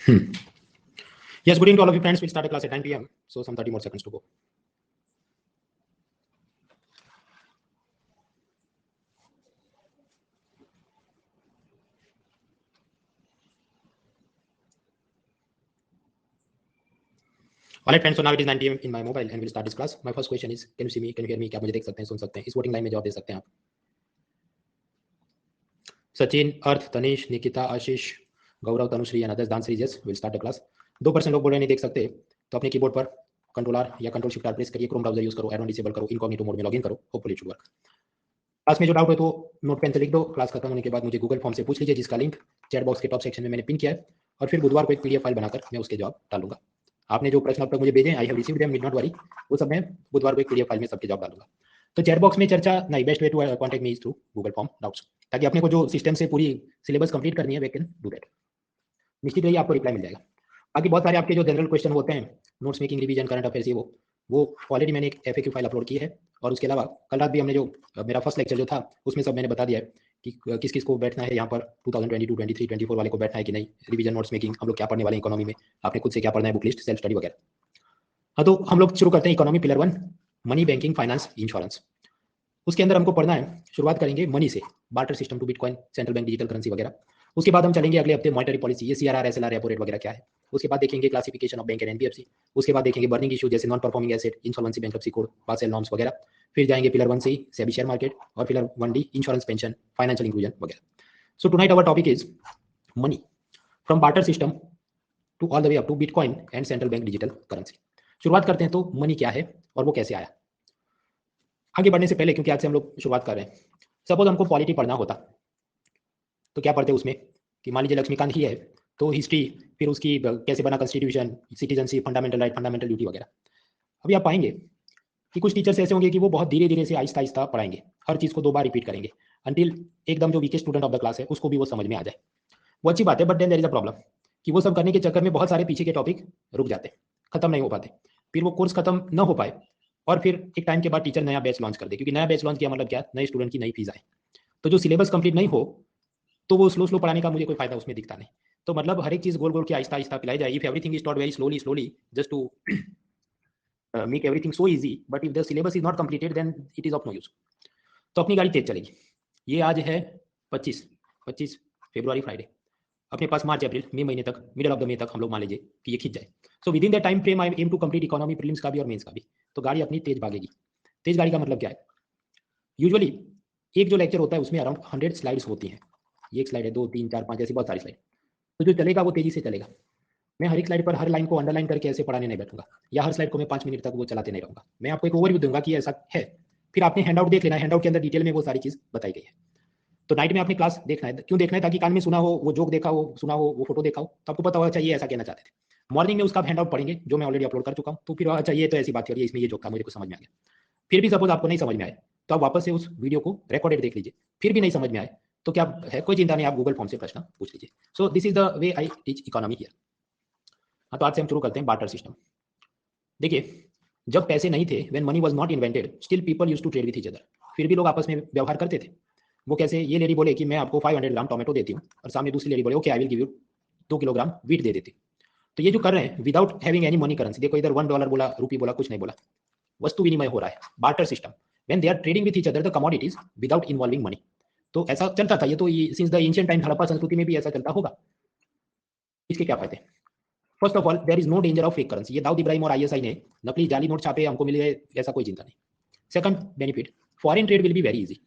Hmm. Yes, good evening to all of you friends. We'll start a class at 9 p.m. So some 30 more seconds to go. All right friends, so now it is 9 p.m. in my mobile and we'll start this class. My first question is, can you see me? Can you hear me? क्या आप मुझे देख सकते हैं, सुन सकते हैं? इस voting line में जवाब दे सकते हैं आप. Sachin, Arth, Tanish, Nikita, Ashish, Gaurav, Tanushree and others. Danashree, yes, will start the class. 2% लोग बोल रहे हैं नहीं देख सकते, तो अपने कीबोर्ड पर कंट्रोल आर या कंट्रोल शिफ्ट आर प्रेस करिए, क्रोम ब्राउजर यूज करो, एरोन डिसेबल करो, इनकॉग्निटो मोड में लॉगिन करो, hopefully it should work. Class में जो डाउट है तो नोट पेन से लिख दो. क्लास खत्म होने के बाद मुझे गूगल फॉर्म से पूछ लीजिए, जिसका लिंक चैट बॉक्स के टॉप सेक्शन में मैंने पिन किया है, और फिर बुधवार को एक पीडीएफ फाइल बनाकर मैं उसके जवाब डालूंगा. आपने जो प्रश्न अब तक मुझे भेजे, I have received them, need not worry, वो सब मैं बुधवार को एक पीडीएफ फाइल में सबके जवाब डालूंगा. तो चैट बॉक्स में चर्चा नहीं, best way to contact me is through Google form doubts, ताकि अपने को जो सिस्टम से पूरी सिलेबस कंप्लीट करनी है वी कैन डू दैट. निश्चित रहिए आपको रिप्लाई मिल जाएगा. बाकी बहुत सारे आपके जो जनरल क्वेश्चन होते हैं, notes making, revision, current affairs, ये वो ऑलरेडी मैंने एक एफएक्यू फाइल अपलोड की है. और उसके अलावा कल रात भी हमने जो मेरा फर्स्ट लेक्चर जो था उसमें सब मैंने बता दिया है कि किस किस को बैठना है यहाँ पर, 2022, 23, 24 वाले को बैठना है कि नहीं, रिवीजन, नोट्स मेकिंग, हम लोग क्या पढ़ने वाले हैं इकोनॉमी में, आपने खुद से क्या पढ़ना है, बुक लिस्ट, सेल्फ स्टडी वगैरह. हाँ, तो हम लोग शुरू करते हैं. Economy pillar 1, money, banking, finance, insurance. उसके अंदर हमको पढ़ना है, शुरुआत करेंगे मनी से, barter system to bitcoin, central bank digital currency वगैरह. उसके बाद हम चलेंगे अगले हफ्ते मॉनेटरी पॉलिसी, ये सीआरआर, एसएलआर, रेपो रेट वगैरह क्या है. उसके बाद देखेंगे classification of bank and NBFC. उसके बाद देखेंगे बर्निंग इशू जैसे non performing asset, insolvency, bankruptcy code, Basel norms वगैरह. फिर जाएंगे पिलर 1 से सेबी शेयर मार्केट, और pillar 1D insurance, pension, financial inclusion वगैरह. So tonight our topic is money from barter system to all the way up to bitcoin and central bank digital currency. शुरुआत करते हैं, तो money क्या है और वो कैसे आया. आगे बढ़ने से पहले, क्योंकि आज से हम लोग शुरुआत कर रहे हैं, सपोज हमको पॉलिटी पढ़ना होता तो क्या पढ़ते उसमें, कि मान लीजिए लक्ष्मीकांत ही है तो हिस्ट्री, फिर उसकी कैसे बना constitution, citizenship, fundamental right, fundamental duty वगैरह. अभी आप पाएंगे कि कुछ टीचर्स ऐसे होंगे कि वो बहुत धीरे धीरे से आहिस्ता आहिस्ता पढ़ाएंगे, हर चीज़ को 2 बार रिपीट करेंगे अंटिल एकदम जो weakest student of the class है उसको भी वो समझ में आ जाए. वो अच्छी बात है, but then there is a problem कि वो सब करने के चक्कर में बहुत सारे पीछे के टॉपिक रुक जाते हैं, खत्म नहीं हो पाते. फिर वो कोर्स खत्म न हो पाए, और फिर एक टाइम के बाद टीचर नया बैच लॉन्च कर दे, क्योंकि नया बैच लॉन्च किया मतलब क्या, नए स्टूडेंट की नई फीस आए. तो जो सिलेबस कंप्लीट नहीं हो तो वो स्लो स्लो पढ़ाने का मुझे कोई फायदा उसमें दिखता नहीं. तो मतलब हर एक चीज़ गोल गोल के आहिस्ता आहिस्ता पिलाई जाए. If everything is taught very slowly just to make everything so easy, but if the syllabus is not completed then it is of no use. तो अपनी गाड़ी तेज चलेगी. ये आज है 25 फरवरी, फ्राइडे. अपने पास मार्च अप्रैल मई महीने तक, मिडल ऑफ द मई तक हम लोग मान लीजिए कि ये खींच जाए. So within the time frame I am to complete economy prelims का भी और मेंस का भी. तो गाड़ी अपनी तेज भागेगी. तेज गाड़ी का मतलब क्या है, यूजुअली एक जो लेक्चर होता है उसमें अराउंड 100 स्लाइड्स होती हैं. ये एक स्लाइड है, 2 3 4 5 ऐसी बहुत सारी स्लाइड. तो जो चलेगा वो तेजी से चलेगा. मैं हर एक स्लाइड पर हर लाइन को अंडरलाइन करके ऐसे पढ़ाने नहीं बैठूंगा, या हर स्लाइड को मैं 5 मिनट तक वो चलाते नहीं रहूंगा. मैं आपको एक ओवरव्यू दूंगा कि ऐसा है, फिर आपने हैंडआउट देख लेना है, हैंडआउट के अंदर डिटेल में वो सारी चीज़ बताई गई है. तो नाइट में आपने क्लास देखना है, क्यों देखना है, ताकि कान में सुना हो, वो जोक देखा हो, सुना हो, वो फोटो देखा हो, तो आपको पता होगा चाहिए ऐसा कहना चाहते थे. मॉर्निंग में उसका आप हैंडआउट पढ़ेंगे जो मैं ऑलरेडी अपलोड कर चुका हूँ, तो फिर अच्छा ये तो ऐसी बात करिए, इसमें ये जोक था, मुझे कुछ समझ में आ गया. फिर भी सपोज आपको नहीं समझ में आए तो आप वापस से उस वीडियो को रिकॉर्डेड देख लीजिए. फिर भी नहीं समझ में आए तो क्या है, कोई चिंता नहीं, आप गूगल फॉर्म से प्रश्न पूछ लीजिए. सो this is the way I teach economy here. हाँ, तो आज से हम शुरू करते हैं बार्टर सिस्टम. देखिए, जब पैसे नहीं थे, when money was not invented, still people used to trade with each other. फिर भी लोग आपस में व्यवहार करते थे. वो कैसे, ये लेडी बोले कि मैं आपको 500 ग्राम टोमेटो देती हूँ, और सामने दूसरी लेडी बोले okay I will give you 2 kilogram wheat दे देती. तो ये जो कर रहे हैं without having any money currency, देखो इधर $1 बोला, रुपी बोला, कुछ नहीं बोला, वस्तु विनिमय हो रहा है, barter system. When they are trading with each other the commodities without involving money. तो ऐसा चलता था, ये तो since the ancient time, Harappa संस्कृति में भी ऐसा चलता होगा. इसके क्या फायदे, first of all there is no danger of fake currency. ये दाऊद इब्राहिम और आईएसआई ने नकली जाली नोट छापे, हमको मिले, ऐसा कोई चिंता नहीं. Second benefit, foreign trade will be very easy.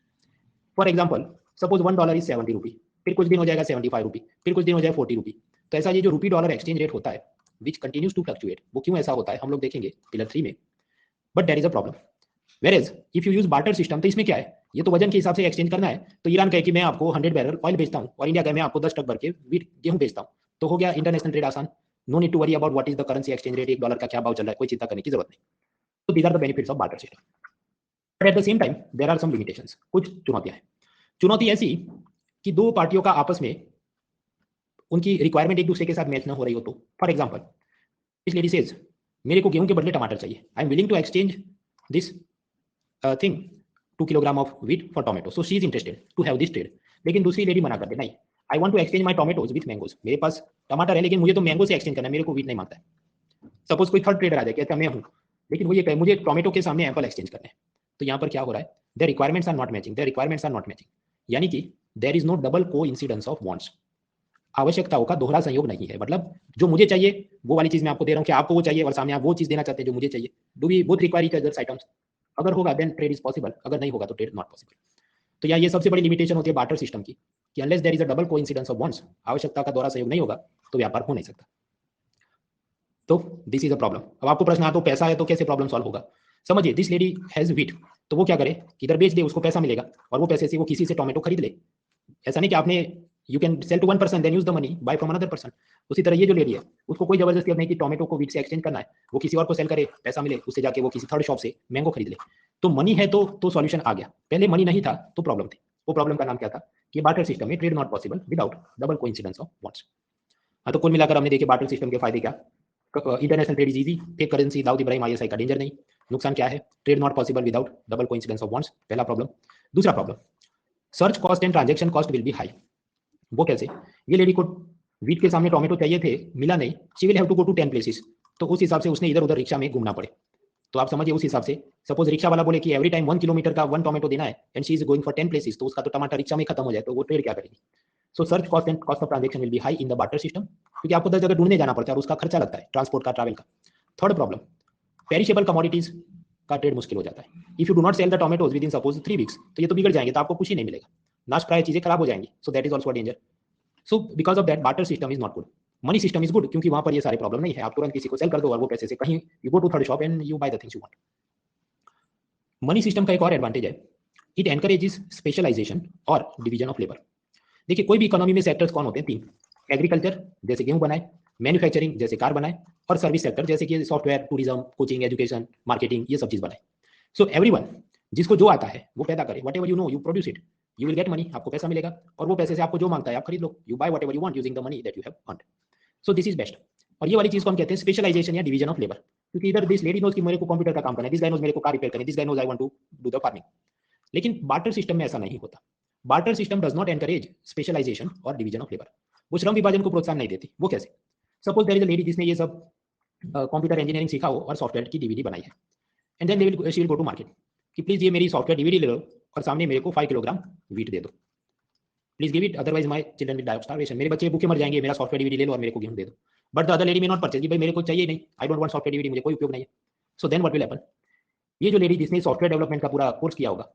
For example, suppose $1 is 70 रुपी, फिर कुछ दिन हो जाएगा 75 रुपी, फिर कुछ दिन हो जाए 40 रुपी. तो ऐसा ये जो रुपी डॉलर एक्सचेंज रेट होता है विच कंटिन्यूज टू फ्लक्चुएट, वो क्यों ऐसा होता है हम लोग देखेंगे पिलर 3 में. But there is a problem. Whereas if you use barter system, तो इसमें क्या है, ये तो वजन के हिसाब से एक्सचेंज करना है. तो ईरान कहे कि मैं आपको 100 बैरल ऑयल बेचता हूँ, और इंडिया कहे मैं आपको 10 ट्रक भर के गेहूं बेचता हूँ. तो हो गया इंटरनेशनल ट्रेड आसान. No need to worry about what is the currency exchange rate, $1 का क्या भाव चल रहा है, कोई चिंता करने की जरूरत नहीं. तो these are the benefits of barter system. But at the same time there are some limitations, कुछ चुनौतियां हैं. चुनौती ऐसी कि दो पार्टियों का आपस में उनकी रिक्वायरमेंट एक दूसरे के साथ मैच ना हो रही हो. तो for example, this lady says मेरे को गेहूं के बदले टमाटर चाहिए, I am willing to exchange this thing 2 kilogram of wheat for tomato, so she is interested to have this trade. लेकिन दूसरी लेडी मना कर दे, नहीं I want to exchange my tomatoes with mangoes, मेरे पास टमाटर है लेकिन मुझे तो मैंगो से एक्सचेंज करना है, मेरे को वीट नहीं मांगता है। सपोज कोई थर्ड ट्रेडर आ जाए, कहता मैं हूँ, लेकिन वो ये कहे मुझे टोमेटो के सामने एप्पल एक्सचेंज करना है। तो यहाँ पर क्या हो रहा है, the requirements are not matching, the requirements are not matching, यानी कि there is no double coincidence of wants, आवश्यकताओं का दोहरा संयोग नहीं है। मतलब जो मुझे चाहिए वो वाली चीज मैं आपको दे रहा हूँ कि आपको वो चाहिए, और सामने आप वो चीज देना चाहते हैं जो मुझे चाहिए। Do we both require each other's items? अगर होगा देन ट्रेड इज पॉसिबल, अगर नहीं होगा तो ट्रेड नॉट पॉसिबल। तो यहाँ ये सबसे बड़ी लिमिटेशन होती है बार्टर सिस्टम की, कि unless there is a double coincidence of wants, आवश्यकता का दोहरा सहयोग नहीं होगा तो व्यापार हो नहीं सकता। तो दिस इज अ प्रॉब्लम। अब आपको प्रश्न आता तो पैसा है तो कैसे प्रॉब्लम सॉल्व होगा? समझिए, दिस लेडी हैज वीट, तो वो क्या करे, किधर बेच दे, उसको पैसा मिलेगा और वो पैसे से वो किसी से टोमेटो खरीद ले। ऐसा नहीं कि आपने you can sell to one person then use the money buy from another person. उसी तरह ये जो लेडी है उसको कोई जबरदस्ती अब नहीं कि टोमेटो को वीट से एक्सचेंज करना है, वो किसी और को सेल करे, पैसा मिले, उससे जाके वो किसी थर्ड शॉप से मैंगो खरीद ले। तो मनी है तो सॉल्यूशन आ गया। पहले मनी नहीं था तो प्रॉब्लम थी। वो प्रॉब्लम का नाम क्या था कि बार्टर सिस्टम में trade not possible without double coincidence of wants. हाँ, तो कुल मिलाकर हमने देखे बार्टर सिस्टम के फायदे क्या, international trade is easy, fake currency Dawood Ibrahim ISI का डेंजर नहीं। नुकसान क्या है, trade not possible without double coincidence of wants, पहला प्रॉब्लम। दूसरा problem, search cost and transaction cost will be high. वो कैसे, ये लेडी को वीट के सामने टोमेटो चाहिए थे, मिला नहीं, she will have to go to 10 places, तो उस हिसाब से उसने इधर उधर रिक्शा में घूमना पड़े। तो आप समझिए उस हिसाब से सपोज रिक्शा वाला बोले कि एवरी टाइम 1 किलोमीटर का 1 टोमेटो देना है and she is going for 10 places, तो उसका तो टमाटर रिक्शा में खत्म हो जाए, तो वो ट्रेड क्या करेगी? सो search cost and cost of transaction will be high in the barter system, क्योंकि आपको 10 जगह ढूंढने जाना पड़ता है और उसका खर्चा लगता है, ट्रांसपोर्ट का, ट्रैवल का। थर्ड प्रॉब्लम, पेरिशेबल कमोडिटीज का ट्रेड मुश्किल हो जाता है। If you do not sell the tomatoes within suppose 3 weeks, तो ये तो बिगड़ जाएंगे, तो आपको कुछ ही नहीं मिलेगा, नाश प्राय चीजें खराब हो जाएंगी। सो that is also danger. So because of that barter system is not good. Money system is good क्योंकि वहां पर ये सारे प्रॉब्लम नहीं है, आप तुरंत किसी को सेल कर दो और वो पैसे से कहीं you go to third shop and you buy the things you want. Money system का एक और एडवांटेज है, इट एनकरेजेस स्पेशलाइजेशन और डिवीजन ऑफ लेबर। देखिए कोई भी इकोनॉमी में सेक्टर्स कौन होते हैं? 3, एग्रीकल्चर जैसे गेहूं बनाए, मैन्युफैक्चरिंग जैसे कार बनाए, और सर्विस सेक्टर जैसे कि software, tourism, coaching, education, marketing, ये सब चीज बनाए। सो एवरीवन, जिसको जो आता है वो पैदा करे, what ever you know you produce it, you will get money, आपको पैसा मिलेगा, और वो पैसे से आपको जो मांगता है आप खरीद लो, you buy whatever you want using the money that you have earned. So this is best. और ये वाली चीज को हम कहते हैं स्पेशलाइजेशन या डिवीजन ऑफ लेबर, क्योंकि इधर दिस लेडी नोज कि मेरे को कंप्यूटर का काम करना है, दिस गाय नोज मेरे को कार रिपेयर करनी है, this guy knows I want to do the farming. लेकिन बार्टर सिस्टम में ऐसा नहीं होता। Barter system does not encourage specialisation और डिवीजन ऑफ लेबर, वो श्रम विभाजन को प्रोत्साहन नहीं देती। वो कैसे, suppose there is a lady जिसने ये सब कंप्यूटर इंजीनियरिंग सीखा हो और सॉफ्टवेयर की डीवीडी बनाई है, and then she will go to market कि प्लीज ये मेरी सॉफ्टवेयर डीवीडी ले लो और सामने मेरे को 5 किलोग्राम वीट दे दो, please give it, otherwise my children will die of starvation, मेरे बच्चे भूखे मर जाएंगे, मेरा सॉफ्टवेयर डीवीडी ले लो और मेरे को गेहूं दे दो। But the other lady may not purchase, भाई मेरे को चाहिए नहीं, I don't want software DVD, मुझे कोई उपयोग नहीं है। So then what will happen, ये जो लेडी जिसने सॉफ्टवेयर डेवलपमेंट का पूरा कोर्स किया होगा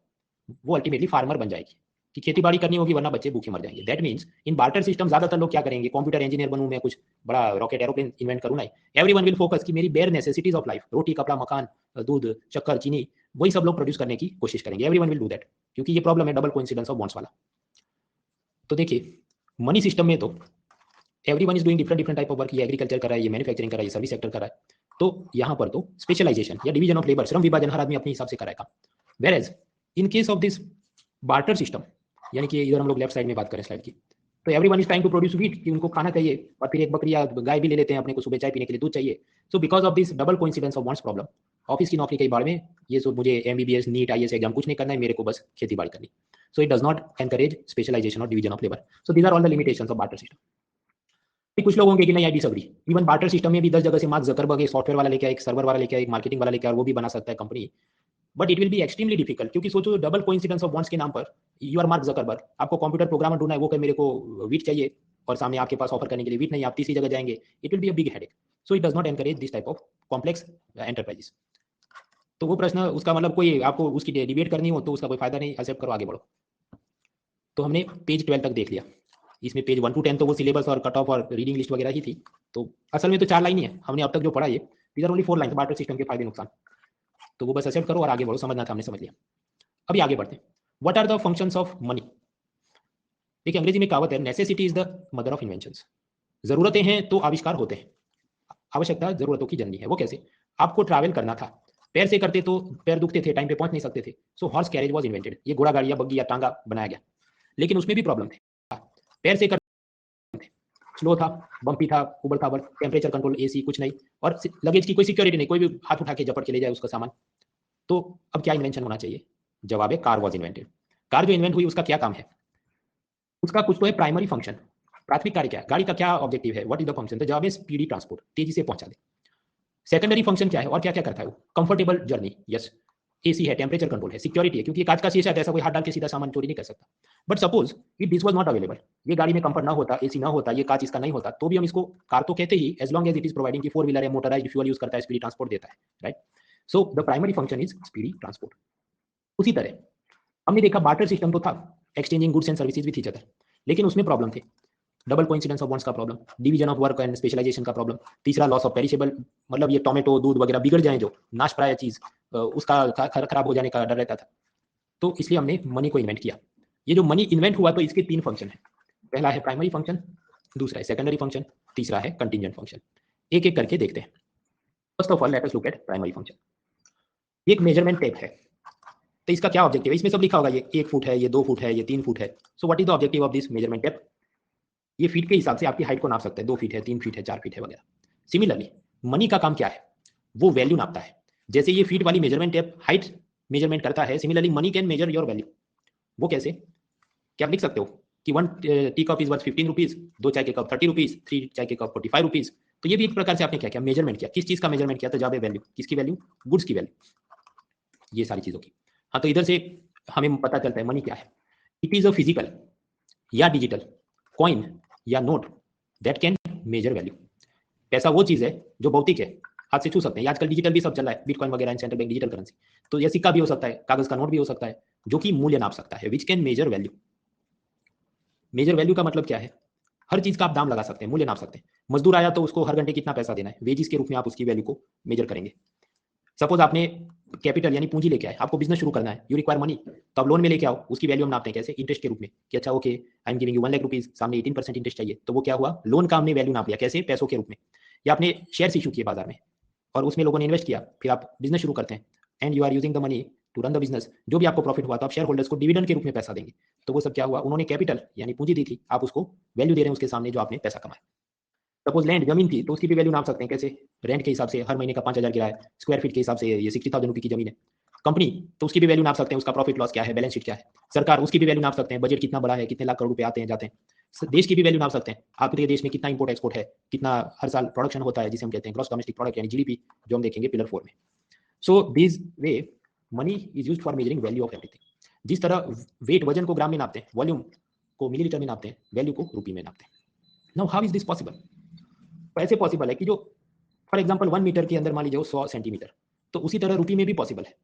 वो अल्टीमेटली फार्मर बन जाएगी कि खेती बाड़ी करनी होगी वरना बच्चे भूखे मर जाएंगे। That means in barter system ज्यादातर लोग क्या करेंगे, कंप्यूटर इंजीनियर बनूं मैं, कुछ बड़ा रॉकेट एरोप्लेन इन्वेंट करूं, नहीं, एवरीवन विल फोकस कि मेरी बेयर नेसेसिटीज ऑफ लाइफ, रोटी, कपड़ा, मकान, दूध, शक्कर, चीनी, वही सब लोग प्रोड्यूस करने की कोशिश करेंगे। एवरीवन विल डू दैट, क्योंकि ये प्रॉब्लम है डबल कोइंसिडेंस ऑफ वांट्स वाला। तो देखिए मनी सिस्टम में तो everyone is doing different different type of work, ये एग्रीकल्चर कर रहा है, ये मैन्युफैक्चरिंग कर रहा है, ये सर्विस सेक्टर कर रहा है। तो यहाँ पर तो स्पेशलाइजेशन या डिवीजन ऑफ लेबर, श्रम विभाजन हर आदमी अपने हिसाब से कराएगा। Whereas in case of this barter system, यानी कि इधर हम लोग लेफ्ट साइड में बात करें स्लाइड की, तो everyone is trying to produce wheat कि उनको खाना चाहिए, और फिर एक बकरी या गाय भी ले लेते हैं अपने को, सुबह चाय पीने के लिए दूध चाहिए। So because of this double coincidence of wants problem, office की नौकरी कई बार में ये सब, मुझे एमबीबीएस, नीट, आईएएस एग्जाम कुछ नहीं करना है, मेरे को बस खेती बाड़ी करनी। So it does not encourage specialisation और division of labour. So these are all the limitations of barter system. कुछ लोग होंगे कि नहीं I disagree, even barter system में भी 10 जगह से मार्क जकरबर्ग एक सॉफ्टवेयर वाला लेके आए, एक सर्वर वाला लेके आए, एक मार्केटिंग वाला लेके आए, वो भी बना सकता है company, but it will be extremely difficult. क्योंकि सोचो डबल कोइंसिडेंस ऑफ वांट्स के नाम पर यू आर मार्क जकरबर्ग, आपको कंप्यूटर प्रोग्रामर ढूंढना है, वो कहे मेरे को वीट चाहिए और सामने आपके पास ऑफर करने के लिए वीट नहीं, आप तीसरी जगह जाएंगे, it will be a big headache. So it does not encourage this type of complex enterprises. तो वो प्रश्न, उसका मतलब कोई आपको उसकी डिबेट करनी हो तो उसका कोई फायदा नहीं, एक्सेप्ट करो, आगे बढ़ो। तो हमने पेज 12 तक देख लिया। इसमें पेज 1 to 10 तो वो सिलेबस और कट ऑफ और रीडिंग लिस्ट वगैरह ही थी। तो असल में तो 4 लाइन ही है, हमने अब तक जो पढ़ा, ये these are only 4 line, barter system के फायदे नुकसान। तो वो बस एक्सेप्ट करो और आगे बढ़ो, समझना था हमने समझ लिया। अभी आगे बढ़ते हैं, what are the functions of money. देखिए अंग्रेजी में कहावत है, necessity is the mother of inventions. जरूरतें हैं तो आविष्कार होते हैं, आवश्यकता जरूरतों की जननी है। वो कैसे, आपको ट्रैवल करना था, पैर से करते तो पैर दुखते थे, टाइम पे पहुंच नहीं सकते थे, सो हॉर्स कैरेज वाज इन्वेंटेड, ये घोड़ा गाड़ी या बग्गी या टांगा बनाया गया। लेकिन उसमें भी प्रॉब्लम थे, पैर से स्लो था, बम्पी था, उबड़ खाबड़, टेम्परेचर कंट्रोल, एसी कुछ नहीं, और लगेज की कोई सिक्योरिटी नहीं, कोई भी हाथ उठा के झपट के ले जाए उसका सामान। तो अब क्या इन्वेंशन होना चाहिए? जवाब है कार वॉज इन्वेंटेड। कार जो इन्वेंट हुई उसका क्या काम है? उसका कुछ तो है प्राइमरी फंक्शन, प्राथमिक कार्य क्या है, गाड़ी का क्या ऑब्जेक्टिव है, what is the function, the job is speedy transport, तेजी से पहुंचा दे। सेकेंडरी फंक्शन क्या है और क्या क्या करता है वो, कंफर्टेबल जर्नी, यस, एसी है, टेम्परेचर कंट्रोल है, सिक्योरिटी है, क्योंकि कांच का शीशा है, ऐसा कोई हाथ डाल के सीधा सामान चोरी नहीं कर सकता। But suppose if this was not available, ये गाड़ी में कंफर्ट ना होता, एसी ना होता, ये कांच इसका नहीं होता, तो भी हम इसको कार तो कहते ही, as long as it is providing की फोर व्हीलर है, मोटराइज्ड फ्यूल यूज करता है, स्पीडी ट्रांसपोर्ट देता है, right. So the primary function is speedy transport. उसी तरह हमने देखा बार्टर सिस्टम तो था, exchanging goods and services with each other, लेकिन उसमें प्रॉब्लम थे, डबल कोइंसिडेंस ऑफ बॉन्ड्स का problem, division of work and specialisation का प्रॉब्लम, तीसरा लॉस ऑफ पेरिशेबल, मतलब ये टोमेटो दूध वगैरह बिगड़ जाए जो नाश प्राय चीज, उसका खराब हो जाने का डर रहता था। तो इसलिए हमने मनी को इन्वेंट किया। ये जो मनी इन्वेंट हुआ तो इसके तीन फंक्शन है, पहला है प्राइमरी फंक्शन, दूसरा है सेकेंडरी फंक्शन, तीसरा है कंटिजेंट फंक्शन। एक एक करके देखते हैं। First of all let us look at primary function. ये एक मेजरमेंट टेप है, तो इसका क्या ऑब्जेक्टिव है, इसमें सब लिखा होगा, ये 1 फुट है, ये 2 फुट है, ये 3 फुट है। So what is the objective of this measurement tape, ये फीट के हिसाब से आपकी हाइट को नाप सकते हैं, 2 फीट है, 3 फीट है, 4 फीट है वगैरह। सिमिलरली मनी का काम क्या है, वो वैल्यू नापता है। जैसे ये फीट वाली मेजरमेंट टेप हाइट मेजरमेंट करता है, similarly money can measure your value. वो कैसे, क्या आप लिख सकते हो कि 1 tea cup is worth 15 rupees, 2 चाय के कप 30 रुपीज, 3 चाय के कप 45 रुपीज। तो ये भी एक प्रकार से आपने क्या किया, मेजरमेंट किया। किस चीज का मेजरमेंट किया, तो जब वैल्यू, किसकी वैल्यू, गुड्स की वैल्यू, ये सारी चीजों की। हाँ, तो इधर से हमें पता चलता है मनी क्या है। इट इज अ फिजिकल या डिजिटल कॉइन या note that can measure value. पैसा वो चीज है जो भौतिक है, हाथ से छू सकते हैं। आजकल डिजिटल भी सब चल रहा है, बिटकॉइन वगैरह, सेंट्रल बैंक डिजिटल करेंसी। तो यह सिक्का भी हो सकता है, कागज का नोट भी हो सकता है, जो कि मूल्य नाप सकता है, which can measure value. Measure value का मतलब क्या है, हर चीज का आप दाम लगा सकते हैं, मूल्य नाप सकते हैं। मजदूर आया तो उसको हर घंटे कितना पैसा देना है, वेजिस के रूप में आप उसकी वैल्यू को मेजर करेंगे। सपोज आपने कैपिटल यानी पूंजी लेके आए, आपको बिजनेस शुरू करना है, यू रिक्वायर मनी, तो आप लोन में लेके आओ, उसकी वैल्यू हम नापते हैं कैसे, इंटरेस्ट के रूप में, कि अच्छा okay I am giving you 1 lakh rupees, सामने 18% इंटरेस्ट चाहिए, तो वो क्या हुआ, लोन का हमने वैल्यू नाप लिया, कैसे, पैसों के रूप में। या आपने शेयर इशू किए बाजार में और उसमें लोगों ने इन्वेस्ट किया, फिर आप बिजनेस शुरू करते हैं, and you are using the money to run the business, जो भी आपको प्रॉफिट हुआ तो आप शेयर होल्डर्स को डिविडेंड के रूप में पैसा देंगे। तो वो सब क्या हुआ, उन्होंने कैपिटल यानी पूंजी दी थी, आप उसको वैल्यू दे रहे हैं उसके सामने जो आपने पैसा कमाया। सपोज लैंड जमीन थी, तो उसकी भी वैल्यू नाप सकते हैं कैसे, रेंट के हिसाब से, हर महीने का 5,000 किराया, स्क्वायर फीट के हिसाब से ये 60,000 रुपये की जमीन है। कंपनी, तो उसकी भी वैल्यू नाप सकते हैं, उसका प्रॉफिट लॉस क्या है, बैलेंस शीट क्या है। सरकार, उसकी भी वैल्यू नाप सकते हैं, बजट कितना बड़ा है, कितने लाख करोड़ रुपए आते हैं जाते हैं। देश की भी वैल्यू नाप सकते हैं, आपके देश में कितना इंपोर्ट एक्सपोर्ट है, कितना हर साल प्रोडक्शन होता है, जिसे हम कहते हैं ग्रॉस डोमेस्टिक प्रोडक्ट यानी जीडीपी, जो हम देखेंगे पिलर 4 में। So this way money is used for measuring value of everything. जिस तरह वेट वजन को ग्राम में नापते हैं, वॉल्यूम को मिलीलीटर में नापते हैं, वैल्यू को रुपये में नापते हैं। Now how is this possible, ऐसे पॉसिबल है कि जो फॉर एग्जांपल 1 मीटर के अंदर मान लीजिए 100 सेंटीमीटर, तो उसी तरह रुपये में भी पॉसिबल है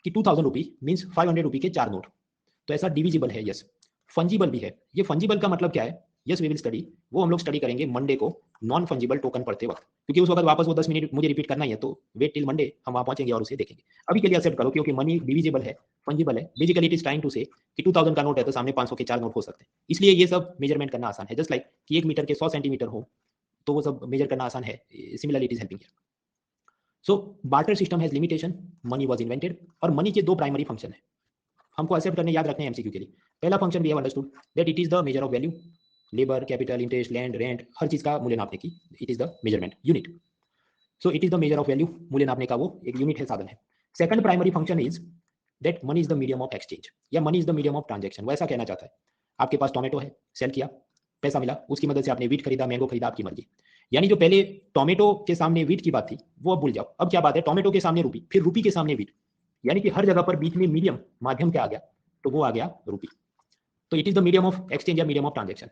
कि 2000 रुपी मीन्स 500 रुपी के 4 नोट। तो ऐसा डिविजिबल है, यस। फंजिबल भी है। ये फंजिबल का मतलब क्या है, यस वी विल स्टडी, वो हम लोग स्टडी करेंगे मंडे को नॉन फंजिबल टोकन पढ़ते वक्त, क्योंकि उस वक्त वापस वो 10 मिनट मुझे रिपीट करना ही है, तो वेट टिल मंडे, हम वहां पहुंचेंगे और उसे देखेंगे। अभी के लिए एक्सेप्ट करो, क्योंकि मनी डिविजिबल है, फंजिबल है, basically it is trying to say कि 2000 का नोट है तो सामने 500 के 4 नोट हो सकते हैं, इसलिए ये सब मेजरमेंट करना आसान है। जस्ट लाइक कि 1 मीटर के 100 सेंटीमीटर हो, तो वो सब मेजर करना आसान है। Similarly it is helping here. So barter system has limitation, money was invented, और मनी के दो प्राइमरी फंक्शन है, हमको एक्सेप्ट करने याद रखने हैं एमसीक्यू के लिए। पहला function we have understood that it is the measure of value, labour, capital, interest, land, rent, हर चीज का मूल्य नापने की, it is the measurement unit. So it is the measure of value, मूल्य नापने का वो एक यूनिट है, साधन है। Second primary function is that money is the medium of exchange, या money is the medium of transaction. वो ऐसा कहना चाहता है, आपके पास टोमेटो है, सेल किया, पैसा मिला, उसकी मदद से आपने वीट खरीदा, मैंगो खरीदा, आपकी मर्जी। यानी जो पहले टोमेटो के सामने वीट की बात थी वो अब भूल जाओ, अब क्या बात है, टोमेटो के सामने रूपी, फिर रूपी के सामने वीट, यानी कि हर जगह पर बीच में मीडियम, माध्यम क्या आ गया, तो वो आ गया रूपी। तो it is the medium of exchange या मीडियम ऑफ ट्रांजेक्शन।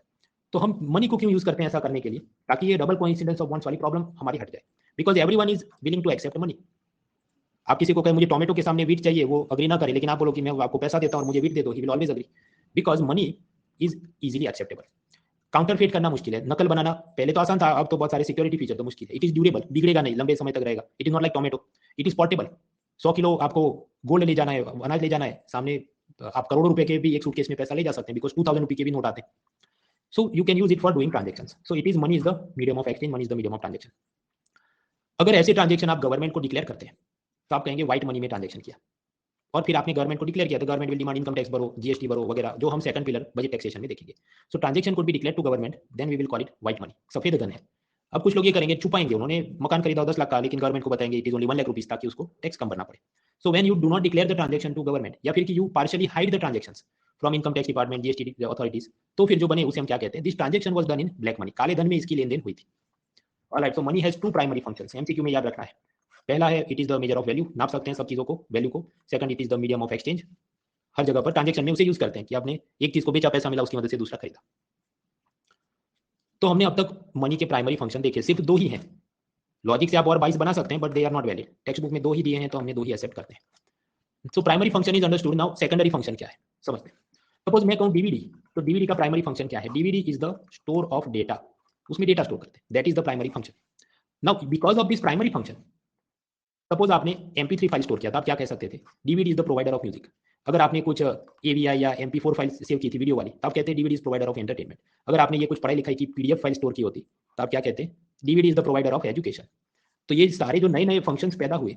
तो हम मनी को क्यों यूज करते हैं ऐसा करने के लिए, ताकि ये डबल कोइंसिडेंस ऑफ बॉन्ड्स वाली प्रॉब्लम हमारी हट जाए, because everyone is willing to accept money. आप किसी को कहें मुझे टोमेटो के सामने वीट चाहिए, वो अग्री ना करे, लेकिन आप बोलो कि मैं आपको पैसा देता हूं और मुझे वीट दे दो, he will always agree, because money is easily acceptable. Counterfeit करना मुश्किल है, नकल बनाना पहले तो आसान था, अब तो बहुत सारे सिक्योरिटी फीचर तो मुश्किल है। इट इज ड्यूरेबल, बिगड़ेगा नहीं, लंबे समय तक रहेगा। It is not like tomato, it is portable. 100 kilo आपको गोल्ड ले जाना है, अनाज ले जाना है, सामने आप करोड़ों रुपए के भी एक सूटकेस में पैसा ले जा सकते हैं, बिकॉज 2000 रुपए के भी नोट आते हैं। So you can use it for doing transactions. So it is money is the medium of exchange, money is the medium of transaction. अगर ऐसे ट्रांजेक्शन आप गवर्नमेंट को डिक्लेयर करते हैं तो आप कहेंगे व्हाइट मनी में ट्रांजेक्शन किया, और फिर आपने गवर्नमेंट को डिक्लेयर किया तो government will demand income tax भरो, जीएसटी भरो वगैरह, जो हम सेकंड पिलर बजट टैक्सेशन में देखेंगे। So transaction could be declare to government, then we will call it white money, सफेद धन है। अब कुछ लोग ये करेंगे, छुपाएंगे, उन्होंने मकान खरीदा 10 लाख का, लेकिन गवर्नमेंट को बताएंगे it is only 1 lakh rupees, ताकि उसको टैक्स कम भरना पड़े। So when you do not declare the transaction to government, या फिर कि you partially hide the transactions, from income tax department, GST authorities, तो फिर जो बने उसे हम क्या कहते हैं? This transaction was done in black money, काले धन में इसकी लेन देन हुई थी। Alright, so money has two primary functions, MCQ में याद रखना है। पहला है it is the measure of value, नाप सकते हैं सब चीजों को, वैल्यू को। Second, it is the medium of exchange, हर जगह पर ट्रांजेक्शन में उसे यूज करते हैं कि आपने एक चीज को बेचा, पैसा मिला, उसकी मदद से दूसरा खरीदा। तो हमने अब तक मनी के प्राइमरी फंक्शन देखे, सिर्फ दो ही हैं। लॉजिक से आप और 22 बना सकते हैं, but they are not valid. Textbook में दो ही दिए हैं, तो हमने दो ही एक्सेप्ट करते हैं। So primary function is understood. Now secondary function क्या है समझते हैं। सपोज मैं कहूँ डीवीडी, तो डीवीडी का प्राइमरी फंक्शन क्या है? DVD is the store of data, उसमें डेटा स्टोर करते हैं, that is the primary function. Now because of this primary function, suppose आपने MP3 फाइल स्टोर किया था, आप क्या कह सकते थे? DVD is the provider of music. अगर आपने कुछ AVI या MP4 फाइल सेव की थी वीडियो वाली, तो आप कहते हैं DVD is provider of entertainment. अगर आपने ये कुछ पढ़ाई लिखाई की PDF फाइल स्टोर की होती, तो आप क्या कहते हैं? DVD is the provider of education. तो ये सारे जो नए नए फंक्शंस पैदा हुए,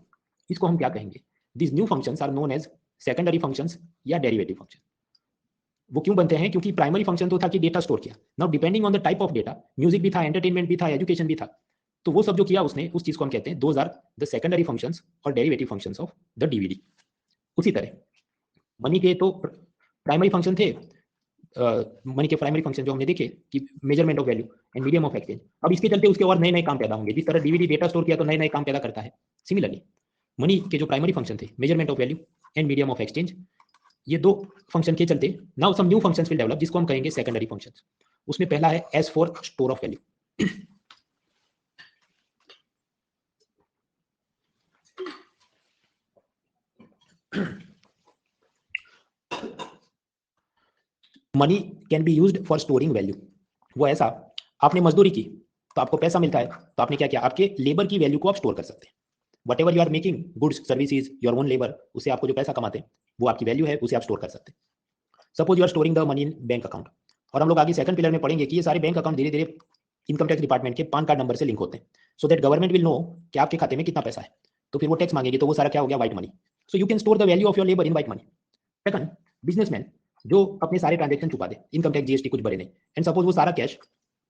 इसको हम क्या कहेंगे? This new functions are known as secondary functions या डेरिवेटिव फंक्शन। वो क्यों बनते हैं? क्योंकि प्राइमरी फंक्शन तो था कि डेटा स्टोर किया। Now depending on the type of data, music भी था, एंटरटेनमेंट भी था, एजुकेशन भी था, तो वो सब जो किया उसने, उस चीज को हम कहते हैं those are the secondary functions और derivative functions of the DVD. उसी तरह मनी के तो प्राइमरी फंक्शन थे, मनी के प्राइमरी फंक्शन जो हमने देखे कि measurement of value and medium of exchange. अब इसके चलते उसके और नए नए काम पैदा होंगे। जिस तरह डीवीडी डेटा स्टोर किया तो नए नए काम पैदा करता है, सिमिलरली मनी के जो प्राइमरी फंक्शन थे, measurement of value and medium of exchange, ये दो फंक्शन के चलते now some new functions will develop, जिसको हम कहेंगे सेकेंडरी फंक्शंस। उसमें पहला है S for store of value. Money can be used for storing value. वो ऐसा, आपने मजदूरी की तो आपको पैसा मिलता है, तो आपने क्या किया? आपके लेबर की वैल्यू को आप स्टोर कर सकते हैं। Whatever you are making goods services your own labour, उससे आपको जो पैसा कमाते हैं वो आपकी वैल्यू है, उसे आप स्टोर कर सकते हैं। Suppose you are storing the money in bank account, और हम लोग आगे सेकंड पिलर में पढ़ेंगे कि ये सारे बैंक अकाउंट धीरे धीरे इनकम टैक्स डिपार्टमेंट के पान कार्ड नंबर से लिंक होते हैं, so that government will know कि आपके खाते में कितना पैसा है। तो फिर वो टैक्स मांगेगी, तो वो सारा क्या हो गया? White money. So you can store the value of your labour in white money. Second, businessman जो अपने सारे ट्रांजेक्शन छुपा दे, इनकम टैक्स जीएसटी कुछ भरे नहीं, एंड सपोज वो सारा कैश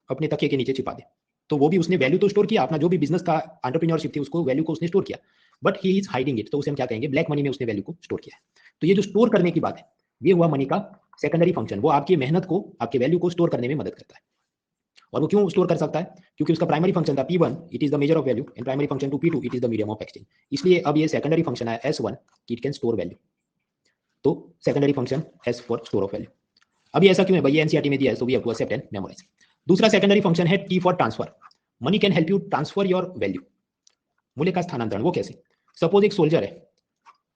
अपने तकिए के नीचे छिपा दे, तो वो भी उसने वैल्यू तो स्टोर किया, अपना जो भी बिजनेस का एंटरप्रेन्योरशिप थी उसको वैल्यू को उसने स्टोर किया, but he is hiding it, तो उसे हम क्या कहेंगे? ब्लैक मनी में उसने वैल्यू को स्टोर किया है। तो ये जो स्टोर करने की बात है, ये हुआ मनी का सेकेंडरी फंक्शन। वो आपकी मेहनत को, आपके वैल्यू को स्टोर करने में मदद करता है। और वो क्यों स्टोर कर सकता है? क्योंकि उसका प्राइमरी फंक्शन था P1, it is the measure of value, and primary function two P2, it is the medium of exchange. इसलिए अब ये सेकेंडरी फंक्शन है S1 कि इट कैन स्टोर वैल्यू। तो secondary function S for store of value. अभी ऐसा क्यों है भाई? ये एनसीईआरटी में दिया है, so we have to accept and memorise. दूसरा सेकेंडरी फंक्शन है T for transfer. Money can help you transfer your value, मूल्य का स्थानांतरण। वो कैसे? सपोज एक सोल्जर है,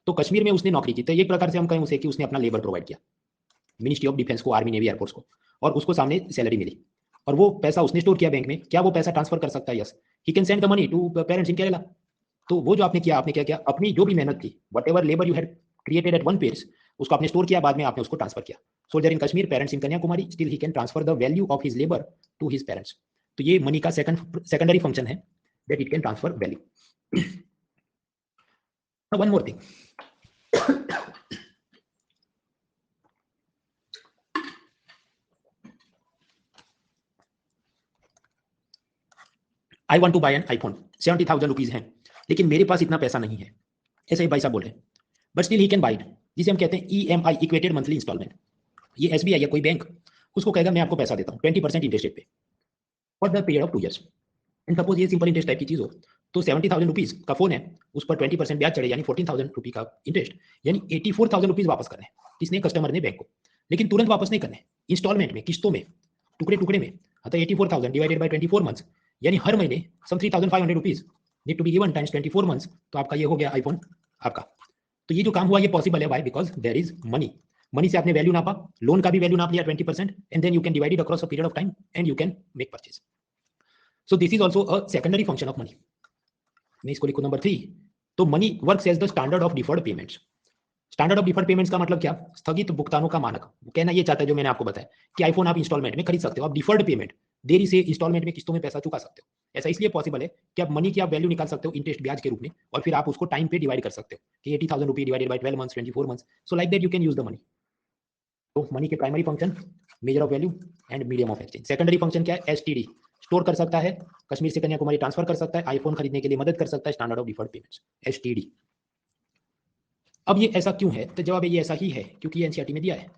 तो कश्मीर में उसने नौकरी की, तो एक प्रकार से हम कहें उसे कि उसने अपना लेबर प्रोवाइड किया मिनिस्ट्री ऑफ डिफेंस को, आर्मी, नेवी, एयरफोर्स को, और उसको सामने सैलरी मिली, और वो पैसा उसने स्टोर किया बैंक में। क्या वो पैसा ट्रांसफर कर सकता है? Yes, he can send the money to parents in Kerala. तो वो जो आपने किया, आपने क्या किया? अपनी जो भी मेहनत थी, what ever labour you had created at one page, उसको आपने स्टोर किया, बाद में आपने उसको ट्रांसफर किया। Soldier in Kashmir, parents in Kanyakumari, still he can transfer the value of his labour to his parents. तो ये मनी का सेकेंडरी फंक्शन है, that it can transfer value. One more thing, I want to buy an iPhone, 70,000 rupees है, लेकिन मेरे पास इतना पैसा नहीं है, ऐसे ही भाई साहब बोल रहे हैं, but still he can buy it, जिसे हम कहते हैं EMI, इक्वेटेड मंथली इंस्टॉलमेंट। ये SBI या कोई बैंक उसको कहेगा मैं आपको पैसा देता हूँ 20% इंटरेस्ट रेट पे for the period of 2 years। And suppose ये सिंपल इंटरेस्ट टाइप की चीज हो, तो 70,000 रुपीज का फोन है, उस पर 20% ब्याज चढ़े, यानी 14,000 रुपी का इंटरेस्ट, यानी 84,000 रुपीज वापस करने हैं किसने? कस्टमर ने बैंक को। लेकिन तुरंत वापस नहीं करने, इंस्टॉलमेंट में, किस्तों में, टुकड़े टुकड़े में। तो 84,000 डिवाइडेड बाय 24 मंथ्स, यानी हर महीने some 3,500 rupees need to be given times 24 months. तो आपका ये हो गया iPhone आपका। तो ये जो काम हुआ ये पॉसिबल है, why? Because there is money. Money से आपने वैल्यू नापा, लोन का भी वैल्यू नाप लिया 20%, and then you can divide it across a period of time and you can make purchase. So this is also a secondary function of money. मैं इसको लिखूं नंबर 3। तो money works as the standard of deferred payments. Standard of deferred payments का मतलब क्या? स्थगित भुगतानों का मानक। वो कहना ये चाहता है, जो मैंने आपको बताया कि आईफोन आप इंस्टॉलमेंट में खरीद सकते हो, आप डिफर्ड पेमेंट, देरी से इंस्टॉलमेंट में, किस्तों में पैसा चुका सकते हो। ऐसा इसलिए पॉसिबल है कि आप मनी की आप वैल्यू निकाल सकते हो इंटरेस्ट ब्याज के रूप में, और फिर आप उसको टाइम पे डिवाइड कर सकते हो कि 80,000 rupee divided by 12 months, 24 months, so like that you can use the money. तो मनी के primary function measure of value and medium of exchange. Secondary function क्या है? STD, स्टोर कर सकता है, कश्मीर से कन्याकुमारी ट्रांसफर कर सकता है, आईफोन खरीदने के लिए मदद कर सकता है, standard of deferred payments, STD। अब ये ऐसा क्यों है? तो जवाब है ये ऐसा ही है क्योंकि ये एनसीईआरटी में दिया है।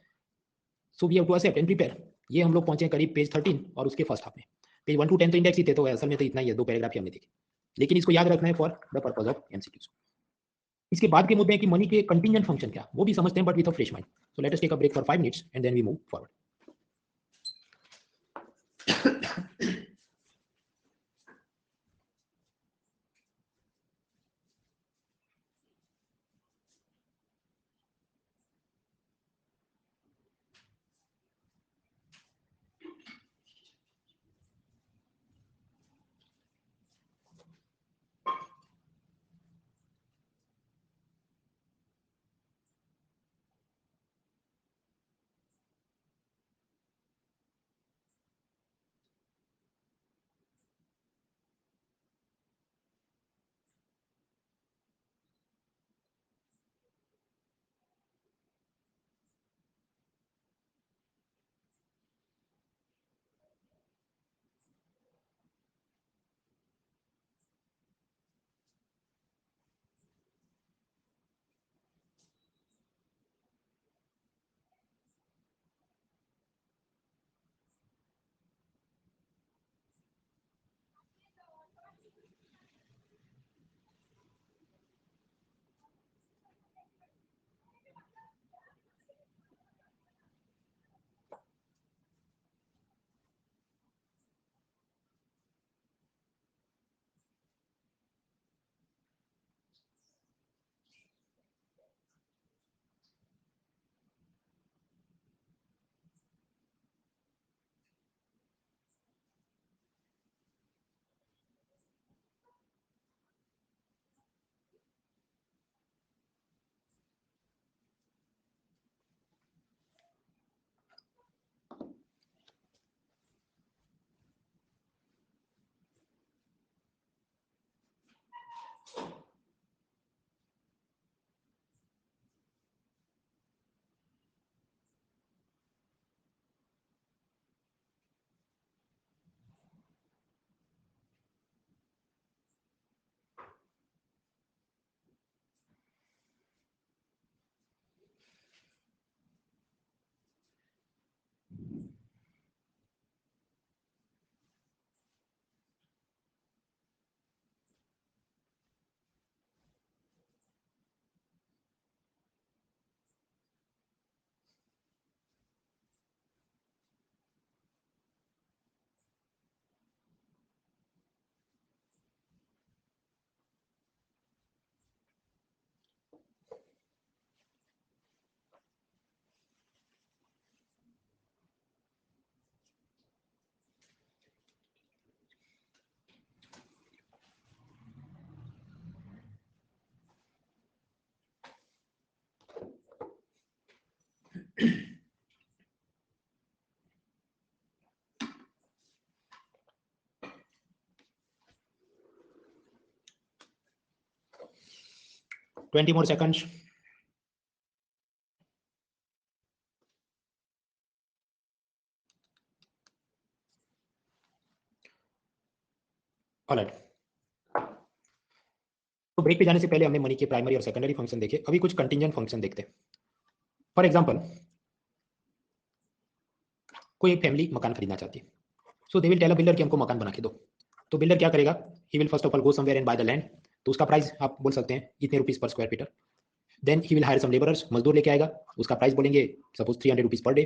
So we have to accept and prepare. ये हम लोग पहुंचे करीब पेज 13 और उसके फर्स्ट हाफ में। पेज 1 to 10 तो इंडेक्स ही थे, तो असल में तो इतना ही है, 2 पैराग्राफ ही हमने देखे, लेकिन इसको याद रखना है for the purpose of MCQs. इसके बाद के मुद्दे हैं कि मनी के कंटिंजेंट फंक्शन क्या, वो भी समझते हैं but with a fresh mind. So let us take a break for 5 minutes and then we move forward. Twenty more seconds. Alright, तो ब्रेक पे जाने से पहले हमने मनी के प्राइमरी और सेकेंडरी फंक्शन देखे, अभी कुछ कंटिंजेंट फंक्शन देखते हैं। फॉर एग्जांपल, कोई एक फैमिली मकान खरीदना चाहती है, so they will tell a builder कि हमको मकान बना के दो। तो बिल्डर क्या करेगा, he will first of all go somewhere and by the land. तो उसका प्राइस आप बोल सकते हैं इतने रुपीस पर स्क्वायर फीटर। Then he will hire some labourers, मजदूर लेके आएगा, उसका प्राइस बोलेंगे सपोज 300 रुपीज पर डे।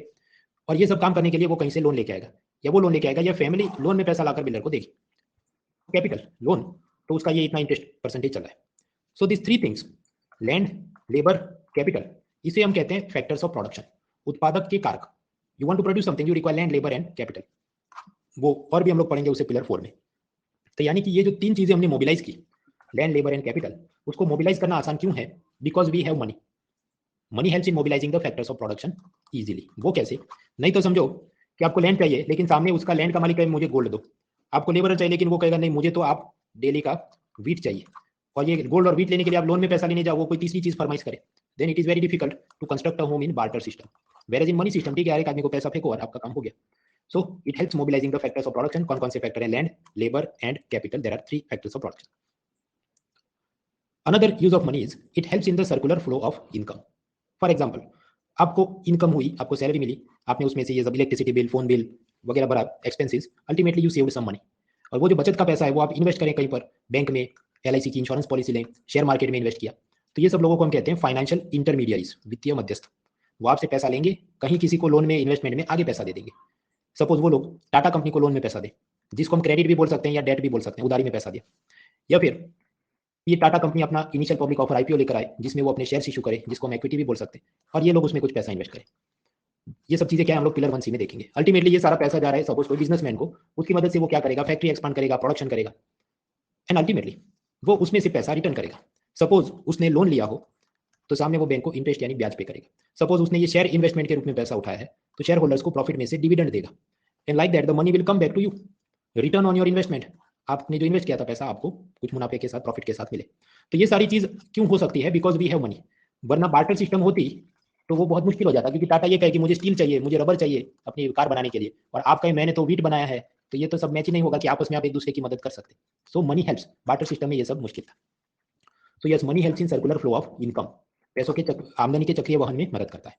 और ये सब काम करने के लिए वो कहीं से लोन लेके आएगा, या वो लोन लेके आएगा या फैमिली लोन में पैसा लाकर बिल्डर को देगी, कैपिटल लोन। तो उसका ये इतना इंटरेस्ट परसेंटेज चल रहा है। So this three things, land, labour, capital, इसे हम कहते हैं फैक्टर्स ऑफ प्रोडक्शन, उत्पादक के कारक। You want to produce something, you require land, labour and capital. वो और भी हम लोग पढ़ेंगे उसे पिलर 4 में। तो यानी कि ये जो तीन चीजें हमने मोबिलाइज की, लैंड, लेबर एंड कैपिटल, उसको मोबिलाइज करना आसान क्यों है? Because we have money. Money helps in mobilising the factors of production easily. वो कैसे? नहीं तो समझो कि आपको लैंड चाहिए, लेकिन सामने उसका लैंड का मालिक कहे मुझे गोल्ड दो। आपको लेबर चाहिए, लेकिन वो कहेगा नहीं मुझे तो आप डेली का वीट चाहिए। और ये गोल्ड और वीट लेने के लिए आप लोन में पैसा लेने जाओ, वो कोई तीसरी चीज फरमाइश करे, then it is very difficult to construct a home in barter system. Where in money system, ठीक है यार, एक आदमी को पैसा फेंको और आपका काम हो गया। So it helps mobilising the factors of production. कौन कौन से फैक्टर है? Land, labour and capital. There are 3 factors of production. Another use of money is it helps in the circular flow of income. For example, आपको income हुई, आपको salary मिली, आपने उसमें से ये सब इलेक्ट्रिसिटी बिल, फोन बिल वगैरह भरा, expenses, ultimately you saved some money. और वो जो बचत का पैसा है वो आप इन्वेस्ट करें कहीं पर, बैंक में, LIC की इंश्योरेंस पॉलिसी लें, शेयर मार्केट में इन्वेस्ट किया। तो ये सब लोगों को हम कहते हैं फाइनेंशियल इंटरमीडियरीज, वित्तीय मध्यस्थ। वो आपसे पैसा लेंगे, कहीं किसी को लोन में, इन्वेस्टमेंट में आगे पैसा दे देंगे। सपोज वो लोग टाटा कंपनी को लोन में पैसा दे, जिसको हम क्रेडिट भी बोल सकते हैं या डेट भी बोल सकते हैं, उधारी में पैसा दिया। या फिर ये टाटा कंपनी अपना इनिशियल पब्लिक ऑफर IPO लेकर आए, जिसमें वो अपने शेयर इशू करे, जिसको हम इक्विटी भी बोल सकते हैं, और ये लोग उसमें कुछ पैसा इन्वेस्ट करें। ये सब चीजें क्या है, हम लोग पिलर 1C में देखेंगे। अल्टीमेटली ये सारा पैसा जा रहा है सपोज कोई बिजनेसमैन को, उसकी मदद से वो क्या करेगा, फैक्ट्री एक्सपांड करेगा, प्रोडक्शन करेगा, एंड अल्टीमेटली वो उसमें से पैसा रिटर्न करेगा। सपोज उसने लोन लिया हो तो सामने वो बैंक को इंटरेस्ट यानी ब्याज पे करेगा। सपोज उसने ये शेयर इन्वेस्टमेंट के रूप में पैसा उठाया है तो शेयर होल्डर्स को प्रॉफिट में से डिविडेंड देगा, and like that the money will come back to you, return on your investment. आपने जो इन्वेस्ट किया था पैसा आपको कुछ मुनाफे के साथ, प्रॉफिट के साथ मिले। तो ये सारी चीज क्यों हो सकती है, बिकॉज वी हैव मनी। वरना बार्टर सिस्टम होती तो वो बहुत मुश्किल हो जाता, क्योंकि टाटा ये कहे कि मुझे स्टील चाहिए, मुझे रबर चाहिए अपनी कार बनाने के लिए, और आप कहें मैंने तो वीट बनाया है, तो ये तो सब मैच ही नहीं होगा कि आपस में आप एक दूसरे की मदद कर सकते। सो मनी हेल्प्स, बार्टर सिस्टम में ये सब मुश्किल था। तो yes, money helps in circular flow of income, पैसों के आमदनी के चक्रीय वहन में मदद करता है।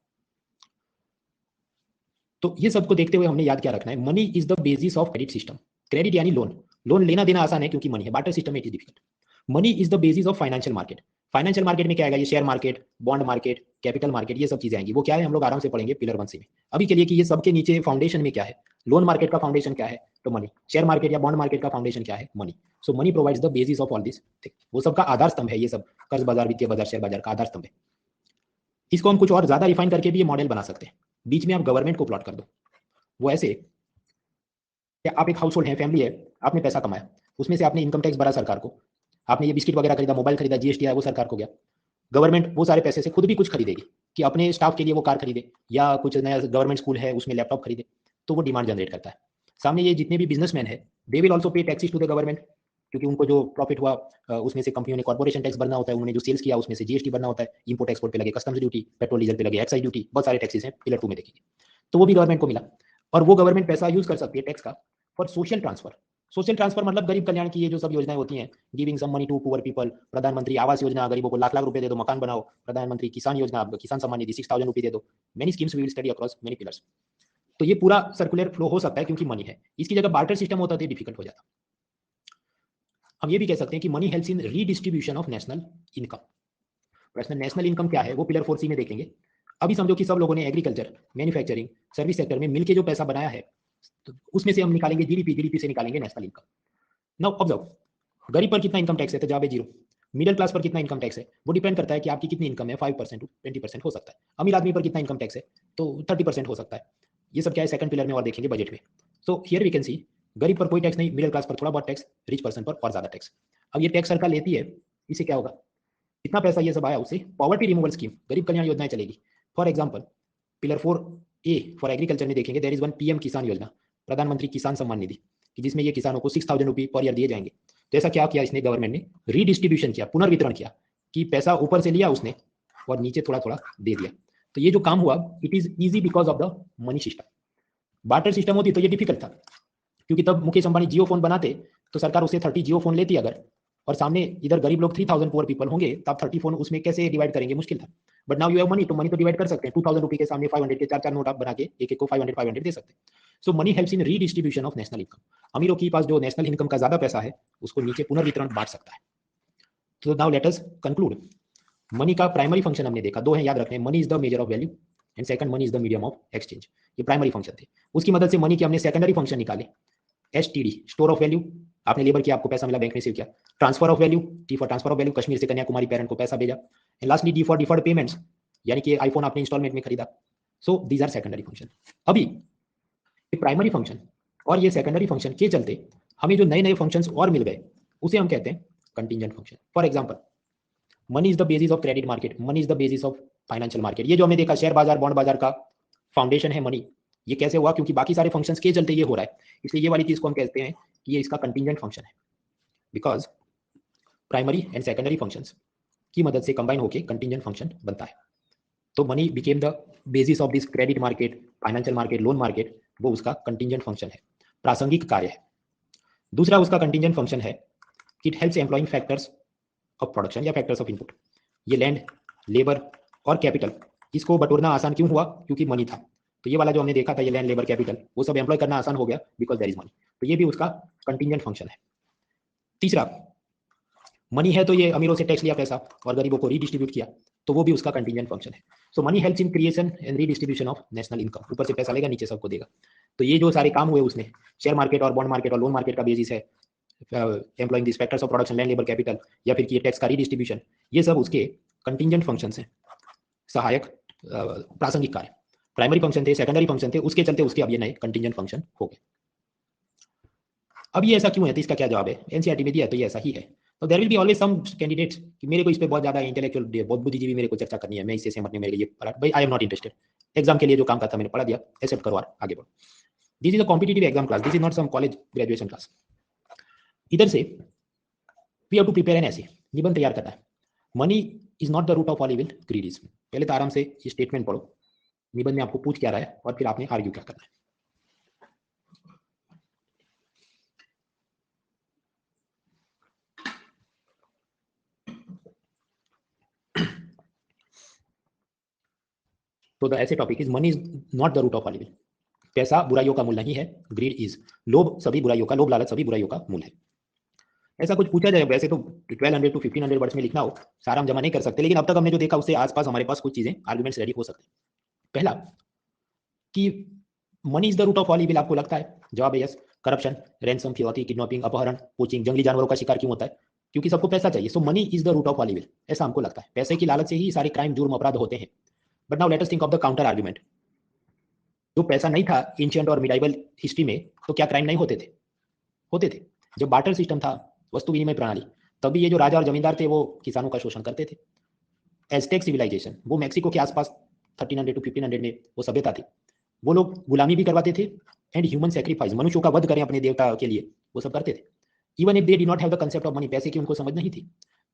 तो ये सबको देखते हुए हमने याद क्या रखना है, money is the basis of credit system. Credit यानी लोन, लोन लेना देना आसान है क्योंकि मनी है, बार्टर सिस्टम में it is difficult. Money is the basis of financial market. Financial market में क्या आएगा, ये share market, bond market, capital market, ये सब चीजें आएंगी। वो क्या है हम लोग आराम से पढ़ेंगे पिलर 1C में। अभी के लिए कि ये सबके नीचे फाउंडेशन में क्या है, लोन मार्केट का फाउंडेशन क्या है, तो मनी। शेयर मार्केट या बॉन्ड मार्केट का फाउंडेशन क्या है, money. So money provides the basis of all this thing. वो सबका आधार स्तंभ है, ये सब कर्ज बाजार, वित्तीय बाजार, शेयर बाजार का आधार स्तंभ है। इसको हम कुछ और ज्यादा रिफाइन करके भी ये मॉडल बना सकते हैं। बीच में आप गवर्नमेंट को प्लॉट कर दो। वो ऐसे, आप एक हाउस होल्ड है, फैमिली है, आपने पैसा कमाया, उसमें से आपने इनकम टैक्स भरा सरकार को, आपने ये बिस्किट वगैरह खरीदा, मोबाइल खरीदा, GST आया, वो सरकार को गया। गवर्नमेंट वो सारे पैसे से खुद भी कुछ खरीदेगी कि अपने स्टाफ के लिए वो कार खरीदे, या कुछ नया गवर्नमेंट स्कूल है उसमें लैपटॉप खरीदे, तो वो डिमांड जनरेट करता है। सामने ये जितने भी बिजनेसमैन है, they will also pay taxes to the government, क्योंकि उनको जो प्रॉफिट हुआ उसमें से कंपनियों ने कॉर्पोरेशन टैक्स भरना होता है, उन्होंने जो सेल्स किया उसमें से GST भरना होता है, इंपोर्ट एक्सपोर्ट पे लगे कस्टम्स ड्यूटी, पेट्रोल डीजल पे लगे एक्साइज ड्यूटी, बहुत सारे टैक्सेस हैं, पिलर 2 में देखेंगे। तो वो भी गवर्नमेंट को मिला, और वो गवर्नमेंट पैसा यूज कर सकती है टैक्स का for social transfer. Social transfer मतलब गरीब कल्याण की ये जो सब योजनाएं होती हैं, giving some money to poor people, Pradhan Mantri Awas योजना, गरीबों को लाख लाख रुपए दे दो, मकान बनाओ, प्रधानमंत्री किसान योजना, किसान सम्मान निधि 6000 रुपए दे दो, many schemes we will study across many pillars. तो ये पूरा सर्कुलर फ्लो हो सकता है क्योंकि मनी है। इसकी जगह बार्टर सिस्टम होता तो डिफिकल्ट हो जाता। हम ये भी कह सकते हैं कि money helps in redistribution of national income. प्रश्न नेशनल इनकम क्या है वो पिलर 4C में देखेंगे। अभी समझो कि सब लोगों ने एग्रीकल्चर, मैन्युफैक्चरिंग, सर्विस सेक्टर में मिलकर जो पैसा बनाया है, तो उसमें से हम निकालेंगे GDP, GDP से निकालेंगे नेशनल इनकम। नाउ ऑब्जर्व, गरीब पर कितना इनकम टैक्स है, तो जवाब है 0। मिडिल क्लास पर कितना इनकम टैक्स है, वो डिपेंड करता है कि आपकी कितनी इनकम है, 5% टू 20% हो सकता है। अमीर आदमी पर कितना इनकम टैक्स है, तो 30% हो सकता है। ये सब क्या है, सेकंड पिलर में और देखेंगे बजट में। So here we can see, गरीब पर कोई टैक्स नहीं, मिडिल क्लास पर थोड़ा बहुत टैक्स, रिच पर्सन पर और ज्यादा टैक्स। अब ये टैक्स सरकार लेती है, इससे क्या होगा, इतना पैसा ये सब आया उससे पॉवर्टी रिमूवल स्कीम, गरीब कल्याण योजनाएं चलेगी। For example pillar 4A for agriculture में देखेंगे, देयर इज वन PM किसान योजना, प्रधानमंत्री किसान सम्मान निधि, कि जिसमें ये किसानों को 6000 रुपये पर ईयर दिए जाएंगे। तो ऐसा क्या किया इसने, गवर्नमेंट ने रीडिस्ट्रीब्यूशन किया, पुनर्वितरण किया, कि पैसा ऊपर से लिया उसने और नीचे थोड़ा थोड़ा दे दिया। तो ये जो काम हुआ, it is easy because of the money system. Barter system होती तो ये डिफिकल्ट था, क्योंकि तब मुकेश अंबानी जियो फोन बनाते तो सरकार उससे 30 जियो फोन लेती अगर, और सामने इधर गरीब लोग 3000 पुअर पीपल होंगे, तब 30 फोन उसमें कैसे डिवाइड करेंगे, मुश्किल था। But now you have money, तो मनी तो डिवाइड कर सकते हैं। 2000 रुपए के सामने 500 के 4 नोट आप बना के एक एक को 500 500 दे सकते हैं। So money helps in redistribution of national income. अमीरों के पास जो नेशनल इनकम का ज्यादा पैसा है उसको नीचे पुनर्वितरण बांट सकता है। तो नाउ लेट अस कंक्लूड। मनी का प्राइमरी फंक्शन हमने देखा, दो है याद रखने, money is the measure of value and second money is the medium of exchange. ये प्राइमरी फंक्शन थे। उसकी मदद से मनी के हमने सेकेंडरी फंक्शन निकाले। STD स्टोर ऑफ वैल्यू, आपने लेबर किया, आपको पैसा मिला, बैंक ने सेव किया। Transfer of value, T for transfer of value, Kashmir से कन्याकुमारी पेरेंट को पैसा भेजा। And lastly D for deferred payments, यानी कि आईफोन आपने इंस्टॉलमेंट में खरीदा। So these are secondary function. अभी प्राइमरी फंक्शन और ये सेकेंडरी फंक्शन के चलते हमें जो नए नए फंक्शंस और मिल गए, उसे हम कहते हैं contingent function. For example, money is the basis of credit market, money is the basis of financial market. ये जो हमने देखा, शेयर बाजार, बॉन्ड बाजार का फाउंडेशन है मनी। ये कैसे हुआ, क्योंकि बाकी सारे फंक्शंस के चलते ये हो रहा है, इसलिए ये वाली चीज को हम कहते हैं कि ये इसका कंटिंजेंट फंक्शन है, because primary and secondary functions की मदद से कंबाइन होकर कंटिंजेंट फंक्शन बनता है। तो money became the basis of this credit market, financial market, loan market, वो उसका कंटिंजेंट फंक्शन है, प्रासंगिक कार्य है। दूसरा उसका कंटिंजेंट फंक्शन है कि it helps employing factors of production या फैक्टर्स ऑफ इनपुट। ये लैंड, लेबर और कैपिटल इसको बटोरना आसान क्यों हुआ? क्योंकि मनी था। तो ये वाला जो हमने देखा था, ये लैंड, लेबर, कैपिटल, वो सब एम्प्लॉय करना आसान हो गया बिकॉज देयर इज मनी। तो ये भी उसका कंटिंजेंट फंक्शन है। तीसरा, मनी है तो ये अमीरों से टैक्स लिया पैसा और गरीबों को रीडिस्ट्रीब्यूट किया, तो वो भी उसका कंटिंजेंट फंक्शन है। So money helps in creation and redistribution of national income. ऊपर से पैसा लेगा, नीचे सबको देगा। तो ये जो सारे काम हुए उसमें, शेयर मार्केट और बॉन्ड मार्केट और लोन मार्केट का बेसिस है, employing the factors of production, land, labour, capital, या फिर टैक्स का रीडिस्ट्रीब्यूशन, ये सब उसके कंटिंजेंट फंक्शंस हैं, सहायक प्रासंगिक कार्य। प्राइमरी फंक्शन थे, सेकेंडरी फंक्शन थे, उसके चलते उसके अब ये नए कंटिंजेंट फंक्शन हो गए। अब ये ऐसा क्यों है? तो इसका क्या जवाब है? एनसीईआरटी में दिया है तो ये ऐसा ही है। तो there will be always some candidates कि मेरे को इस पे बहुत ज्यादा इंटेलेक्चुअल, बहुत बुद्धिजीवी मेरे को चर्चा करनी है, मैं इससे सहमत नहीं, मेरे लिए भाई I am not interested. Exam के लिए जो काम करता मैंने पढ़ा दिया, एक्सेप्ट करो और आगे बढ़ो। This is a competitive exam class, this is not some college graduation class. इधर से we have to prepare an essay निबंध तैयार करना है। Money is not the root of all evil, greed is. पहले तो आराम से ये स्टेटमेंट पढ़ो, निबंध में आपको पूछ क्या रहा है और फिर आपने आर्ग्यू क्या करना है। तो the essay topic is money is not the root of all evil. पैसा बुराइयों का मूल नहीं है, ग्रीड इज। लोभ सभी बुराइयों का, लोभ लालच सभी बुराइयों का मूल है। ऐसा कुछ पूछा जाए, वैसे तो 1200 टू 1500 वर्ड्स में लिखना हो, सारा हम जमा नहीं कर सकते, लेकिन अब तक हमने जो देखा उससे आसपास हमारे पास कुछ चीजें, आर्गुमेंट्स रेडी हो सकते हैं। पहला कि money is the root of all evil, आपको लगता है? जवाब है यस। करप्शन, रैंसम, फिरौती, किडनैपिंग, अपहरण, पोचिंग, जंगली जानवरों का शिकार क्यों होता है? क्योंकि सबको पैसा चाहिए। So money is the root of all evil, ऐसा हमको लगता है। पैसे की लालच से ही सारे क्राइम, जुर्म, अपराध होते हैं। But now let us think of the counter argument. जो पैसा नहीं था एंशिएंट और मिडाइवल हिस्ट्री में, तो क्या क्राइम नहीं होते थे? होते थे। जब बार्टर सिस्टम था, वस्तु विनिमय प्रणाली, तभी ये जो राजा और जमींदार थे वो किसानों का शोषण करते थे। एज़टेक सिविलाइजेशन, वो मैक्सिको के आसपास 1300 टू 1500 में वो सभ्यता थी। वो लोग गुलामी भी करवाते थे एंड ह्यूमन सेक्रीफाइस, मनुष्यों का वध करें अपने देवता के लिए, वो सब करते थे। Even if they did not have the concept of money, पैसे की उनको समझ नहीं थी।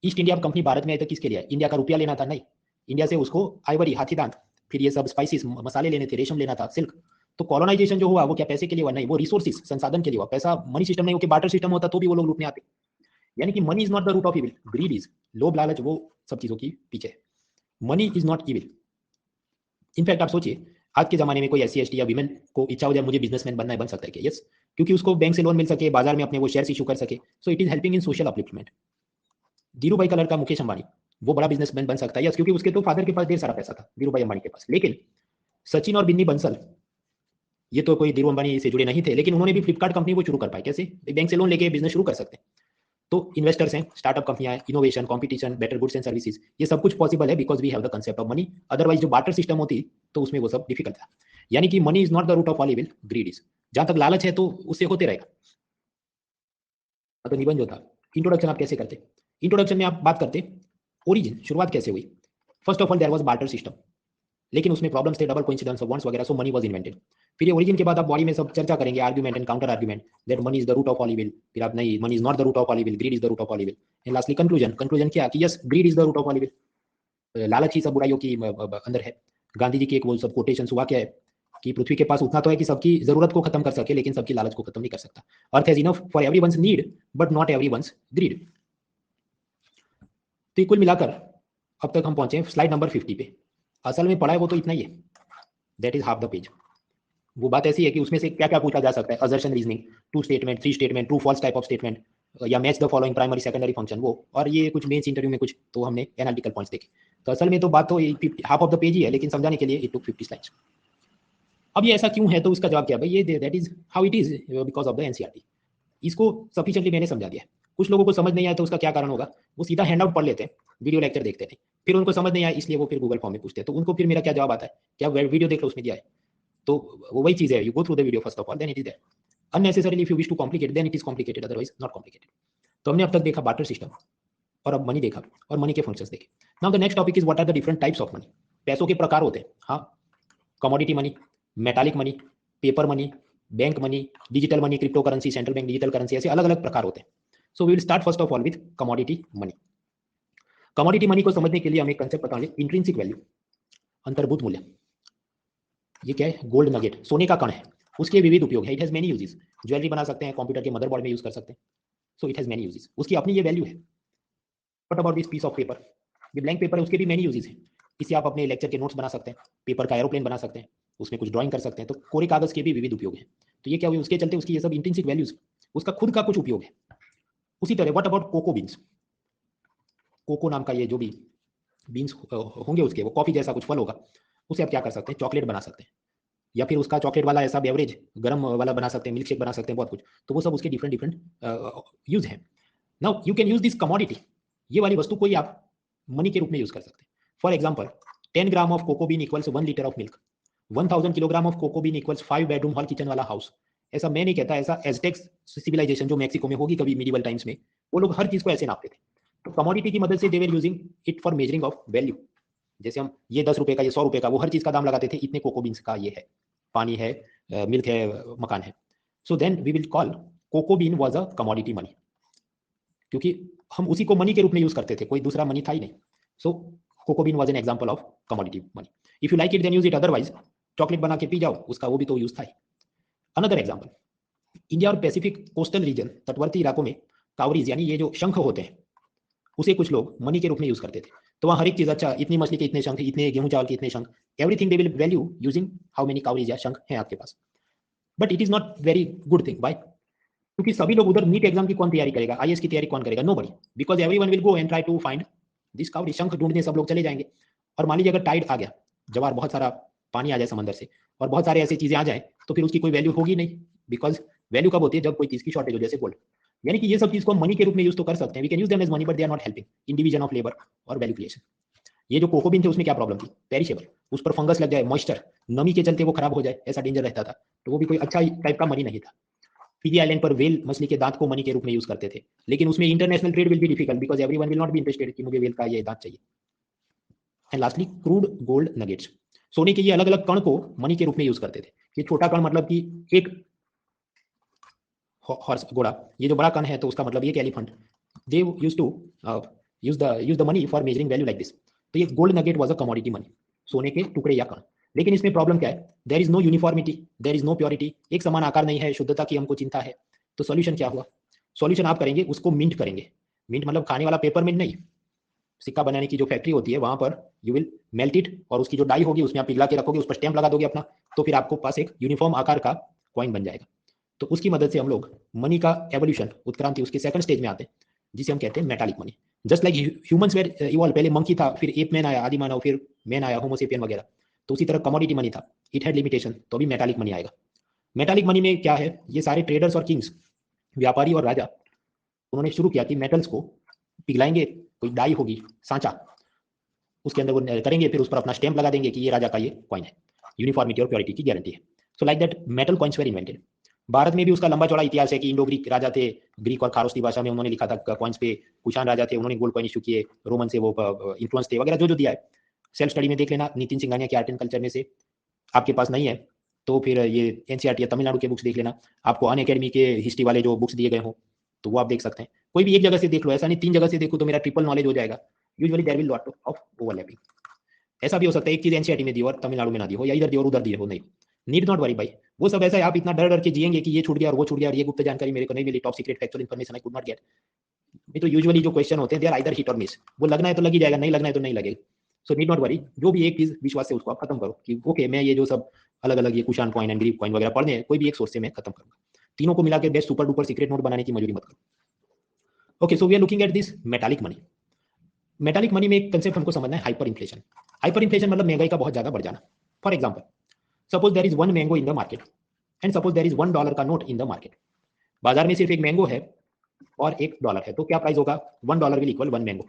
ईस्ट इंडिया कंपनी भारत में आई तो किसके लिए? इंडिया का रुपया लेना था? नहीं, इंडिया से उसको आइवरी, हाथी दांत, फिर ये सब स्पाइसेस, मसाले लेने थे, रेशम लेना था, सिल्क। तो कॉलोनाइजेशन जो हुआ वो क्या पैसे के लिए हुआ? नहीं, वो रिसोर्सेज, संसाधन के लिए हुआ। पैसा मनी सिस्टम नहीं होकर बार्टर सिस्टम होता तो भी वो लोग लूटने आते। यानी कि money is not the root of evil, greed is. लोभ लालच वो सब चीजों की पीछे है। Money is not evil. In fact आप सोचिए, आज के जमाने में कोई SC ST या विमेन को इच्छा हो जाए मुझे बिजनेसमैन बनना है, बन सकता है क्या? यस, क्योंकि उसको बैंक से लोन मिल सके, बाजार में अपने वो शेयर्स इशू कर सके। सो it is helping in social upliftment. Dhiru भाई का लड़का मुकेश अंबानी, वो बड़ा बिजनेसमैन बन सकता है, यस, क्योंकि उसके तो फादर के पास ढेर सारा पैसा था, धीरू भाई अंबानी के पास। लेकिन सचिन और बिन्नी बंसल, ये तो कोई धीरू अंबानी से जुड़े नहीं थे, लेकिन उन्होंने भी फ्लिपकार्ट कंपनी को शुरू कर पाए। कैसे? बैंक से लोन लेके बिजनेस शुरू कर सकते हैं। तो इन्वेस्टर्स हैं, स्टार्टअप कंपनियां हैं, innovation, competition, better goods and services, ये सब कुछ पॉसिबल है because we have the concept of money. Otherwise जो बार्टर सिस्टम होती तो उसमें वो सब डिफिकल्ट था। यानी कि money is not the root of all evil, greed is. जहां तक लालच है तो उससे होते रहेगा। तो निबंध जो था, इंट्रोडक्शन आप कैसे करते? इंट्रोडक्शन में आप बात करते ओरिजिन, शुरुआत कैसे हुई। First of all there was barter system, लेकिन उसमें प्रॉब्लम्स थे, डबल कोइंसिडेंस ऑफ वंस वगैरह, सो मनी वाज इन्वेंटेड। फिर ये ओरिजिन के बाद आप बॉडी में सब चर्चा करेंगे, argument and counter argument, that money is the root of all evil. फिर आप नहीं, money is not the root of all evil, greed is the root of all evil. And lastly conclusion, conclusion क्या कि yes, greed is the root of all evil. लालच ही सब बुराइयों की अंदर है। गांधी जी की एक वो सब कोटेशन हुआ क्या है कि पृथ्वी के पास उतना तो है कि सबकी जरूरत को खत्म कर सके, लेकिन सबकी लालच को खत्म नहीं कर सकता। Earth has enough for everyone's need but not everyone's greed. तो कुल मिलाकर अब तक हम पहुंचे स्लाइड नंबर 50 पे। असल में पढ़ा है वो तो इतना ही है, that is half the page. वो बात ऐसी है कि उसमें से क्या क्या पूछा जा सकता है, assertion, reasoning, two statement, three statement, true false type of statement, या match the following primary secondary function, वो। और ये कुछ मेंस इंटरव्यू में कुछ तो हमने एनालिटिकल पॉइंट्स देखे। तो असल में तो बात तो हाफ ऑफ द पेज ही है, लेकिन समझाने के लिए इट टुक 50 स्लाइड्स। अब ये ऐसा क्यों है? तो उसका जवाब क्या है भाई, ये that is how it is because of the NCERT. इसको सफिशिएंटली मैंने समझा दिया है। कुछ लोगों को समझ नहीं आया तो उसका क्या कारण होगा, वो सीधा हैंडआउट पढ़ लेते हैं, वीडियो लेक्चर देखते नहीं, फिर उनको समझ नहीं आया इसलिए वो फिर गूगल फॉर्म में पूछते हैं। तो उनको फिर मेरा क्या जवाब आता है, क्या वीडियो देख लो उसमें दिया है। तो वो वही चीज है, you go through the video first of all, then it is there. Unnecessarily if you wish to complicate then it is complicated, otherwise not complicated. तो हमने अब तक देखा बार्टर सिस्टम, और अब मनी देखा और मनी के फंक्शंस देखे। Now the next topic is what are the different types of money. पैसों के प्रकार होते हैं, हाँ, commodity money, metallic money, paper money, bank money, digital money, crypto currency, central bank digital currency, ऐसे अलग अलग प्रकार होते हैं। So we will start first of all with commodity money. Commodity money को समझने के लिए हमें कंसेप्ट पता होंगे, इंट्रिंसिक वैल्यू, अंतर्भूत मूल्य। ये क्या है? गोल्ड नगेट, सोने का कण है, उसके विविध उपयोग है। It has many uses, jewellery बना सकते हैं, कंप्यूटर के मदरबोर्ड में यूज कर सकते हैं। So it has many uses, उसकी अपनी ये वैल्यू है। What about this piece of paper? ये ब्लैंक पेपर है, उसके भी मेनी यूजेस है। इससे आप अपने लेक्चर के नोट्स बना सकते हैं, पेपर का एरोप्लेन बना सकते हैं, उसमें कुछ ड्राइंग कर सकते हैं। तो कोरे कागज के भी विविध उपयोग हैं। तो ये क्या हुई, उसके चलते उसकी ये सब इंट्रिंसिक वैल्यूज, उसका खुद का कुछ उपयोग है। उसी तरह what about cocoa beans, cocoa नाम का ये जो भी बीन्स होंगे उसके, वो कॉफी जैसा कुछ फल होगा, उसे आप क्या कर सकते हैं, चॉकलेट बना सकते हैं, या फिर उसका चॉकलेट वाला ऐसा बेवरेज गर्म वाला बना सकते हैं, मिल्क शेक बना सकते हैं, बहुत कुछ। तो वो सब उसके डिफरेंट डिफरेंट यूज है। Now you can use this commodity, ये वाली वस्तु को ही आप मनी के रूप में यूज कर सकते हैं। For example 10 gram of cocoa bean equals 1 litre of milk, 1000 kilogram of cocoa bean equals 5 bedroom hall kitchen वाला हाउस। ऐसा मैं नहीं कहता, ऐसा एज़टेक्स सिविलाइजेशन जो मैक्सिको में होगी कभी मिडिवल टाइम्स में, वो लोग हर चीज को ऐसे नापते थे। तो कमोडिटी की मदद से they were using it for measuring of value. जैसे हम ये 10 रुपए का, ये 100 रुपए का, वो हर चीज का दाम लगाते थे, इतने कोको बीन्स का ये है, पानी है, मिल्क है, मकान है। So then we will call cocoa bean was a commodity money, क्योंकि हम उसी को मनी के रूप में यूज करते थे, कोई दूसरा मनी था ही नहीं। So cocoa bean was an example of commodity money. If you like it then use it, otherwise chocolate बना के पी जाओ, उसका वो भी तो यूज था ही। अनदर एग्जांपल, इंडिया और पैसिफिक कोस्टल रीजन, तटवर्ती इलाकों में कावरीज यानी ये जो शंख होते हैं, उसे कुछ लोग मनी के रूप में यूज करते थे। तो वहाँ हर एक चीज, अच्छा इतनी मछली के इतने शंख, इतने गेहूं चावल के इतने शंख, everything they will value using how many cowries या शंख हैं आपके पास। But it is not very good thing. By, क्योंकि सभी लोग उधर नीट एग्जाम की कौन तैयारी करेगा, आईएएस की तैयारी कौन करेगा, nobody, because everyone will go and try to find this cowrie, शंख ढूंढने सब लोग चले जाएंगे। और मान लीजिए अगर टाइड आ गया, जवार, बहुत सारा पानी आ जाए समंदर से, और बहुत सारे ऐसी चीजें आ जाए, तो फिर उसकी कोई वैल्यू होगी नहीं। बिकॉज वैल्यू कब होती है, जब कोई चीज की शॉर्टेज हो, जैसे गोल्ड। यानी कि ये सब चीज को हम मनी के रूप में यूज तो कर सकते हैं, we can use them as money, but they are not helping in division of labour और वैल्यू क्रिएशन। ये जो कोको बीन थे उसमें क्या प्रॉब्लम थी, पेरिशेबल, उस पर फंगस लग जाए, मॉइस्चर, नमी के चलते वो खराब हो जाए, ऐसा डेंजर रहता था। तो वो भी कोई अच्छा टाइप का मनी नहीं था। फिजी आइलैंड पर वेल मछली के दांत को मनी के रूप में यूज करते थे, लेकिन उसमें international trade will be difficult, because everyone will not be interested कि मुझे वेल का ये दांत चाहिए। And lastly crude gold nuggets, सोने के ये अलग अलग कण को मनी के रूप में यूज करते थे। ये छोटा कण मतलब कि एक हॉर्स, घोड़ा, ये जो बड़ा कण है तो उसका मतलब ये कि elephant, they use to use the money for measuring value like this. तो ये gold nugget was a commodity money, सोने के टुकड़े या कण। लेकिन इसमें प्रॉब्लम क्या है, there is no uniformity, there is no purity, एक समान आकार नहीं है, शुद्धता की हमको चिंता है। तो सॉल्यूशन क्या हुआ, सॉल्यूशन आप करेंगे, उसको मिंट करेंगे। मिंट मतलब खाने वाला पेपर मिंट नहीं, सिक्का बनाने की जो फैक्ट्री होती है वहां पर यू विल मेल्ट इट, और उसकी जो डाई होगी उसमें आप पिघला के रखोगे, उस पर स्टैंप लगा दोगे अपना, तो फिर आपको पास एक यूनिफॉर्म आकार का कॉइन बन जाएगा। तो उसकी मदद से हम लोग मनी का एवोल्यूशन, उत्क्रांति, उसके सेकंड स्टेज में आते हैं, जिसे हम कहते हैं metallic money. Just like humans were evolve, पहले मंकी था, फिर एप मैन आया, आदि मानव, फिर मैन आया, होमोसेपियन वगैरह। तो उसी तरह कमोडिटी मनी था, इट हैड लिमिटेशन, तो अभी मेटालिक मनी आएगा। मेटालिक मनी में क्या है, ये सारे ट्रेडर्स और किंग्स, व्यापारी और राजा, उन्होंने शुरू किया कि मेटल्स को पिघलाएंगे, कोई डाई होगी, सांचा, उसके अंदर वो करेंगे, फिर उस पर अपना स्टैंप लगा देंगे कि ये राजा का ये कॉइन है, यूनिफॉर्मिटी और प्योरिटी की गारंटी है। So like that metal coins were invented. Bharat में भी उसका लंबा चौड़ा इतिहास है कि इंडो ग्रीक राजा थे, ग्रीक और खारोस्ती भाषा में उन्होंने लिखा था कॉइन्स पे, कुषाण राजा थे, उन्होंने गोल्ड कॉइन इशू किए, रोमन से वो इन्फ्लुएंस थे वगैरह, जो जो दिया है सेल्फ स्टडी में देख लेना, नितिन सिंघानिया के आर्ट एंड कल्चर में से। आपके पास नहीं है तो फिर ये एनसीईआरटी या तमिलनाडु के बुक्स देख लेना, आपको अन अकेडमी के हिस्ट्री वाले जो बुक्स दिए गए हो तो वो आप देख सकते हैं। कोई भी एक जगह से देख लो, ऐसा नहीं 3 जगह से देखो तो मेरा ट्रिपल नॉलेज हो जाएगा। Usually there will lot of overlapping. ऐसा भी हो सकता है एक चीज एनसीईआरटी में दी हो और तमिलनाडु में ना दी हो, या इधर दी और उधर दी हो, नहीं। नीड नॉट वरी भाई, वो सब ऐसा है, आप इतना डर डर के जिएंगे कि ये छूट गया और वो छूट गया और ये गुप्त जानकारी मेरे को नहीं मिली, top secret factual information I could not get. ये तो यूजुअली जो क्वेश्चन होते हैं दे आर आइदर हिट और मिस, वो लगना है तो लग ही जाएगा, नहीं लगना है तो नहीं लगेगा। सो नीड नॉट वरी, जो भी एक चीज विश्वास से उसको आप खत्म करो कि ओके मैं ये जो सब अलग अलग ये Kushan coin and Greek coin वगैरह पढ़ने हैं, कोई भी एक सोर्स से मैं खत्म करूंगा, तीनों को मिला के best super duper secret note बनाने की मजूरी मत करो। Okay, so we are looking at this metallic money. Metallic money में एक कंसेप्ट हमको समझना है, हाइपर इन्फ्लेशन। हाइपर इन्फ्लेशन मतलब महंगाई का बहुत ज्यादा बढ़ जाना। For example, suppose there is one mango in the market and suppose there is $1 का नोट इन द मार्केट। बाजार में सिर्फ एक मैंगो है और $1 है, तो क्या प्राइस होगा, $1 विल इक्वल 1 मैंगो।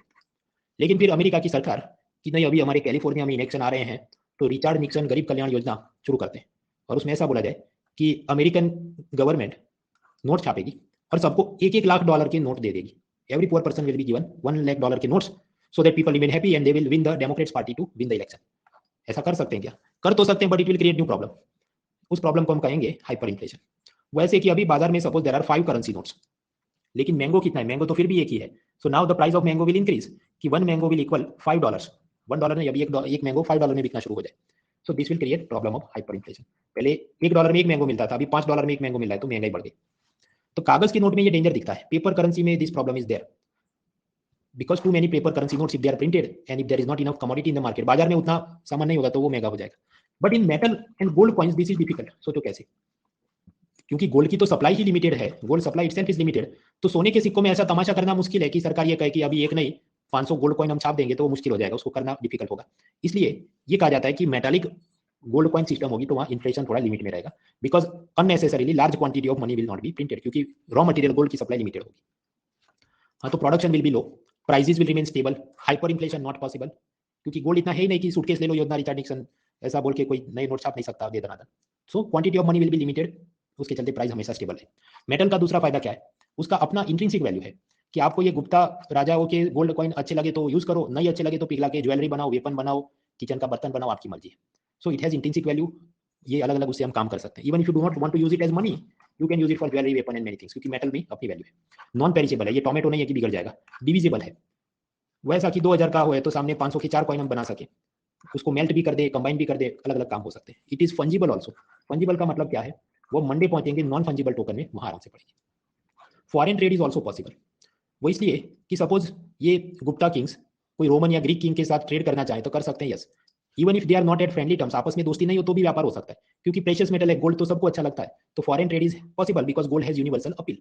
लेकिन फिर अमेरिका की सरकार कि नहीं, अभी हमारे कैलिफोर्निया में इलेक्शन आ रहे हैं, तो रिचार्ड निक्सन गरीब कल्याण योजना शुरू करते हैं, और उसमें ऐसा बोला जाए कि अमेरिकन गवर्नमेंट नोट छापेगी और सबको $1-1 लाख के नोट दे देगी। Every poor person will be given $1 lakh के notes, so that people remain happy and they will win the Democrats party to win the election. ऐसा कर सकते हैं क्या, कर तो सकते हैं, but it will create new problem. उस प्रॉब्लम को हम कहेंगे हाइपर इन्फ्लेशन। वैसे कि अभी बाजार में suppose there are 5 currency notes, लेकिन मैंगो कितना है, मैंगो तो फिर भी एक ही है। So now the price of mango will increase कि 1 मैंगो विल इक्वल $5, $1 नहीं, अभी एक मैंगो $5 में बिकना शुरू हो जाए। सो this will create problem of hyper inflation. पहले $1 में एक मैंगो मिलता था, अभी $5 में एक मैंगो मिल रहा है, तो महंगाई बढ़ गई। तो कागज के नोट में ये डेंजर दिखता है, पेपर करेंसी में this problem is there. Because too many paper currency notes if they are printed and if there is not enough commodity in the market, बाजार में उतना सामान नहीं होगा तो वो महंगा हो जाएगा। But in metal and gold coins this is difficult. सोचो कैसे, क्योंकि गोल्ड की तो सप्लाई ही लिमिटेड है, gold supply itself is limited. तो सोने के सिक्कों में ऐसा तमाशा करना मुश्किल है कि सरकार ये कहे कि अभी एक नहीं 500 गोल्ड कॉइन हम छाप देंगे, तो वो मुश्किल हो जाएगा, उसको करना डिफिकल्ट होगा। इसलिए ये कहा जाता है कि मेटालिक गोल्ड कॉइन सिस्टम होगी तो वहाँ इन्फ्लेशन थोड़ा लिमिट में रहेगा, because unnecessarily large quantity of money will not be printed, क्योंकि रॉ मटेरियल गोल्ड की सप्लाई लिमिटेड होगी। हाँ, तो production will be low, prices will remain stable, hyper inflation not possible, क्योंकि गोल्ड इतना है ही नहीं कि सूटकेस ले लो योजना रिचार्ड निक्सन ऐसा बोल के कोई नए नोट छाप नहीं सकता दे दनादन। So quantity of money will be limited, उसके चलते प्राइस हमेशा स्टेबल है। मेटल का दूसरा फायदा क्या है, उसका अपना इंट्रिंसिक वैल्यू है कि आपको ये गुप्ता राजाओं के गोल्ड कॉइन अच्छे लगे तो यूज करो, नहीं अच्छे लगे तो पिघला के ज्वेलरी बनाओ, वेपन बनाओ, किचन का बर्तन बनाओ, आपकी मर्जी है। So it has intrinsic value, ये अलग अलग उससे हम काम कर सकते हैं। Even if you do not want to use it as money, you can use it for jewellery, weapon and many things, क्योंकि मेटल भी अपनी वैल्यू है। नॉन पेरिशेबल है, ये टोमेटो नहीं है कि बिगड़ जाएगा, डिविजिबल है। वैसा कि 2000 का हो है तो सामने 500 के 4 कॉइन हम बना सके, उसको मेल्ट भी कर दे, कंबाइन भी कर दे, अलग अलग काम हो सकते हैं। It is fungible also. Fungible का मतलब क्या है, वो मंडे पहुंचेंगे नॉन फंजिबल टोकन में, वहां आराम से पड़ेगी। Foreign trade is also possible, वो इसलिए कि सपोज ये गुप्ता किंग्स कोई रोमन या ग्रीक किंग के साथ ट्रेड करना चाहे तो कर सकते हैं, yes. Even if they are not at friendly terms, आपस में दोस्ती नहीं हो तो भी व्यापार हो सकता है, क्योंकि प्रेशियस मेटल है, गोल्ड तो सबको अच्छा लगता है, तो foreign trade is possible because gold has universal appeal.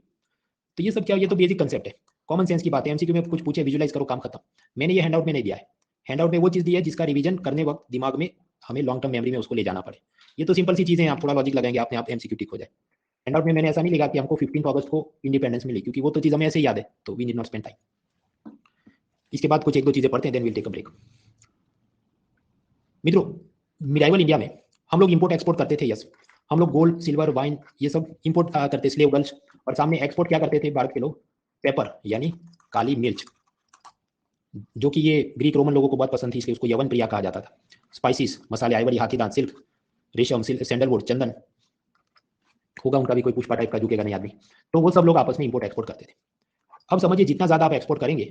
तो ये सब क्या, ये तो बेसिक कंसेप्ट है, कॉमन सेंस की बात है। एमसीक्यू में कुछ पूछे, विजुलाइज करो, काम खत्म। मैंने ये हैंडआउट में नहीं दिया है, हैंडआउट में वो चीज़ दी है जिसका रिवीजन करने वक्त दिमाग में हमें लॉन्ग टर्म मेमोरी में उसको ले जाना पड़े। ये तो सिंपल सी चीज़ें हैं, आप थोड़ा लॉजिक लगाएंगे अपने आप एमसीक्यू टिक हो जाए। हैंडआउट में मैंने ऐसा नहीं लिखा कि हमको 15 अगस्त को इंडिपेंडेंस मिली, क्योंकि वो तो चीज़ हमें ऐसे ही याद है, तो we need not spend time. इसके बाद कुछ एक दो चीज़ें पढ़ते हैं, then will take a break. मित्रों, मिडाइवल इंडिया में हम लोग इंपोर्ट एक्सपोर्ट करते थे, यस। हम लोग गोल्ड सिल्वर वाइन ये सब इंपोर्ट करते, स्लेव गर्ल्स, और सामने एक्सपोर्ट क्या करते थे भारत के लोग, पेपर यानी काली मिर्च, जो कि ये ग्रीक रोमन लोगों को बहुत पसंद थी, इसलिए उसको यवन प्रिया कहा जाता था। स्पाइसिस, मसाले, आइवरी, हाथी दांत, सिल्क, रेशम, सैंडलवुड, चंदन, होगा उनका भी कोई पुष्पा टाइप का, झुकेगा नहीं आदमी। तो वो सब लोग आपस में इंपोर्ट एक्सपोर्ट करते थे। अब समझिए, जितना ज्यादा आप एक्सपोर्ट करेंगे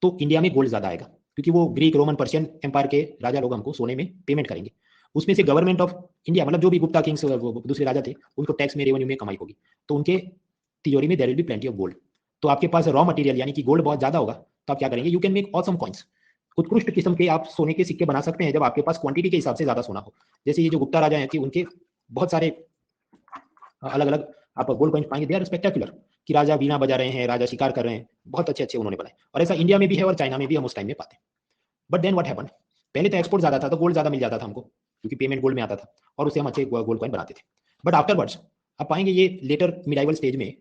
तो इंडिया में गोल्ड ज्यादा आएगा, क्योंकि वो ग्रीक रोमन पर्शियन एम्पायर के राजा लोग हमको सोने में पेमेंट करेंगे। उसमें से गवर्नमेंट ऑफ इंडिया, मतलब जो भी गुप्ता किंग्स दूसरे राजा थे, उनको टैक्स में, रेवेन्यू में कमाई होगी, तो उनके तिजोरी में there will be plenty of gold. तो आपके पास रॉ मटेरियल यानी कि गोल्ड बहुत ज्यादा होगा, तो आप क्या करेंगे, you can make awesome coins. उत्कृष्ट किस्म के आप सोने के सिक्के बना सकते हैं जब आपके पास क्वांटिटी के हिसाब से ज्यादा सोना हो। जैसे ये जो गुप्ता राजा हैं कि उनके बहुत सारे अलग अलग आप गोल्ड कॉइन्स पाएंगे, दे आर स्पेक्टेकुलर, कि राजा वीणा बजा रहे हैं, राजा शिकार कर रहे हैं, बहुत अच्छे अच्छे उन्होंने बनाए। और ऐसा इंडिया में भी है और चाइना में भी हम उस टाइम में पाते हैं। बट देन व्हाट हैपेंड, पहले तो एक्सपोर्ट ज्यादा था तो गोल्ड ज्यादा मिल जाता था हमको, क्योंकि पेमेंट गोल्ड में आता था और उससे हम अच्छे गोल्ड कॉइन बनाते थे। बट आफ्टरवर्ड्स आप पाएंगे ये लेटर मिडाइवल स्टेज में,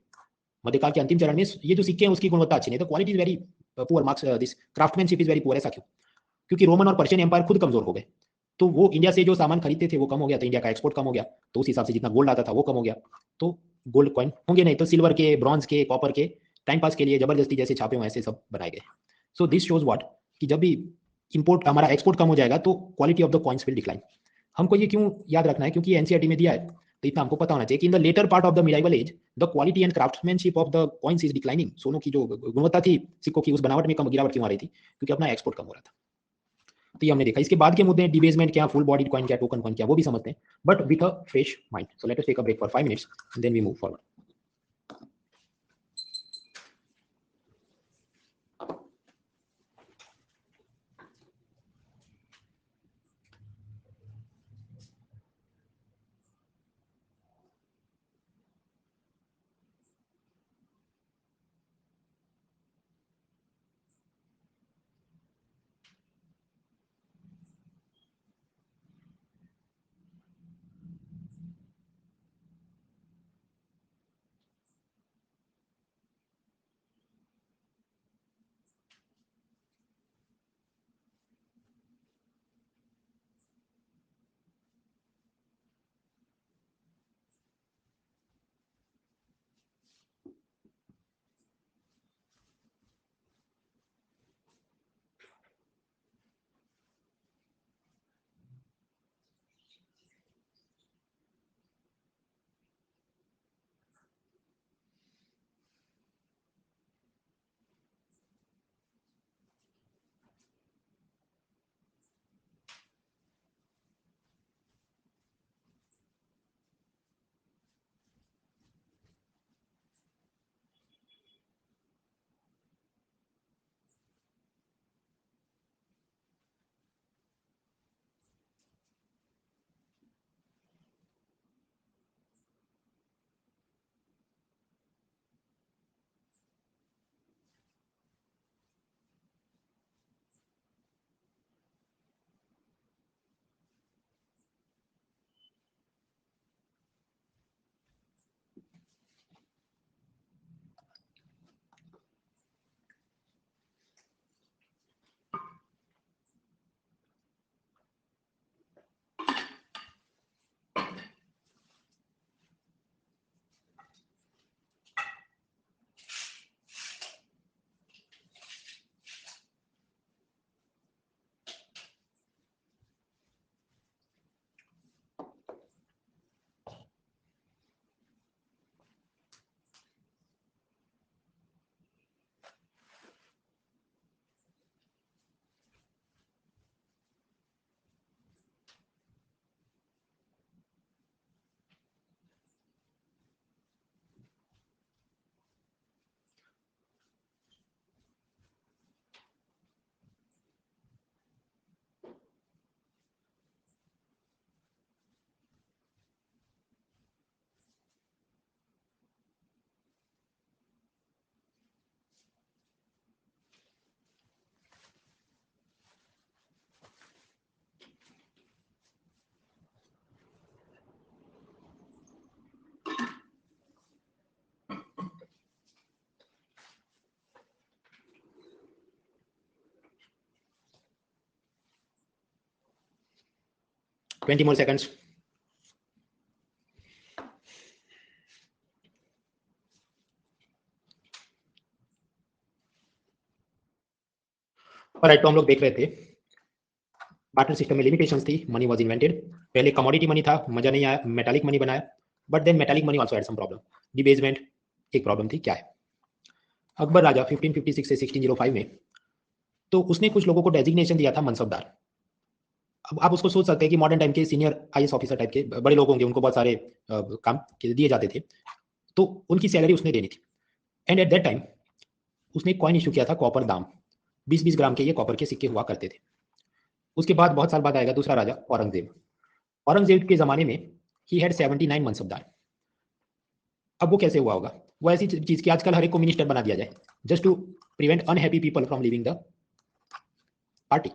मध्यकाल के अंतिम चरण में, ये जो सिक्के हैं उसकी गुणवत्ता अच्छी नहीं, तो quality is very poor, marks this craftsmanship is very poor. ऐसा क्यों, क्योंकि रोमन और पर्शियन एम्पायर खुद कमजोर हो गए, तो वो इंडिया से जो सामान खरीदते थे वो कम हो गया, तो इंडिया का एक्सपोर्ट कम हो गया, तो उस हिसाब से जितना गोल्ड आता था वो कम हो गया, तो गोल्ड कॉइन होंगे नहीं, तो सिल्वर के, ब्रॉन्ज के, कॉपर के टाइम पास के लिए जबरदस्ती जैसे छापे हुए ऐसे सब बनाए गए। सो दिस शोज व्हाट, कि जब भी इंपोर्ट हमारा एक्सपोर्ट कम हो जाएगा तो quality of the coins will decline. हमको ये क्यों याद रखना है, क्योंकि एनसीईआरटी में दिया है, तो इतना हमको पता होना चाहिए कि in the latter part of the medieval age the quality and craftsmanship of the coins is declining. सोनों की जो गुणवत्ता थी सिक्कों की, उस बनावट में कम गिरावट क्यों आ रही थी, क्योंकि अपना एक्सपोर्ट कम हो रहा था। तो ये हमने देखा। इसके बाद के मुद्दे, डिबेसमेंट क्या, फुल बॉडी कॉइन क्या, टोकन कॉइन क्या, वो भी समझते हैं, but with a fresh mind. So let us take a break for 5 minutes, then we move forward. 20 more seconds. Alright, तो हम लोग देख रहे थे बार्टर सिस्टम में लिमिटेशंस थी, मनी वाज इन्वेंटेड। पहले कमोडिटी मनी था, मजा नहीं आया, मेटालिक मनी बनाया, but then metallic money also had some problem. डिबेसमेंट एक प्रॉब्लम थी। क्या है? अकबर राजा 1556 से 1605 में, तो उसने कुछ लोगों को डेजिग्नेशन दिया था मनसबदार। अब आप उसको सोच सकते हैं कि मॉडर्न टाइम के सीनियर आईएएस ऑफिसर टाइप के बड़े लोग होंगे, उनको बहुत सारे काम दिए जाते थे, तो उनकी सैलरी उसने देनी थी। एंड एट दैट टाइम उसने एक कॉइन इशू किया था, कॉपर दाम। 20-20 ग्राम के ये कॉपर के सिक्के हुआ करते थे। उसके बाद बहुत साल बाद आएगा दूसरा राजा औरंगजेब। औरंगजेब के जमाने में ही हैड 79 मनसबदार। अब वो कैसे हुआ होगा? वो ऐसी चीज की आजकल हर एक को मिनिस्टर बना दिया जाए, just to prevent unhappy people from living the party.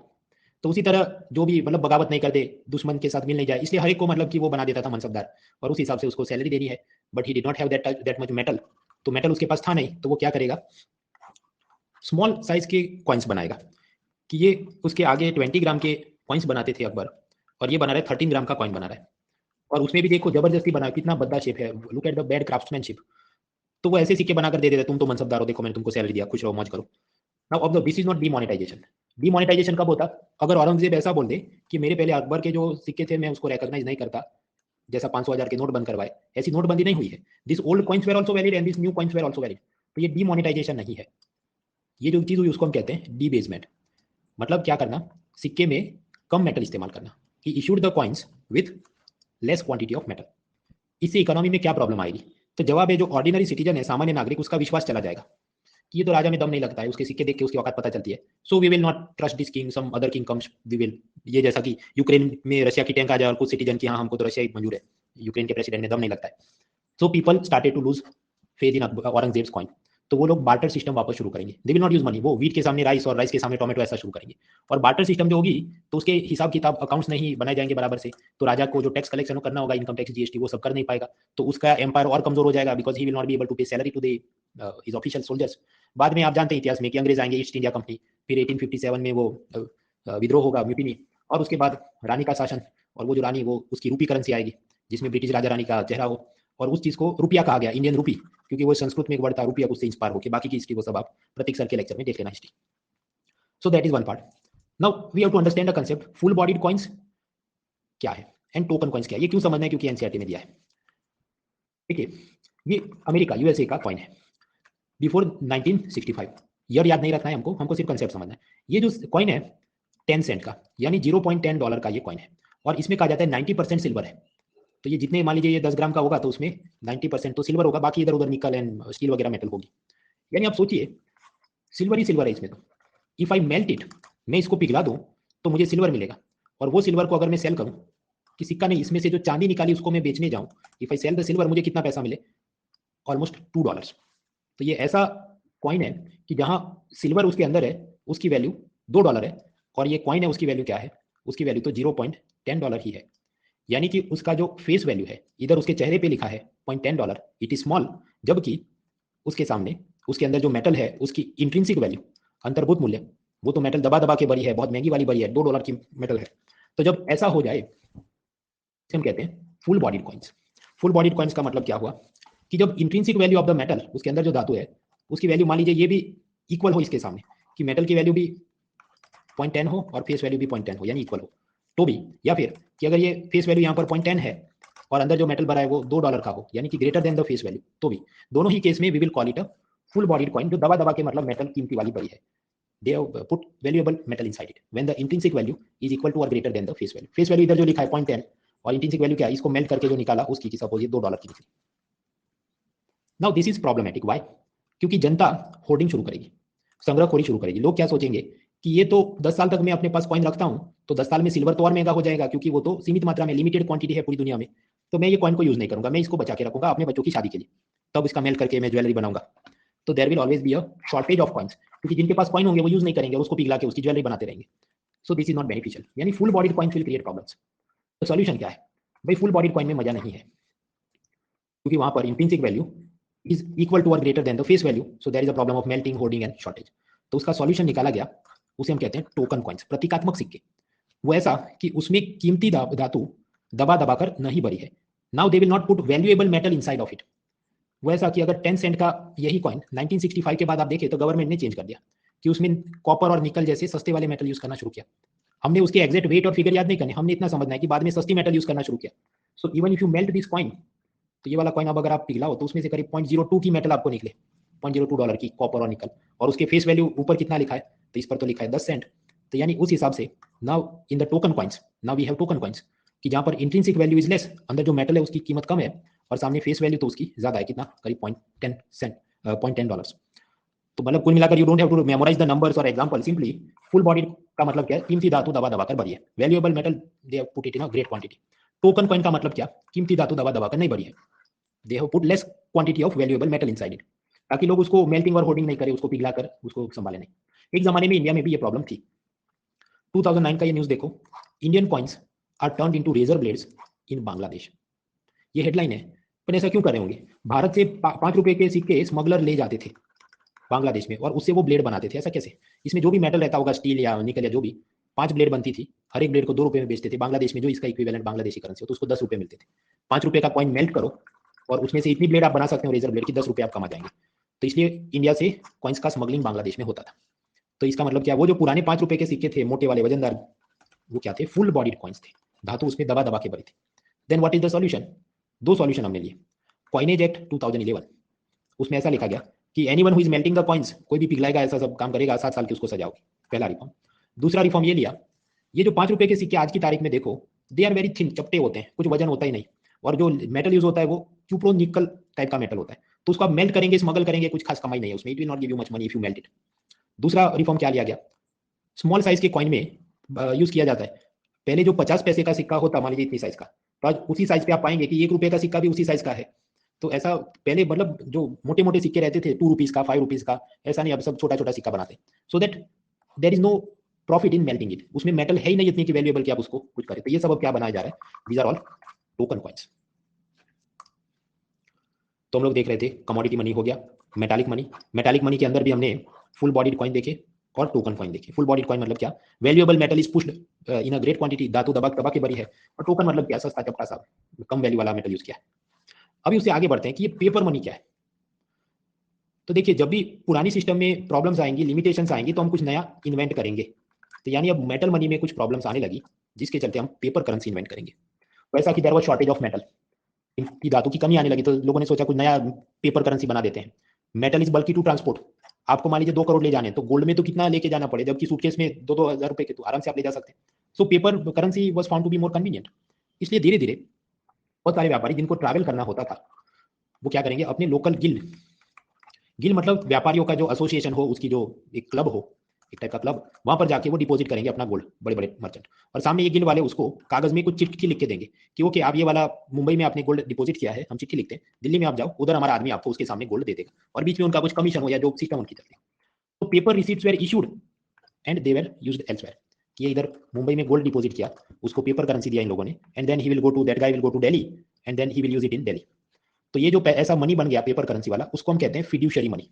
तो उसी तरह जो भी मतलब बगावत नहीं कर दे, दुश्मन के साथ मिल नहीं जाए, इसलिए हर एक को मतलब कि वो बना देता था मनसबदार, और उस हिसाब से उसको सैलरी देनी है। But he did not have that much metal, तो मेटल उसके पास था नहीं, तो वो क्या करेगा, स्मॉल साइज के कॉइन्स बनाएगा। कि ये उसके आगे 20 ग्राम के कॉइन्स बनाते थे अकबर, और ये बना रहा है 13 ग्राम का कॉइन बना रहा है, और उसमें भी देखो जबरदस्ती बना, कितना बद्दा शेप है, look at the bad craftsmanship. तो वो ऐसे सिक्के बनाकर दे देता, तुम तो मनसबदार हो, देखो मैंने तुमको सैलरी दिया, खुश रहो, मौज करो। Now observe, this is not demonetisation. Demonetisation कब होता? अगर औरंगजेब ऐसा बोल दे कि मेरे पहले अकबर के जो सिक्के थे मैं उसको रिकॉग्नाइज नहीं करता, जैसा 500,000 के नोट बंद करवाए, ऐसी नोटबंदी नहीं हुई है। This old coins where also valid and this new coins where also valid. तो ये डीमोनेटाइजेशन नहीं है। ये जो चीज हुई उसको हम कहते हैं डीबेसमेंट। मतलब क्या करना, सिक्के में कम मेटल इस्तेमाल करना। He issued the coins with less quantity of metal. इससे इकोनॉमी में क्या प्रॉब्लम आएगी? तो जवाब है, जो ऑर्डिनरी सिटीजन है, सामान्य नागरिक, उसका विश्वास चला जाएगा कि ये तो राजा में दम नहीं लगता है, उसके सिक्के देख के उसकी औकात पता चलती है। So we will not trust this king, some other king comes, we will. ये जैसा कि यूक्रेन में रशिया की टैंक आ जाए और कुछ सिटीजन की हाँ हमको तो रशिया ही मंजूर है, यूक्रेन के प्रेसिडेंट में दम नहीं लगता है। So people started to lose faith in Aurangzeb's coin. तो वो लोग बार्टर सिस्टम वापस शुरू करेंगे। They will not use money, वो वीट के सामने राइस और राइस के सामने टोमेटो ऐसा शुरू करेंगे। और बार्टर सिस्टम जो होगी तो उसके हिसाब किताब अकाउंट्स नहीं बनाए जाएंगे बराबर से, तो राजा को जो टैक्स कलेक्शन करना होगा, इनकम टैक्स, जीएसटी, वो सब कर नहीं पाएगा। तो उसका एम्पायर और कमजोर हो जाएगा, because he will not be able to pay salary to the his official soldiers. बाद में आप जानते हैं इतिहास में कि अंग्रेज आएंगे, ईस्ट इंडिया कंपनी, फिर 1857 में वो विद्रोह होगा, म्यूटिनी, और उसके बाद रानी का शासन। और वो जो रानी, वो उसकी रूपी करेंसी आएगी जिसमें ब्रिटिश राजा रानी का चेहरा हो, और उस चीज को रुपया कहा गया, इंडियन रूपी, क्योंकि वो संस्कृत में एक वर्ड था रुपया, उससे इंस्पायर होकर। बाकी की हिस्ट्री वो सब आप प्रतीक सर के लेक्चर में देख लेना history. So that is one part. Now we have to understand the concept full bodied coins क्या है एंड टोकन कॉइन्स क्या है। ये क्यों समझना है? क्योंकि एनसीईआरटी में दिया है। ठीक है, ये अमेरिका यूएसए का कॉइन है बिफोर 1965। ईयर याद नहीं रखना है हमको, हमको सिर्फ कंसेप्ट समझना है। ये जो कॉइन है 10 सेंट का, यानी $0.10 का ये कॉइन है, और इसमें कहा जाता है 90% सिल्वर है। तो ये जितने, मान लीजिए ये 10 ग्राम का होगा तो उसमें 90% तो सिल्वर होगा, बाकी इधर उधर निकल एंड स्टील वगैरह मेटल होगी। यानी आप सोचिए सिल्वर ही सिल्वर है इसमें। तो इफ आई मेल्ट इट, मैं इसको पिघला दूं तो मुझे सिल्वर मिलेगा, और वो सिल्वर को अगर मैं सेल करूं, कि सिक्का नहीं, इसमें से जो चांदी निकाली उसको मैं बेचने जाऊं, if I sell the silver, मुझे कितना पैसा मिले? ऑलमोस्ट $2। तो ये ऐसा कॉइन है कि जहां सिल्वर उसके अंदर है, उसकी वैल्यू $2 है, और ये कॉइन है उसकी वैल्यू क्या है? उसकी वैल्यू तो $0.10 ही है। यानी कि उसका जो फेस वैल्यू है, इधर उसके चेहरे पे लिखा है $0.10, इट इज स्मॉल, जबकि उसके सामने उसके अंदर जो मेटल है उसकी इंट्रिंसिक वैल्यू, अंतर्भूत मूल्य, वो तो मेटल दबा दबा के बड़ी है, बहुत महंगी वाली बड़ी है, $2 की मेटल है। तो जब ऐसा हो जाए, हम कहते हैं full bodied coins. Full bodied coins का मतलब क्या हुआ, कि जब intrinsic value of the metal, उसके अंदर जो धातु है उसकी वैल्यू, मान लीजिए ये भी इक्वल हो इसके सामने, कि मेटल की वैल्यू भी 0.10 हो और फेस वैल्यू भी 0.10 हो, यानी इक्वल हो, तो भी, या फिर कि अगर ये फेस वैल्यू यहाँ पर 0.10 है और अंदर जो मेटल भरा है वो $2 का हो, यानी कि greater than the face value, तो भी, दोनों ही केस में we will call it a full bodied coin, जो दबा दबा के मतलब मेटल कीमती वाली बड़ी है। They have put valuable metal inside it when the intrinsic value is equal to और greater than the face value. Face value इधर जो लिखा है 0.10, और इंट्रिंसिक वैल्यू क्या है, इसको मेल्ट करके जो निकाला उसकी सपोज ये $2 की निकली। Now this is problematic, why? क्योंकि जनता होर्डिंग शुरू करेगी, संग्रहखोरी शुरू करेगी। लोग क्या सोचेंगे कि ये तो 10 साल तक मैं अपने पास कॉइन रखता हूं, तो 10 साल में सिल्वर तो और महंगा हो जाएगा, क्योंकि वो तो सीमित मात्रा में, लिमिटेड क्वांटिटी है पूरी दुनिया में, तो मैं ये कॉइन को यूज नहीं करूंगा, मैं इसको बचा के रखूंगा अपने बच्चों की शादी के लिए, तब इसका मेल्ट करके मैं ज्वेलरी बनाऊंगा। तो there will always be a shortage of coins, क्योंकि जिनके पास कॉइन होंगे वो यूज नहीं करेंगे, उसको पिघला के उसकी ज्वेलरी बनाते रहेंगे। So this is not beneficial, यानी full bodied coins will create problems. तो सॉल्यूशन क्या है भाई? फुल बॉडीड कॉइन में मजा नहीं है, क्योंकि वहां पर intrinsic value is equal to और greater than the face value, so there is a problem of melting, hoarding and shortage. तो उसका सॉल्यूशन निकाला गया, उसे हम कहते हैं टोकन कॉइन्स, प्रतीकात्मक सिक्के। वो ऐसा कि उसमें कीमती धातु दबा दबा कर नहीं भरी है। Now they will not put valuable metal inside of it. वो ऐसा कि अगर 10 सेंट का यही कॉइन 1965 के बाद आप देखें तो गवर्नमेंट ने चेंज कर दिया कि उसमें कॉपर और निकल जैसे सस्ते वाले मेटल यूज करना शुरू किया। हमने उसके एग्जैक्ट वेट और फिगर याद नहीं करने, हमने इतना समझना है कि बाद में सस्ती मेटल यूज करना शुरू किया। So even if you melt this coin, तो ये वाला कॉइन अब अगर आप पिघलाओ तो उसमें से करीब 0.02 की मेटल आपको निकले, $0.02 की कॉपर और निकल, और उसके फेस वैल्यू ऊपर कितना लिखा है, तो इस पर तो लिखा है 10 सेंट। तो यानी उस हिसाब से now in the token coins, now we have token coins, कि जहां पर इंट्रिंसिक वैल्यू इज लेस, अंदर जो मेटल है उसकी कीमत कम है और सामने फेस वैल्यू तो उसकी ज्यादा है, कितना, करीब $0.10। तो मतलब कुल मिलाकर you don't have to memorise the numbers और एग्जांपल, सिंपली फुल बॉडी का मतलब क्या है, कीमती धातु दबा दबा कर भरी है। Valuable metal they have put it in a great quantity. Token coin का मतलब क्या, कीमती धातु दबा दबा कर नहीं भरी है, they have put less quantity of valuable metal inside it, ताकि लोग उसको मेल्टिंग और होर्डिंग नहीं करें, उसको पिघला कर उसको संभाले नहीं। एक जमाने में इंडिया में भी ये प्रॉब्लम थी। 2009 का ये न्यूज देखो, Indian coins are turned into razor blades in Bangladesh. ये हेडलाइन है, पर ऐसा क्यों कर रहे होंगे? भारत से 5 रुपए के सिक्के स्मगलर ले जाते थे बांग्लादेश में और उससे वो ब्लेड बनाते थे। ऐसा कैसे? इसमें जो भी मेटल रहता होगा, स्टील या निकल या जो भी, 5 ब्लेड बनती थी, हर एक ब्लेड को 2 रुपए में बेचते थे बांग्लादेश में, जो इसका इक्विवेलेंट बांग्लादेशी करेंसी हो तो उसको 10 रुपए मिलते थे। 5 रुपए का कॉइन मेल्ट करो और उसमें से इतनी ब्लेड आप बना सकते हो रेजर ब्लेड की, 10 रुपए आप कमा जाएंगे। तो इसलिए इंडिया से कॉइन्स का स्मगलिंग बांग्लादेश में होता था। तो इसका मतलब क्या, वो जो पुराने 5 रुपए के सिक्के थे मोटे वाले वजनदार, वो क्या थे, फुल बॉडीड कॉइन्स थे, धातु उसमें दबा दबा के भरी थी। Then what is the solution? 2 solution हमने लिए। कॉइनेज एक्ट 2011, उसमें ऐसा लिखा गया कि anyone who is melting the coins, कोई भी पिघलाएगा ऐसा सब काम करेगा, 7 साल की उसको सजा होगी। पहला रिफॉर्म। दूसरा रिफॉर्म ये लिया, ये जो 5 रुपए के सिक्के आज की तारीख में देखो, दे आर वेरी थिन, चपटे होते हैं, कुछ वजन होता ही नहीं, और जो मेटल यूज होता है वो क्यूप्रो निकल टाइप का मेटल होता है, तो उसको आप मेल्ट करेंगे, स्मगल करेंगे, कुछ खास कमाई नहीं है उसमें, it will not give you much money if you melt it. दूसरा रिफॉर्म क्या लिया गया, स्मॉल साइज के कॉइन में यूज किया जाता है। पहले जो 50 पैसे का सिक्का होता, मान लीजिए इतनी साइज का, तो आज उसी साइज पे आप पाएंगे कि 1 रुपए का सिक्का भी उसी साइज का है। तो ऐसा पहले मतलब जो मोटे मोटे सिक्के रहते थे, 2 रुपीज का, 5 रुपीज का, ऐसा नहीं, अब सब छोटा छोटा सिक्का बनाते, so that there is no profit in melting it. उसमें मेटल है ही नहीं इतनी कि वैल्यूएबल कि आप उसको कुछ करें। तो ये सब अब क्या बनाया जा रहा है, these are all token coins. तो हम लोग देख रहे थे कमोडिटी मनी हो गया, मेटालिक मनी। मेटालिक मनी के अंदर भी हमने फुल बॉडीड कॉइन देखे और टोकन कॉइन देखे। फुल बॉडीड कॉइन मतलब क्या, valuable metal is pushed in a great quantity, धातु दबा दबा के भरी है। और टोकन मतलब क्या, सस्ता चपटा सा कम वैल्यू वाला मेटल यूज किया है। अभी उससे आगे बढ़ते हैं कि ये पेपर मनी क्या है। तो देखिए, जब भी पुरानी सिस्टम में प्रॉब्लम्स आएंगी, लिमिटेशंस आएंगी, तो हम कुछ नया इन्वेंट करेंगे। तो यानी अब मेटल मनी में कुछ प्रॉब्लम्स आने लगी, जिसके चलते हम पेपर करेंसी इन्वेंट करेंगे। वैसा कि there was shortage of metal, इनकी धातु की कमी आने लगी, तो लोगों ने सोचा कुछ नया पेपर करेंसी बना देते हैं। मेटल इज बल्कि टू ट्रांसपोर्ट। आपको मान लीजिए 2 करोड़ ले जाने, तो गोल्ड में तो कितना लेके जाना पड़े, जबकि सूटकेस में 2-2 हज़ार रुपए के तो आराम से आप ले जा सकते हैं। So paper currency was found to be more convenient. इसलिए धीरे धीरे बहुत सारे व्यापारी जिनको ट्रैवल करना होता था, वो क्या करेंगे, अपने लोकल गिल्ड, गिल्ड मतलब व्यापारियों का जो एसोसिएशन हो, उसकी जो एक क्लब हो, एक टाइप का क्लब, वहां पर जाके वो डिपॉजिट करेंगे अपना गोल्ड, बड़े बड़े मर्चेंट। और सामने ये गिल्ड वाले उसको कागज में कुछ चिट्ठी लिख के देंगे कि ओके, आप ये वाला मुंबई में आपने गोल्ड डिपॉजिट किया है, हम चिट्ठी लिखते हैं, दिल्ली में आप जाओ, उधर हमारा आदमी आपको उसके सामने गोल्ड दे देगा, और बीच में उनका कुछ कमीशन हो या जो सिस्टम उनकी चलती है। तो paper receipts were issued and they were used elsewhere. कि ये इधर मुंबई में गोल्ड डिपॉजिट किया, उसको पेपर करेंसी दिया इन लोगों ने, and then he will go to, that guy will go to Delhi and then he will use it in Delhi. तो ये जो ऐसा मनी बन गया पेपर करेंसी वाला, उसको हम कहते हैं फिड्यूशरी मनी।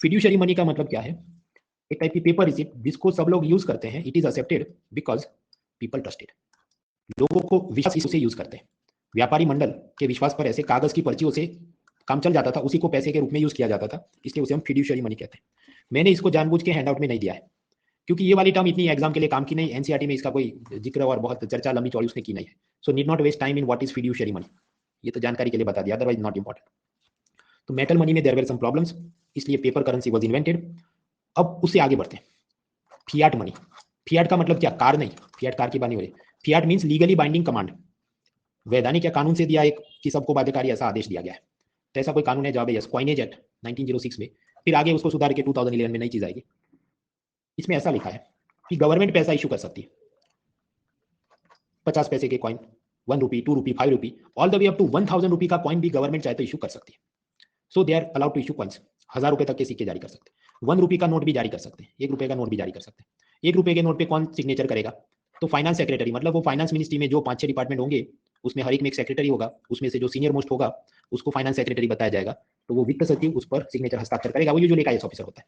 फिड्यूशरी मनी का मतलब क्या है, एक टाइप की पेपर रिसिप्ट जिसको सब लोग यूज करते हैं। It is accepted because people trusted, लोगों को विश्वास इसे यूज करते हैं। व्यापारी मंडल के विश्वास पर ऐसे कागज की पर्चियों से काम चल जाता था, उसी को पैसे के रूप में यूज किया जाता था, इसलिए उसे हम फिड्यूशरी मनी कहते हैं। मैंने इसको जानबूझ के हैंडआउट में नहीं दिया है, क्योंकि ये वाली टर्म इतनी एग्जाम के लिए काम की नहीं, एनसीईआरटी में इसका कोई जिक्र और बहुत चर्चा लंबी चौड़ी उसने की नहीं है। So need not waste time in what is fiduciary money, ये तो जानकारी के लिए बता दिया, अदरवाइज नॉट इंपॉर्टेंट। तो मेटल मनी में देयर वर सम प्रॉब्लम्स, इसलिए पेपर करेंसी वाज इन्वेंटेड। अब उससे आगे बढ़ते हैं, फियाट मनी। फियाट का मतलब क्या, कार नहीं, फियाट कार की बात नहीं हो रही। Fiat means legally binding command, वैधानिक या कानून से दिया एक कि सबको बाध्यकारी ऐसा आदेश दिया गया है। तो ऐसा कोई कानून है, जवाब है यस, कॉइनेज एक्ट 1906 में। फिर आगे उसको सुधार के 2011 में नई चीज आएगी। इसमें ऐसा लिखा है कि गवर्नमेंट पैसा इशू कर सकती है, 50 पैसे के coin, 1 rupee, 2 rupee, 5 rupee, all the way up to 1000 rupee का कॉइन भी गवर्नमेंट चाहे तो इशू कर सकती है। So they are allowed to issue coins, 1000 रुपए तक के सिक्के जारी कर सकते हैं, 1 रुपी का नोट भी जारी कर सकते हैं, 1 रुपए का नोट भी जारी कर सकते हैं। 1 रुपए के नोट पे कौन सिग्नेचर करेगा, तो फाइनेंस सेक्रेटरी, मतलब वो फाइनेंस मिनिस्ट्री में जो 5-6 डिपार्टमेंट होंगे, उसमें हर एक में एक सेक्रेटरी होगा, उसमें से जो सीनियर मोस्ट होगा उसको फाइनेंस सेक्रेटरी बताया जाएगा, तो वो वित्त सचिव उस पर सिग्नेचर हस्ताक्षर करेगा, वो यूजुअली एक आईएएस ऑफिसर होता है।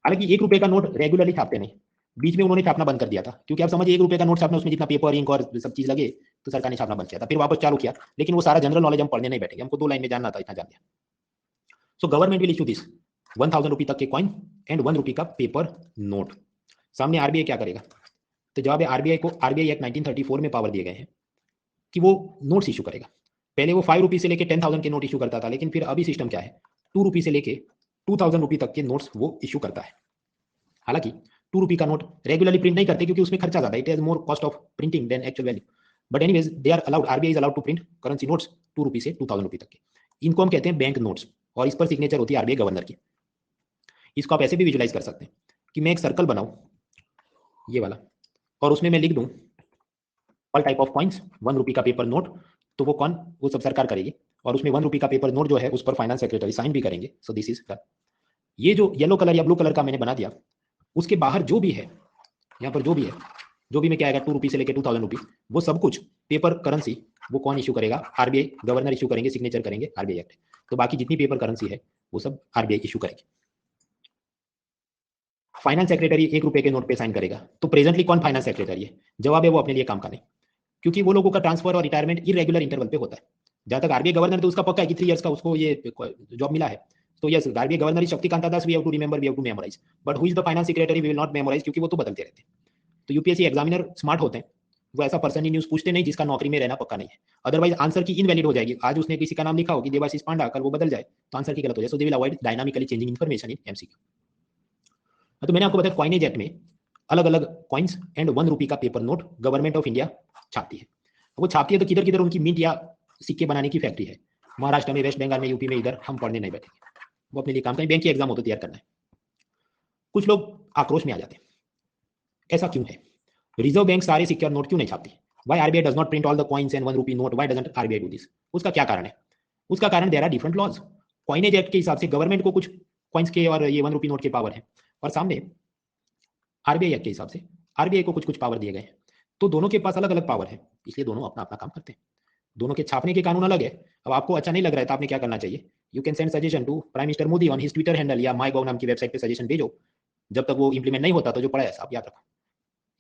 हालांकि 1 रुपए का नोट रेगुलरली छापते नहीं, बीच में उन्होंने छापना बंद कर दिया था, क्योंकि आप समझिए 1 रुपए का नोट छापना, उसमें जितना पेपर इंक और सब चीज लगे, तो सरकार ने छापना बंद किया था, फिर वापस चालू किया, लेकिन वो सारा जनरल नॉलेज हम पढ़ने नहीं बैठेंगे, हमको 2 लाइन में जानना था, इतना जान दिया। So government will issue this 1000 रुपी तक के कॉइन एंड 1 रुपी का पेपर नोट। सामने आरबीआई क्या करेगा? तो जवाब है आरबीआई को आरबीआई एक्ट 1934 में पावर दिए गए हैं कि वो नोट्स इशू करेगा। पहले वो 5 रुपी से लेके 10,000 के नोट इशू करता था, लेकिन फिर अभी सिस्टम क्या है, 2 रुपी से लेके 2000 रुपी तक के नोट्स वो इशू करता है। हालांकि 2 रुपी का नोट रेगुलरली प्रिंट नहीं करते, क्योंकि उसमें खर्चा ज्यादा, it has more cost of printing than actual value, but anyways they are allowed, RBI is allowed to print currency notes 2 rupee से 2000 रुपी तक के। इनको हम कहते हैं बैंक नोट्स, और इस पर सिग्नेचर होती है आरबीआई गवर्नर की। इसको आप ऐसे भी विजुलाइज कर सकते हैं कि मैं एक सर्कल बनाऊं, ये वाला, और उसमें मैं लिख दूं all type of coins, 1 rupee का पेपर नोट, तो वो कौन, वो सब सरकार करेगी, और उसमें 1 रुपी का पेपर नोट जो है उस पर फाइनेंस सेक्रेटरी साइन भी करेंगे। सो दिस इज, ये जो येलो कलर या ब्लू कलर का मैंने बना दिया, उसके बाहर जो भी है, यहाँ पर जो भी है, जो भी में क्या आएगा 2 रुपी से लेकर 2000 रुपी, वो सब कुछ पेपर करेंसी वो कौन इशू करेगा? आरबीआई गवर्नर इशू करेंगे, सिग्नेचर करेंगे आरबीआई एक्ट। तो बाकी जितनी पेपर करेंसी है वो सब आरबीआई इशू करेगी। फाइनेंस सेक्रेटरी 1 रुपए के नोट पे साइन करेगा। तो प्रेजेंटली कौन फाइनेंस सेक्रेटरी है? जवाब है वो अपने लिए काम का नहीं, क्योंकि वो लोगों का ट्रांसफर और रिटायरमेंट इरेगुलर इंटरवल पे होता है। जहां तक आरबीआई गवर्नर, तो उसका पक्का है कि 3 इयर्स का उसको ये जॉब मिला है। तो yes, RBI governor is Shaktikanta Das, we have to remember, we have to memorise, but who is the finance secretary we will not memorise, क्योंकि वो तो बदलते रहते हैं। तो यूपीएससी एग्जामिनर स्मार्ट होते हैं, वो ऐसा पर्सन ही न्यूज पूछते नहीं जिसका नौकरी में रहना पक्का नहीं है, अदरवाइज आंसर की इनवैलिड हो जाएगी। आज उसने किसी का नाम लिखा हो कि देवाशीष पांडा, कल वो बदल जाए तो आंसर की गलत हो जाए। So they will avoid dynamically changing information in MCQ. तो मैंने आपको बताया कॉइनेज एक्ट में अलग अलग कॉइन्स एंड 1 रुपी का paper note government of India छापती है। वो छापती है तो किधर किधर उनकी मिंट या सिक्के बनाने की फैक्ट्री है, महाराष्ट्र में, वेस्ट बंगाल में, यूपी में, इधर हम पढ़ने नहीं बैठेंगे, वो अपने लिए काम करें, बैंक की एग्जाम हो तो तैयार करना है। कुछ लोग आक्रोश में आ जाते हैं, ऐसा क्यों है? रिजर्व बैंक सारे सिक्के और नोट क्यों नहीं छापती? Why RBI does not print all the coins and 1 rupee note, why doesn't RBI do this? उसका क्या कारण है? उसका कारण there are different laws. Coinage act के हिसाब से गवर्नमेंट को कुछ कॉइन्स के और ये 1 रुपी नोट के पावर है, और सामने आरबीआई एक्ट के हिसाब से आरबीआई को कुछ कुछ पावर दिए गए हैं। तो दोनों के पास अलग अलग पावर है, इसलिए दोनों अपना अपना काम करते हैं। दोनों के छापने के कानून अलग है। अब आपको अच्छा नहीं लग रहा है तो आपने क्या करना चाहिए? You can send suggestion to prime minister Modi on his Twitter handle, या माई गॉव नाम की वेबसाइट पे सजेशन भेजो। जब तक वो इंप्लीमेंट नहीं होता तो जो पड़ा है आप याद रखो।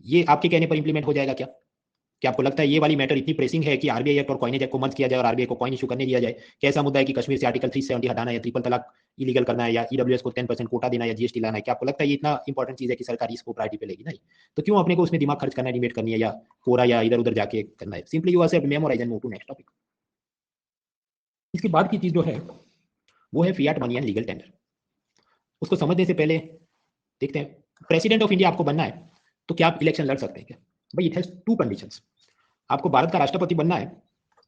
ये आपके कहने पर इंप्लीमेंट हो जाएगा क्या? क्या आपको लगता है ये वाली मैटर इतनी प्रेसिंग है कि आरबीआई एक्ट और कॉइनेज एक्ट को मर्ज किया जाए और आरबीआई को कॉइन इशू करने दिया जाए? कैसा मुद्दा है कि कश्मीर से आर्टिकल 370 हटाना है, या ट्रिपल तलाक इलीगल करना है, या ईडब्ल्यूएस को 10% कोटा देना है, या जीएसटी लाना है? क्या आपको लगता है ये इतना इंपॉर्टेंट चीज है कि सरकार इसको प्रायोरिटी पे लेगी? नहीं। तो क्यों अपने को उसमें दिमाग खर्च करना है, डिबेट करनी है, या कोरा या इधर उधर जाके करना है? Simply you accept, memorise and move to next topic. इसके बाद की चीज जो है वो है fiat money and legal tender. उसको समझने से पहले देखते हैं, प्रेसिडेंट ऑफ इंडिया आपको बनना है तो क्या आप इलेक्शन लड़ सकते हैं क्या? भाई इट हैज 2 कंडीशंस। आपको भारत का राष्ट्रपति बनना है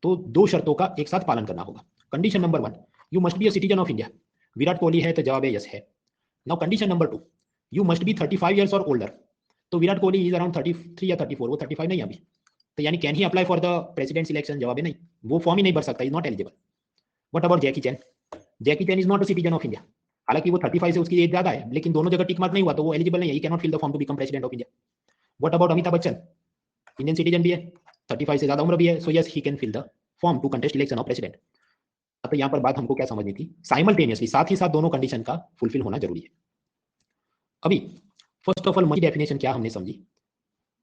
तो 2 शर्तों का एक साथ पालन करना होगा। Condition number 1, you must be a citizen of India. Virat Kohli है तो जवाब है यस है। Now condition number 2, you must be 35 years और ओल्डर। तो विराट कोहली इज अराउंड 33 या 34, वो 35 नहीं अभी, तो यानी can he apply for the president election? जवाब है नहीं, वो फॉर्म ही नहीं भर सकता, is not eligible. What about Jackie chain? Jackie chain is not a citizen of India, हालांकि वो 35 से उसकी एज ज्यादा है, लेकिन दोनों जगह टिक मार्क नहीं हुआ तो वो एलिजिबल नहीं है, he can not fill the form to become president of India. What about Amitabh Bachchan? Indian citizen भी है, 35 से ज्यादा उम्र भी है, so yes he can fill the form to contest election of president. तो यहाँ पर बात हमको क्या समझनी थी, साइमल्टेनियसली, साथ ही साथ दोनों कंडीशन का फुलफिल होना जरूरी है। अभी first of all money definition क्या हमने समझी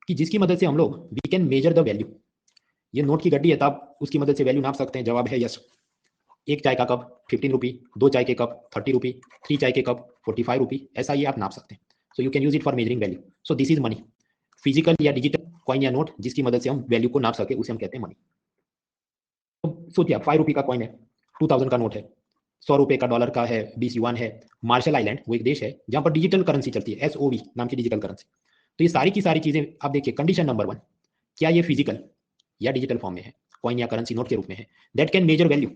कि जिसकी मदद से हम लोग we can measure the value. ये नोट की गड्डी है तो आप उसकी मदद से वैल्यू नाप सकते हैं। जवाब है यस। 1 चाय का कप 15 रुपी, 2 चाय के कप 30 रुपी, 3 चाय के कप 45 रुपी, ऐसा ये आप नाप सकते हैं। So you can use it for measuring value. So this is money, physical या डिजिटल कॉइन या नोट जिसकी मदद से हम वैल्यू को नाप सके उसे हम कहते हैं मनी। तो सोचिए 5 रुपी का कॉइन है, 2000 का नोट है, 100 रुपए का डॉलर का है, 20 युआन है। मार्शल आइलैंड वो एक देश है जहां पर डिजिटल करेंसी चलती है, एसओवी नाम की डिजिटल करेंसी। तो ये सारी की सारी चीजें आप देखिए, कंडीशन नंबर 1, क्या ये फिजिकल या डिजिटल फॉर्म में है, कॉइन या करेंसी नोट के रूप में है, दैट कैन मेजर वैल्यू।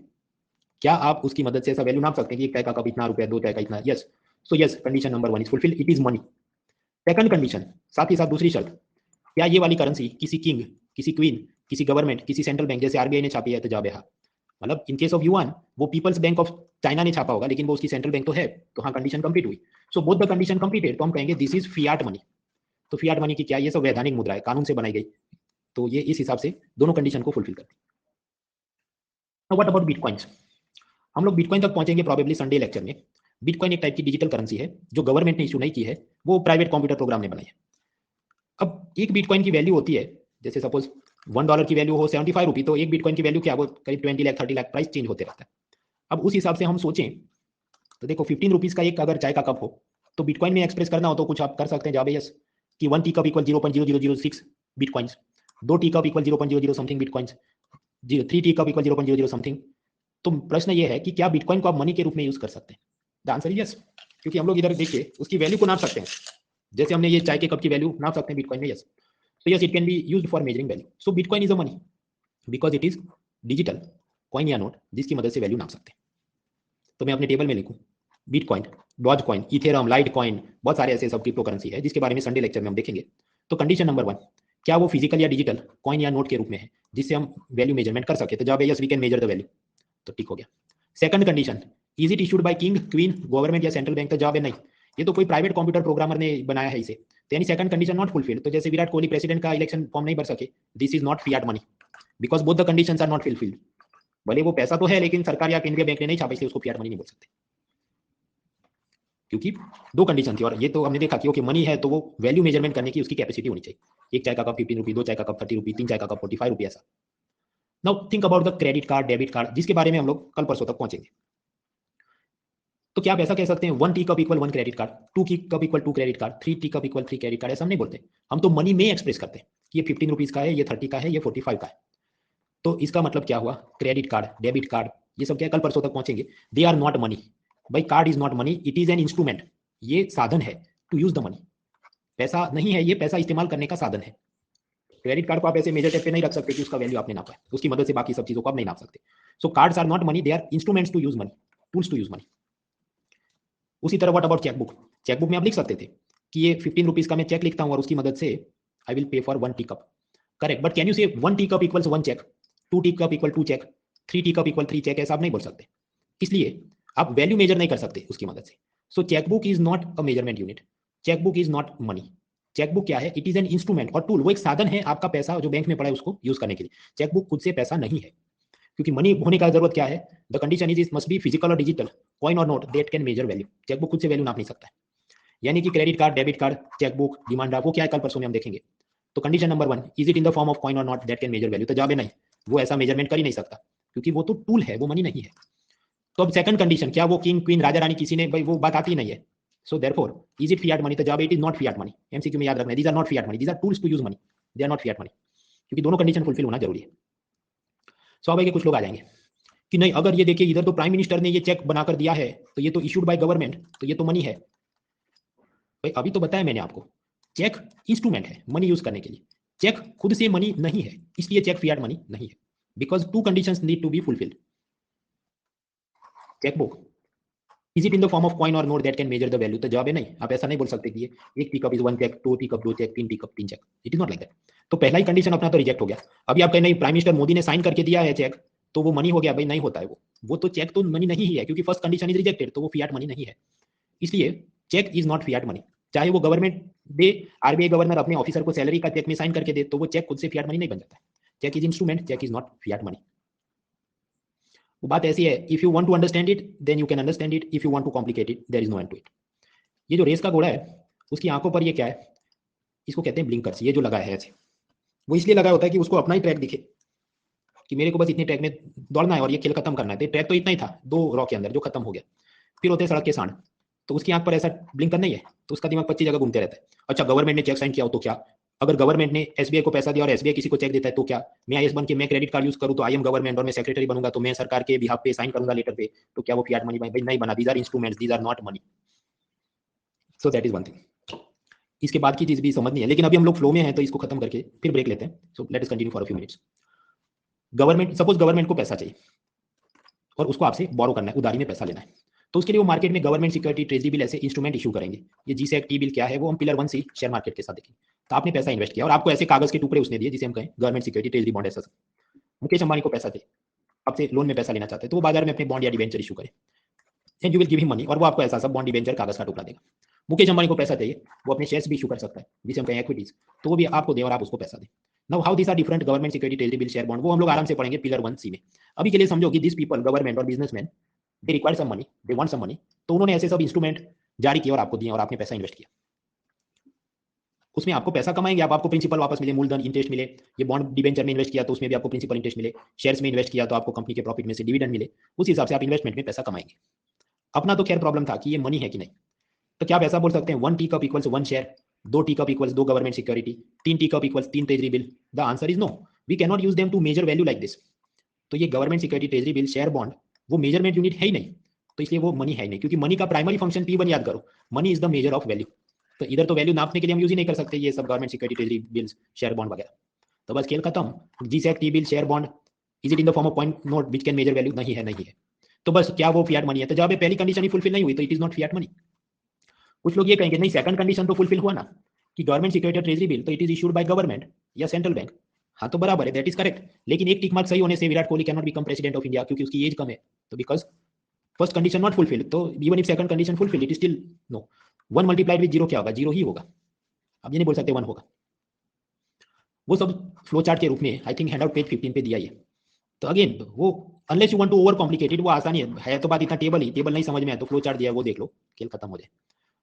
क्या आप उसकी मदद से ऐसा वैल्यू नाप सकते हैं कि 1 चाय का कप इतना रुपया, 2 चाय का इतना? Yes. So yes, condition number 1 is fulfil, it is money. Second condition, साथ ही साथ दूसरी शर्त, क्या ये वाली करेंसी किसी किंग, किसी क्वीन, किसी गवर्नमेंट, किसी सेंट्रल बैंक जैसे आरबीआई ने छापी है? तो जवाब है हाँ। मतलब इन केस ऑफ युआन वो पीपल्स बैंक ऑफ चाइना ने छापा होगा, लेकिन वो उसकी सेंट्रल बैंक तो है, तो हाँ कंडीशन कंप्लीट हुई। So both the condition completed, तो हम कहेंगे दिस इज फियाट मनी। तो फियाट मनी की क्या, ये सब वैधानिक मुद्रा है, कानून से बनाई गई, तो ये इस हिसाब से दोनों कंडीशन को फुलफिल करती है। What about bitcoins? हम लोग बिटकॉइन तक पहुंचेंगे प्रोबेबली संडे लेक्चर में। बिटकॉइन एक टाइप की डिजिटल करेंसी है जो गवर्नमेंट ने इशू नहीं की है, वो प्राइवेट कंप्यूटर प्रोग्राम ने बनाई है। अब एक बिटकॉइन की वैल्यू होती है, जैसे सपोज $1 की वैल्यू हो 75 रुपी, तो एक बिटकॉइन की वैल्यू क्या वो करीब 20 लाख 30 लाख प्राइस चेंज होते रहता है। अब उस हिसाब से हम सोचें तो देखो 15 रुपीज़ का एक अगर चाय का कप हो तो बिटकॉइन में एक्सप्रेस करना हो तो कुछ आप कर सकते हैं जवाब यस कि 1 tea cup equal 0.0006 bitcoins, 2 tea cup equal 0.00 something bitcoins, 3 tea cup equal 0.00 something. तो प्रश्न ये है कि क्या बिटकॉइन को आप मनी के रूप में यूज कर सकते हैं? द आंसर इज यस, क्योंकि हम लोग इधर देखिए उसकी वैल्यू को नाप सकते हैं, जैसे हमने ये चाय के कप की वैल्यू नाप सकते हैं बिटकॉइन में। यस, तो yes it can be used for measuring value. So bitcoin is a money because it is digital coin या नोट जिसकी मदद से वैल्यू नाप सकते हैं। तो मैं अपने टेबल में लिखूं bitcoin, dogecoin, ethereum, litecoin, बहुत सारे ऐसे सब क्रिप्टो करेंसी है जिसके बारे में संडे लेक्चर में हम देखेंगे। तो कंडीशन नंबर 1, क्या वो फिजिकल या डिजिटल कॉइन या नोट के रूप में है जिससे हम वैल्यू मेजरमेंट कर सके? तो जवाब है yes we can measure the value, तो ठीक हो गया। Second condition, is it issued by king, queen, government या सेंट्रल बैंक? तो जवाब है नहीं, ये तो कोई प्राइवेट कंप्यूटर प्रोग्रामर ने बनाया है इसे। तो यानी सेकंड कंडीशन नॉट फुलफिल्ड। तो जैसे विराट कोहली प्रेसिडेंट का इलेक्शन फॉर्म नहीं भर सके, this is not fiat money because both the conditions are not fulfilled. भले वो पैसा तो है लेकिन सरकार या केंद्रीय बैंक ने नहीं छापा, इसलिए उसको फियाट मनी नहीं बोल सकते, क्योंकि दो कंडीशन थी। और ये तो हमने देखा कि ओके मनी है तो वो वैल्यू मेजरमेंट करने की उसकी कैपेसिटी होनी चाहिए। एक चाय का कप 15 रुपी, दो चाय का कप 30 रुपी, तीन चाय का कप 45 रुपी, ऐसा। Now think about the credit card, debit card, जिसके बारे में हम लोग कल परसों तक पहुंचेंगे। तो क्या आप ऐसा कह सकते हैं 1 tea cup equal 1 credit card, 2 की cup equal 2 credit card, 3 tea cup equal 3 credit card? ऐसा हम नहीं बोलते, हम तो मनी में एक्सप्रेस करते हैं कि ये 15 रुपीज का है, ये 30 का है, ये 45 का है। तो इसका मतलब क्या हुआ, क्रेडिट कार्ड, डेबिट कार्ड, ये सब क्या कल परसों तक पहुंचेंगे, दे आर नॉट मनी। भाई card is not money, it is an instrument, ये साधन है टू यूज द मनी। पैसा नहीं है, ये पैसा इस्तेमाल करने का साधन है। क्रेडिट कार्ड को आप ऐसे मेजर टेप पे नहीं रख सकते कि उसका वैल्यू आपने नापा है, उसकी मदद से बाकी सब चीजों को आप नहीं नाप सकते। So cards are not money, they are instruments to use money, tools to use money. उसी तरह व्हाट अबाउट चेकबुक? चेकबुक में आप लिख सकते थे कि ये 15 रुपीज का मैं चेक लिखता हूँ और उसकी मदद से I will pay for 1 tea cup, correct. But can you say 1 tea cup equals 1 cheque, 2 tea cup equal 2 cheque, 3 tea cup equal 3 cheque? ऐसा आप नहीं बोल सकते, इसलिए आप वैल्यू मेजर नहीं कर सकते उसकी मदद से। So chequebook is not a measurement unit, chequebook is not money. Chequebook क्या है? इट इज एन इंस्ट्रूमेंट और टूल, वो एक साधन है आपका पैसा जो बैंक में पड़ा है उसको यूज करने के लिए। चेकबुक खुद से पैसा नहीं है, क्योंकि मनी होने का जरूरत क्या है, the condition is must be physical और डिजिटल कॉइन और note that can measure value. Chequebook खुद से वैल्यू नाप नहीं सकता है, यानी कि credit card, debit card, chequebook, demand draft, वो क्या है कल परसों में हम देखेंगे। तो condition number 1, is it in the form of coin और note that can measure value? तो जवाब है नहीं, वो ऐसा मेजरमेंट कर ही नहीं सकता, क्योंकि वो तो टूल है, वो मनी नहीं है। तो अब सेकंड कंडीशन, क्या वो किंग, क्वीन, राजा, रानी, किसी ने, भाई वो बात आती ही नहीं है। So therefore is it fiat money? तो जवाब it is not fiat money. MCQ में याद रखना, these are not fiat money, these are tools to use money, they are not fiat money, क्योंकि दोनों कंडीशन फुलफिल होना जरूरी है। स्वाभाविक कुछ लोग आ जाएंगे कि नहीं, अगर ये देखिए इधर तो प्राइम मिनिस्टर ने ये चेक बनाकर दिया है तो ये तो इशूड बाय गवर्नमेंट, तो ये तो मनी है। भाई अभी तो बताया मैंने आपको, चेक इंस्ट्रूमेंट है मनी यूज करने के लिए, चेक खुद से मनी नहीं है, इसलिए चेक फियाट मनी नहीं है, because two conditions need to be fulfilled. Chequebook, is it in the form of coin और note that can measure the value? तो जवाब है नहीं, आप ऐसा नहीं बोल सकते कि ये एक tea cup is 1 cheque, 2 tea cup 2 cheque, 3 tea cup 3 cheque, it is not like that. तो पहला ही कंडीशन अपना तो रिजेक्ट हो गया। अभी आप कहें नहीं प्राइम मिनिस्टर मोदी ने साइन करके दिया है चेक तो वो मनी हो गया, भाई नहीं होता है वो तो चेक तो मनी नहीं ही है, क्योंकि फर्स्ट कंडीशन इज रिजेक्टेड, तो वो फियाट मनी नहीं है। इसलिए cheque is not fiat money, चाहे वो गवर्नमेंट दे, आरबीआई गवर्नर अपने ऑफिसर को सैलरी का चेक में साइन करके दे, तो वो चेक खुद से फियाट मनी नहीं बन जाता है। Cheque is instrument, cheque is not fiat money. वो बात ऐसी है, if you want to understand it then you can understand it, if you want to complicate it there is no end to it. ये जो race का घोड़ा है उसकी आंखों पर ये क्या है, इसको कहते हैं ब्लिंकर्स, ये जो लगा है ऐसे, वो इसलिए लगा होता है कि उसको अपना ही ट्रैक दिखे कि मेरे को बस इतने ट्रैक में दौड़ना है और ये खेल खत्म करना है। तो ट्रैक तो इतना ही था 2 रॉ के अंदर जो खत्म हो गया। फिर होते हैं सड़क के सांड, तो उसकी आंख पर ऐसा ब्लिंकर नहीं है, तो उसका दिमाग 25 जगह घूमते रहता है। अच्छा गवर्नमेंट ने चेक साइन किया हो तो क्या, अगर गवर्नमेंट ने एसबीआई को पैसा दिया और एसबीआई किसी को चेक देता है तो क्या, मैं आईएएस बन के मैं क्रेडिट कार्ड यूज करूं तो आई एम गवर्नमेंट और मैं सेक्रेटरी बनूंगा तो मैं सरकार के बिहाफ पे साइन करूंगा लेटर पे, तो क्या वो फियाट मनी? भाई नहीं बना, these are instruments, these are not money. So that is one thing. इसके बाद की चीज भी समझनी है, लेकिन अभी हम लोग फ्लो में हैं तो इसको खत्म करके फिर ब्रेक लेते हैं। सो let us continue for a few minutes. Government, suppose government को पैसा चाहिए और उसको आपसे बोरो करना है, उधारी में पैसा लेना है, तो उसके लिए वो मार्केट में गवर्नमेंट सिक्योरिटी, ट्रेजरी बिल ऐसे इंस्ट्रूमेंट इशू करेंगे। ये जी सेट टी बिल क्या है वो हम पिलर 1 सी शेयर मार्केट के साथ देखेंगे। तो आपने पैसा इन्वेस्ट किया और आपको ऐसे कागज के टुकड़े उसने दिए जिसे हम कहें गवर्नमेंट सिक्योरिटी, ट्रेजरी बॉन्ड ऐसा। मुकेश अंबानी को पैसा चाहिए, आपसे लोन में पैसा लेना चाहते हैं, तो वो बाजार में अपने बॉन्ड या डिवेंचर इशू करे and you will give him money, और वो आपको ऐसा सब बॉन्ड डिवेंचर कागज का टुकड़ा देगा। मुकेश अंबानी को पैसा चाहिए, वो अपने शेयर्स भी इशू कर सकता है जिसे हम कहें इक्विटीज, तो वो भी आपको दे और आप उसको पैसा दें। Now how this are different, government security, treasury bill, share bond, वो हम लोग आराम से पढ़ेंगे पिलर 1 सी में। अभी के लिए समझो कि दिस पीपल, गवर्नमेंट और businessman, they require some money, they want some money, तो उन्होंने ऐसे सब इंस्ट्रूमेंट जारी किए और आपको दिए और आपने पैसा इन्वेस्ट किया। उसमें आपको पैसा कमाएंगे आप, आपको प्रिंसिपल वापस मिले, मूलधन इंटरेस्ट मिले। ये बॉन्ड डिबेंचर में इन्वेस्ट किया तो उसमें भी आपको प्रिंसिपल इंटरेस्ट मिले, शेयर्स में इन्वेस्ट किया तो आपको कंपनी के प्रॉफिट में से डिविडेंड मिले, उस हिसाब से आप इन्वेस्टमेंट में पैसा कमाएंगे। अपना तो खैर प्रॉब्लम था कि ये मनी है कि नहीं। तो क्या आप ऐसा बोल सकते हैं 1 tea cup equals 1 share, 2 tea cup equals 2 government security, 3 tea cup equals 3 treasury bill? The answer is no, we can not use them to measure value like this. तो ये government security, treasury bill, share, bond वो measurement unit है ही नहीं, तो इसलिए वो money है ही नहीं, क्योंकि मनी का प्राइमरी फंक्शन P1 याद करो, money is the measure of value. तो इधर तो वैल्यू नापने के लिए हम यूज ही नहीं कर सकते ये सब government security, treasury bills, share, bond वगैरह। तो बस खेल खत्म। G sec, T bill, share, bond, is it in the form of point note which can measure value? नहीं है, नहीं है। तो बस क्या वो फियाट मनी है? तो जब ये पहली कंडीशन ही फुलफिल नहीं हुई तो it is not fiat money. कुछ लोग ये कहेंगे नहीं सेकंड कंडीशन तो फुलफिल हुआ ना, कि गवर्नमेंट सिक्योरिटी ट्रेजरी बिल तो it is issued by government या सेंट्रल बैंक। हाँ तो बराबर है, दैट इज करेक्ट। लेकिन एक टिक मार्क सही होने से Virat Kohli can not become president of India, क्योंकि उसकी एज कम है। तो because first condition not fulfil, तो even if second condition fulfil it is still no. 1 multiplied with 0 क्या होगा? 0 ही होगा। अब ये नहीं बोल सकते 1 होगा। वो सब फ्लो चार्ट के रूप में आई थिंक हैंडआउट पेज 15 पे दिया ये। तो अगेन वो unless you want to over complicated, वो आसानी है तो बात इतना टेबल ही, टेबल नहीं समझ में आए तो फ्लो चार्ट दिया है वो देख लो, खेल खत्म हो जाए।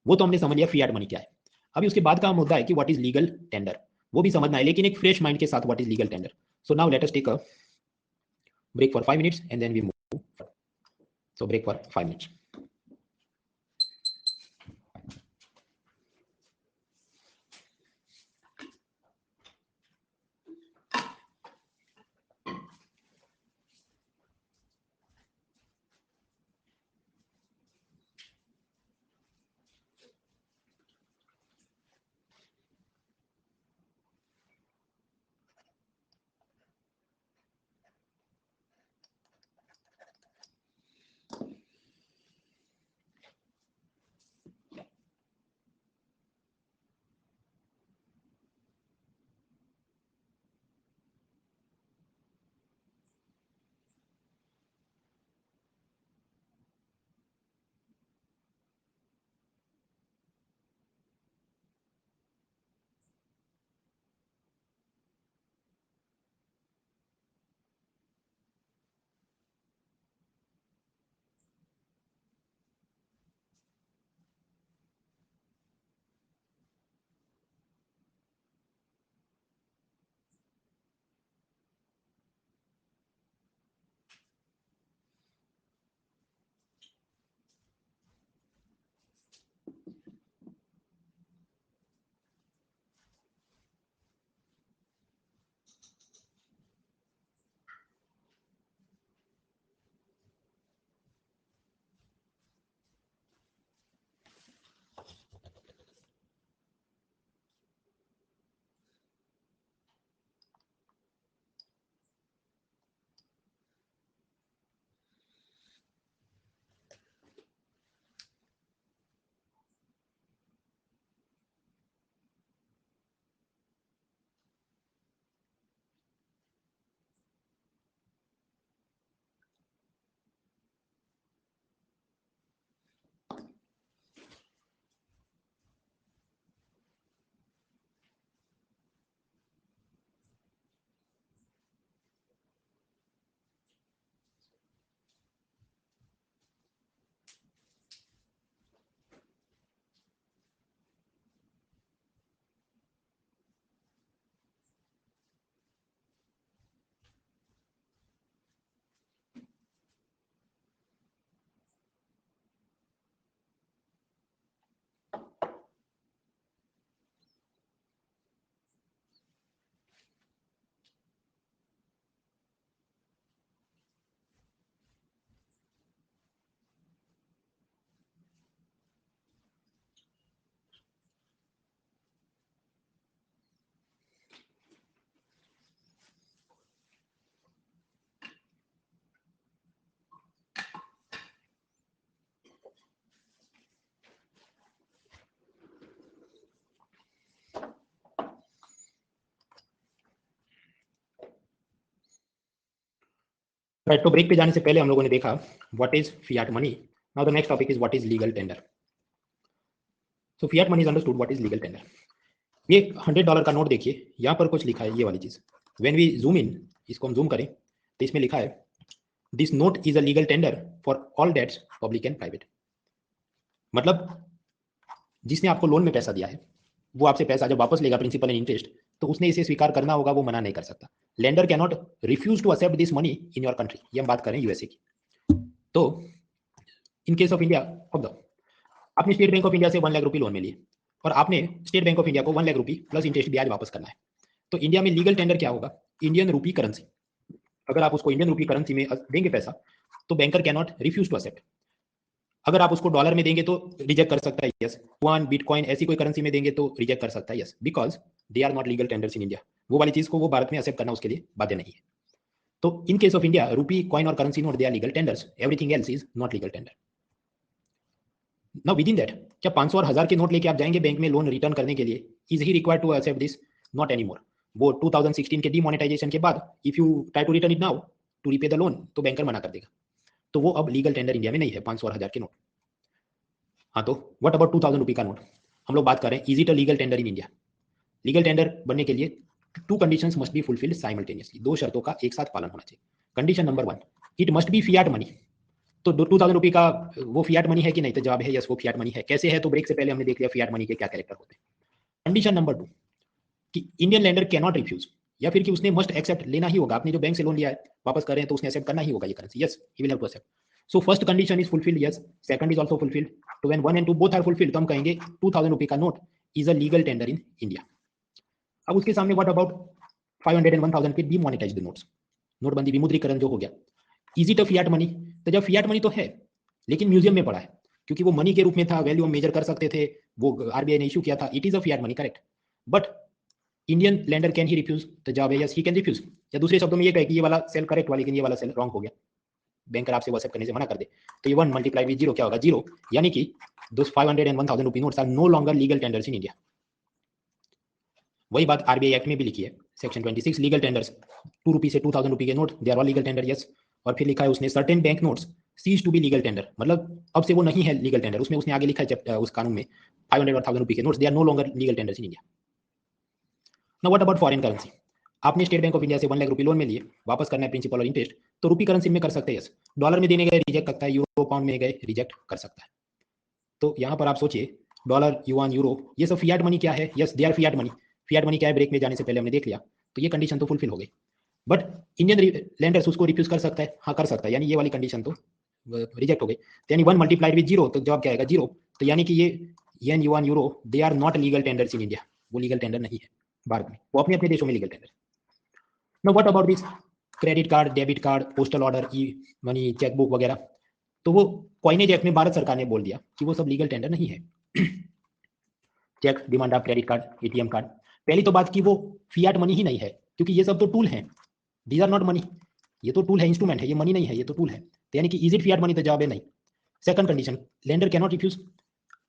वो तो हमने समझ लिया फियाट मनी क्या है। अभी उसके बाद का मुद्दा है कि व्हाट इज लीगल टेंडर, वो भी समझना है, लेकिन एक फ्रेश माइंड के साथ what is legal tender. So now let us take a break for 5 minutes and then we move. So break for 5 minutes. Right, तो ब्रेक पे जाने से पहले हम लोगों ने देखा what is fiat money. Now the next topic is what is legal tender. So fiat money is understood, what is legal tender. ये $100 का नोट देखिए, यहाँ पर कुछ लिखा है ये वाली चीज। व्हेन वी जूम इन, इसको हम जूम करें तो इसमें लिखा है this note is a legal tender for all debts public and private. मतलब जिसने आपको लोन में पैसा दिया है वो आपसे पैसा जब वापस लेगा प्रिंसिपल एंड इंटरेस्ट, तो उसने इसे स्वीकार करना होगा, वो मना नहीं कर सकता। Lender can not refuse to accept this money in your country. ये हम बात करें यूएसए की। तो in case of India, of the आपने स्टेट बैंक ऑफ इंडिया से 1 लाख रुपए लोन में लिए और आपने स्टेट बैंक ऑफ इंडिया को 1 लाख रुपए प्लस इंटरेस्ट ब्याज वापस करना है। तो इंडिया में लीगल टेंडर क्या होगा? Indian rupee currency. अगर आप उसको इंडियन रूपी करेंसी में देंगे पैसा, तो banker can not refuse to accept. अगर आप उसको डॉलर में देंगे तो रिजेक्ट कर सकता है, यस। वन बिटकॉइन ऐसी कोई करेंसी में देंगे तो रिजेक्ट कर सकता है, yes, because they are not legal tenders in India. वो वाली चीज को वो भारत में एक्सेप्ट करना उसके लिए बाध्य नहीं है। तो in case of India, rupee coin और currency note they are legal tenders, everything else is not legal tender. Now within that, क्या 500 और 1000 के नोट लेके आप जाएंगे बैंक में लोन रिटर्न करने के लिए? Is he required to accept this? Not any more. वो 2016 के डीमोनेटाइजेशन के बाद if you try to return it now to repay the loan, तो बैंकर मना कर देगा। तो वो अब लीगल टेंडर इंडिया में नहीं है 500 और 1000 के नोट। हाँ, तो व्हाट अबाउट 2000 रुपये का नोट? हम लोग बात कर रहे हैं, is it a legal tender in India? Legal tender बनने के लिए 2 conditions must be fulfilled simultaneously. 2 शर्तों का एक साथ पालन होना चाहिए। Condition number 1, it must be Fiat money. तो 2000 रुपये का वो फियाट मनी है कि नहीं? तो जवाब है यस, वो फियाट मनी है। कैसे है? तो ब्रेक से पहले हमने देख लिया फियाट मनी के क्या कैरेक्टर होते हैं। कंडीशन नंबर 2, कि Indian lender can not refuse, या फिर कि उसने मस्ट एक्सेप्ट, लेना ही होगा। आपने जो बैंक से लोन लिया है वापस कर रहे हैं तो उसने एक्सेप्ट करना ही होगा ये currency, yes, he will have to accept. So first condition is fulfilled, yes. Second is also fulfilled. तो when 1 and 2 both are fulfilled, तो हम कहेंगे 2000 रुपये का note is a legal tender in India. अब उसके सामने व्हाट अबाउट 500 एंड 1000 के डीमोनेटाइज्ड नोट्स, नोटबंदी विमुद्रीकरण जो हो गया, is it a fiat money? तो जब फियाट मनी तो है, लेकिन म्यूजियम में पड़ा है, क्योंकि वो मनी के रूप में था, वैल्यू हम मेजर कर सकते थे, वो आरबीआई ने इशू किया था, it is a fiat money, correct. But Indian lender can he refuse? तो जवाब है यस, ही कैन रिफ्यूज। या दूसरे शब्दों में ये कहे कि ये वाला सेल करेक्ट हुआ, लेकिन ये वाला सेल रॉन्ग हो गया, बैंकर आपसे वो एक्सेप्ट करने से मना कर दे, तो ये 1 मल्टीप्लाई विद 0 क्या होगा? 0। यानी कि those 500 and 1000 rupee notes are no longer legal tenders in India. वही बात आरबीआई एक्ट में भी लिखी है, सेक्शन 26, लीगल टेंडर्स 2 रुपी से 2000 रुपी के note, they are all legal tender, yes. और फिर लिखा है उसने certain bank notes cease to be legal tender, मतलब अब से वो नहीं है लीगल टेंडर। उसमें उसने आगे लिखा है उस कानून में 500 और 1000 रुपी के notes, they are no longer legal tenders in India. Now what about foreign currency? आपने स्टेट बैंक ऑफ इंडिया से 1 लाख रुपए लोन में लिए, वापस करना है प्रिंसिपल और इंटरेस्ट, तो रुपी करेंसी में कर सकते हैं, यस। डॉलर में देने गए रिजेक्ट करता है, यूरो पाउंड में गए रिजेक्ट कर सकता है। तो यहाँ पर आप सोचिए, डॉलर, युआन, यूरो, ये सब फियाट मनी क्या है? Yes, they are fiat money. Fiat money क्या है? ब्रेक में जाने से पहले हमने देख लिया, तो ये कंडीशन तो फुलफिल हो गई। बट इंडियन लैंडर्स उसको रिफ्यूज कर सकता है? हाँ, कर सकता है, यानी ये वाली कंडीशन तो रिजेक्ट हो गई। तो यानी 1 मल्टीप्लाइड विद 0, तो जवाब क्या आएगा? 0। तो यानी कि ये yen, yuan, euro, they are not legal tenders in India. वो लीगल टेंडर नहीं है भारत में, वो अपने अपने देशों में legal tender. Now what about this credit card, debit card, postal order, e money, chequebook वगैरह? तो वो कॉइनेज एक्ट में भारत सरकार ने बोल दिया कि वो सब लीगल टेंडर नहीं है। Cheque, demand draft, credit card, ATM card, पहली तो बात की वो फियाट मनी ही नहीं है, क्योंकि ये सब तो टूल हैं, दीज आर नॉट मनी। ये तो टूल है, इंस्ट्रूमेंट है, ये मनी नहीं है, ये तो टूल है। तो यानी कि इज इट फियाट मनी? तो जवाब है नहीं। Second condition, lender can not refuse.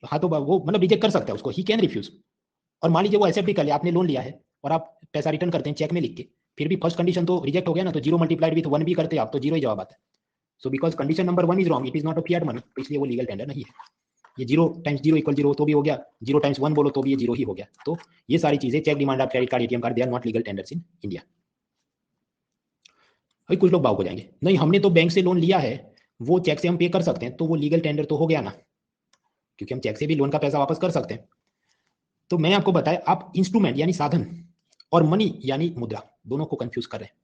हाँ, तो वो मतलब रिजेक्ट कर सकता है उसको, ही कैन रिफ्यूज। और मान लीजिए वो एक्सेप्ट भी कर लिया, आपने लोन लिया है और आप पैसा रिटर्न करते हैं चेक में लिख के, फिर भी फर्स्ट कंडीशन तो रिजेक्ट हो गया ना, तो 0 मल्टीप्लाइड विथ 1 भी करते आप तो 0 ही जवाब आता है। So because condition number 1 is wrong, it is not a fiat money, तो इसलिए वो लीगल टेंडर नहीं है। ये 0 टाइम्स 0 इक्वल 0 तो भी हो गया, 0 टाइम्स 1 बोलो तो भी ये 0 ही हो गया। तो ये सारी चीजें, cheque, demand draft, credit card, ATM card, they are not legal tenders in India. अभी कुछ लोग भाव हो जाएंगे, नहीं हमने तो बैंक से लोन लिया है, वो चेक से हम पे कर सकते हैं, तो वो लीगल टेंडर तो हो गया ना, क्योंकि हम चेक से भी लोन का पैसा वापस कर सकते हैं। तो मैंने आपको बताया, आप इंस्ट्रूमेंट यानी साधन और मनी यानी मुद्रा, दोनों को कंफ्यूज कर रहे हैं।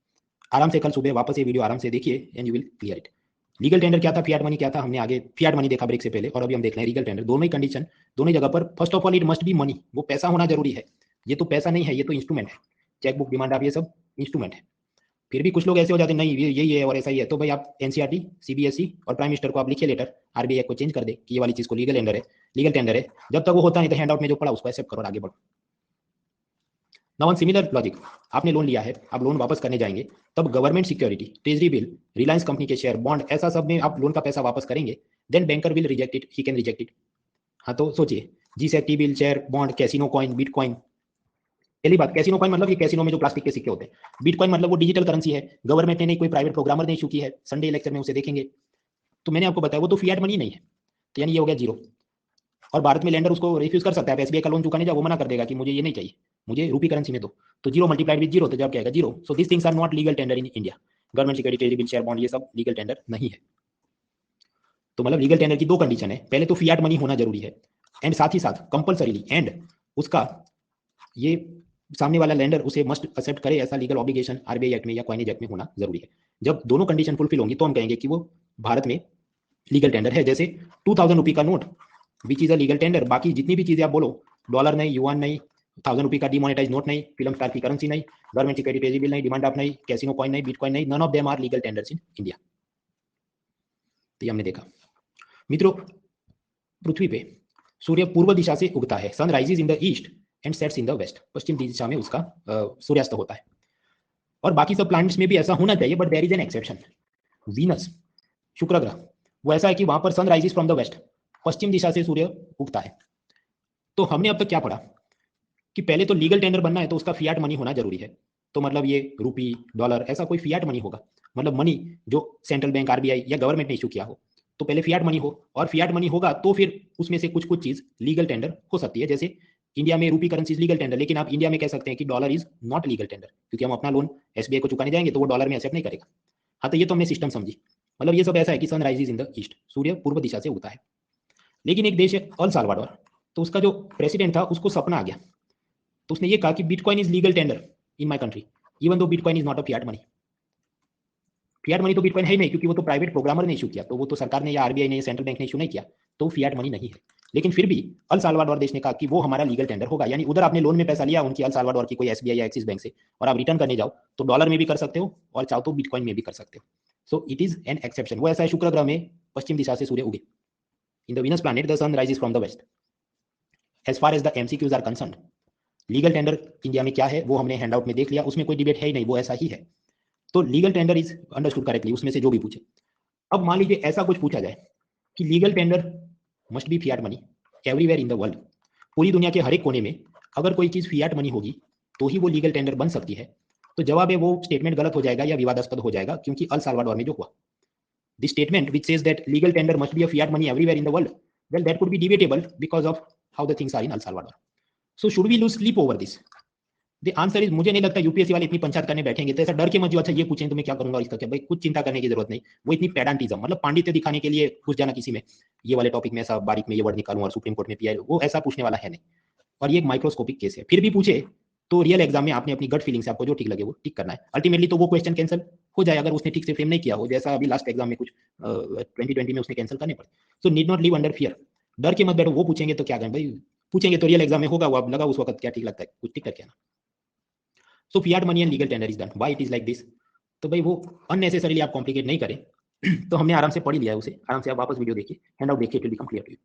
आराम से कल सुबह वापस ये वीडियो आराम से देखिए and you will clear it. Legal tender क्या था, फियाट मनी क्या था, हमने आगे फियाट मनी देखा ब्रेक से पहले, और अभी हम देख रहे हैं लीगल टेंडर। दोनों ही कंडीशन, दोनों जगह पर first of all it must be money, वो पैसा होना जरूरी है। ये तो पैसा नहीं है, ये तो इंस्ट्रूमेंट है। चेकबुक, डिमांड ड्राफ्ट, ये सब इंस्ट्रूमेंट है। फिर भी कुछ लोग ऐसे हो जाते हैं, नहीं ये यही है और ऐसा ही है, तो भाई आप एनसीईआरटी, सीबीएसई और प्राइम मिनिस्टर को आप लिखिए लेटर, आरबीआई को चेंज कर दे कि ये वाली चीज को लीगल टेंडर है, लीगल टेंडर है। जब तक वो होता नहीं तो हैंड आउट में जो पड़ा उसको एक्सेप्ट करो और आगे बढ़ो। नाउ ऑन सिमिलर लॉजिक, आपने लोन लिया है, आप लोन वापस करने जाएंगे, तब government security, treasury bill, Reliance company के शेयर, बॉन्ड, ऐसा सब में आप लोन का पैसा वापस करेंगे, then banker will reject it, he can reject it. हाँ, तो सोचिए, G sec, T bill, share, bond, casino coin, bitcoin. पहली बात, कैसीनो कॉइन मतलब ये कैसीनो में जो प्लास्टिक के सिक्के होते हैं। बिटकॉइन मतलब वो डिजिटल करेंसी है, गवर्नमेंट ने नहीं, कोई प्राइवेट प्रोग्रामर ने इशू की है, संडे लेक्चर में उसे देखेंगे। तो मैंने आपको बताया वो तो फियाट मनी नहीं है, तो यानी ये हो गया 0। और भारत में लैंडर उसको रिफ्यूज कर सकता है, एसबीआई का लोन चुकाने जाओ वो मना कर देगा कि मुझे ये नहीं चाहिए, मुझे रूपी करेंसी में दो। तो 0 मल्टीप्लाइड विद 0, तो जब क्या आएगा? 0। So this things are not legal tender in India. Government security, bill, share, bond, ये सब लीगल टेंडर नहीं है। तो मतलब लीगल टेंडर की 2 कंडीशन है, पहले तो फियाट मनी होना जरूरी है, एंड साथ ही साथ कंपल्सरीली, एंड उसका ये सामने वाला लेंडर उसे मस्ट एक्सेप्ट करे, ऐसा लीगल ऑब्लिगेशन आरबीआई एक्ट में या कॉइनेज एक्ट में होना जरूरी है। जब दोनों कंडीशन फुलफिल होंगी तो हम कहेंगे कि वो भारत में लीगल टेंडर है। जैसे 2000 रुपये का note which is a legal tender, बाकी जितनी भी चीजें आप बोलो, डॉलर नहीं, युआन नहीं, 1000 रुपये का डिमोनेटाइज नोट नहीं, फिल्म स्टार की करेंसी नहीं, गवर्नमेंट सिक्योरिटी बिल नहीं, डिमांड ड्राफ्ट नहीं, कैसीनो कॉइन नहीं, बिटकॉइन नहीं, none of them are legal tenders in India. तो ये हमने देखा। मित्रों, पृथ्वी पे सूर्य पूर्व दिशा से उगता है, sun rises in the east and sets in the west, पश्चिम दिशा में उसका सूर्यास्त होता है। और बाकी सब प्लैनेट्स में भी ऐसा होना चाहिए, but there is an exception. Venus, शुक्र ग्रह, वो ऐसा है कि वहां पर sun rises from the west, पश्चिम दिशा से सूर्य उगता है। तो हमने अब तक क्या पढ़ा कि पहले तो लीगल टेंडर बनना है तो उसका फियाट मनी होना जरूरी है। तो मतलब ये रूपी, डॉलर, ऐसा कोई फियाट मनी होगा, मतलब मनी जो सेंट्रल बैंक, आरबीआई या गवर्नमेंट ने इशू किया हो, तो पहले फियाट मनी हो, और फियाट मनी होगा तो फिर उसमें से कुछ कुछ चीज लीगल टेंडर हो सकती है। जैसे इंडिया में रूपी करेंसी लीगल टेंडर, लेकिन आप इंडिया में कह सकते हैं कि dollar is not legal tender, क्योंकि हम अपना लोन एसबीआई को चुकाने जाएंगे तो वो डॉलर में एक्सेप्ट नहीं करेगा। हाँ, तो ये तो हमने सिस्टम समझी। मतलब ये सब ऐसा है कि sun rises in the east, सूर्य पूर्व दिशा से उगता है। लेकिन एक देश है अल साल्वाडोर, तो उसका जो प्रेसिडेंट था उसको सपना आ गया, तो उसने ये कहा कि bitcoin is legal tender in my country, even though bitcoin is not a fiat money. Fiat money तो बिटकॉइन है ही नहीं, क्योंकि वो तो प्राइवेट प्रोग्रामर ने इशू किया, तो वो तो सरकार ने या आरबीआई ने या सेंट्रल बैंक ने इशू नहीं किया, तो फियाट मनी नहीं है। लेकिन फिर भी अल साल्वाडोर देश ने कहा कि वो हमारा लीगल टेंडर होगा। यानी उधर आपने लोन में पैसा लिया उनकी अल साल्वाडोर की कोई एसबीआई या एक्सिस बैंक से, और आप रिटर्न करने जाओ तो डॉलर में भी कर सकते हो और चाहो तो बिटकॉइन में भी कर सकते हो। सो इट इज एन एक्सेप्शन। वो ऐसा है, शुक्र ग्रह में पश्चिम दिशा से सूर्य उगे। In the Venus planet the sun rises from the west. As far as the MCQs are concerned, legal tender India में क्या है वो हमने हैंडआउट में देख लिया, उसमें कोई डिबेट है ही नहीं, वो ऐसा ही है। तो legal tender is understood correctly उसमें से जो भी पूछे। अब मान लीजिए ऐसा कुछ पूछा जाए कि legal tender must B Fiat money everywhere in the world, पूरी दुनिया के हर एक कोने में अगर कोई चीज फियाट मनी होगी तो ही वो लीगल टेंडर बन सकती है। तो जवाब है वो स्टेटमेंट गलत हो जाएगा या विवादास्पद हो जाएगा, क्योंकि अल साल्वाडोर में जो हुआ, the statement which says that legal tender must be a fiat money everywhere in the world, well that could be debatable because of how the things are in El Salvador. So should we lose sleep over this? The answer is, मुझे नहीं लगता UPSC वाले इतनी पंचायत करने बैठेंगे, तो ऐसा डर के मत जो अच्छा ये पूछें तो मैं क्या करूंगा इसका क्या, भाई कुछ चिंता करने की जरूरत नहीं। वो इतनी पेडांटिज्म, मतलब पांडित्य दिखाने के लिए घुस जाना किसी में, ये वाले टॉपिक में ऐसा बारीक में ये वर्ड निकालूं और सुप्रीम कोर्ट में पीआई, वो ऐसा पूछने वाला है नहीं। और ये एक माइक्रोस्कोपिक केस है। फिर भी पूछे तो रियल एग्जाम में आपने अपनी गट फीलिंग से आपको जो ठीक लगे वो टिक करना है। अल्टीमेटली तो वो क्वेश्चन कैंसिल हो जाए अगर उसने ठीक से फ्रेम नहीं किया हो, जैसा अभी लास्ट एग्जाम में कुछ 2020 में उसने कैंसिल करने पड़े। सो need not live under fear, डर के मत बैठो। वो पूछेंगे तो क्या करें भाई, पूछेंगे तो रियल एग्जाम में होगा, वो अब लगा उस वक्त क्या ठीक लगता है कुछ टिक करके आना। So fiat money and legal tender is done, why it is like this? तो भाई वो अननेसेसरीली आप कॉम्प्लिकेट नहीं करें। तो हमने आराम से पढ़ ही लिया है उसे, आराम से आप वापस वीडियो देखिए, हैंड आउट देखिए, it will become clear to you.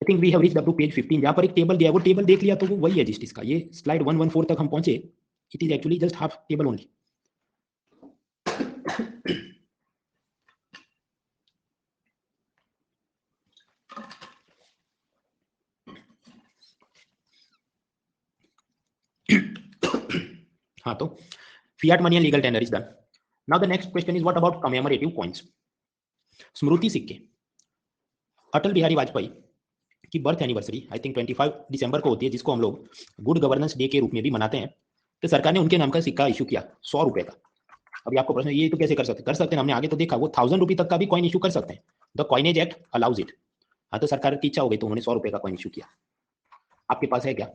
I think we have reached up to page 15, जहां पर एक टेबल दिया है, वो टेबल देख लिया तो वो वही है जिस का ये स्लाइड 114 तक हम पहुंचे। It is actually just half table only. हाँ, तो fiat money and legal tender is done. Now the next question is what about commemorative coins, स्मृति सिक्के। अटल बिहारी वाजपेयी की बर्थ एनिवर्सरी आई थिंक 25 दिसंबर को होती है, जिसको हम लोग गुड गवर्नेंस डे के रूप में भी मनाते हैं। तो सरकार ने उनके नाम का सिक्का इशू किया 100 रुपए का। अभी आपको प्रश्न ये तो कैसे कर सकते हैं? कर सकते हैं, हमने आगे तो देखा, वो 1000 रुपये तक का भी कॉइन इशू कर सकते हैं। The coinage act allows it. हाँ, तो सरकार की इच्छा हो गई तो उन्होंने 100 रुपए का कॉइन इशू किया। आपके पास है क्या?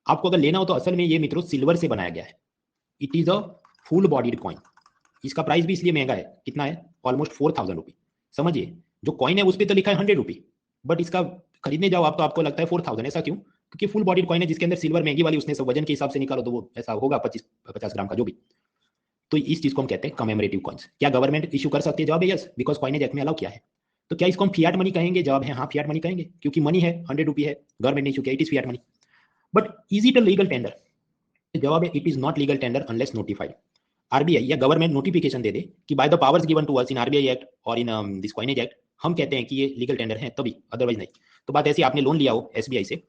आपको अगर लेना हो तो असल में ये मित्रों सिल्वर से बनाया गया है। It is a full bodied coin. इसका प्राइस भी इसलिए महंगा है, कितना है? ऑलमोस्ट 4000 रुपी। समझिए, जो कॉइन है उस पर तो लिखा है 100 रुपी, बट इसका खरीदने जाओ आप तो आपको लगता है 4000। ऐसा क्यों? क्योंकि फुल बॉडीड कॉइन है जिसके अंदर सिल्वर महंगी वाली, उसने सब वजन के हिसाब से निकालो तो वो ऐसा होगा 25-50 ग्राम का जो भी। तो इस चीज को हम कहते हैं कमेमोरेटिव कॉइन्स। क्या गवर्नमेंट इशू कर सकती है? जवाब है यस, बिकॉज कॉइनेज एक्ट में अलाउ किया है। तो क्या इसको हम फियाट मनी कहेंगे? जवाब है हाँ, फियाट मनी कहेंगे, क्योंकि मनी है, 100 रुपी है, गवर्नमेंट ने इशू किया, it is fiat money. But is it a legal tender? जवाब है it is not legal tender unless notified. RBI या गवर्नमेंट नोटिफिकेशन दे दे कि by the powers given to us in RBI act और in this coinage act हम कहते हैं कि ये लीगल टेंडर है, तभी, अदरवाइज नहीं। तो बात ऐसी, आपने लोन लिया हो एसबीआई से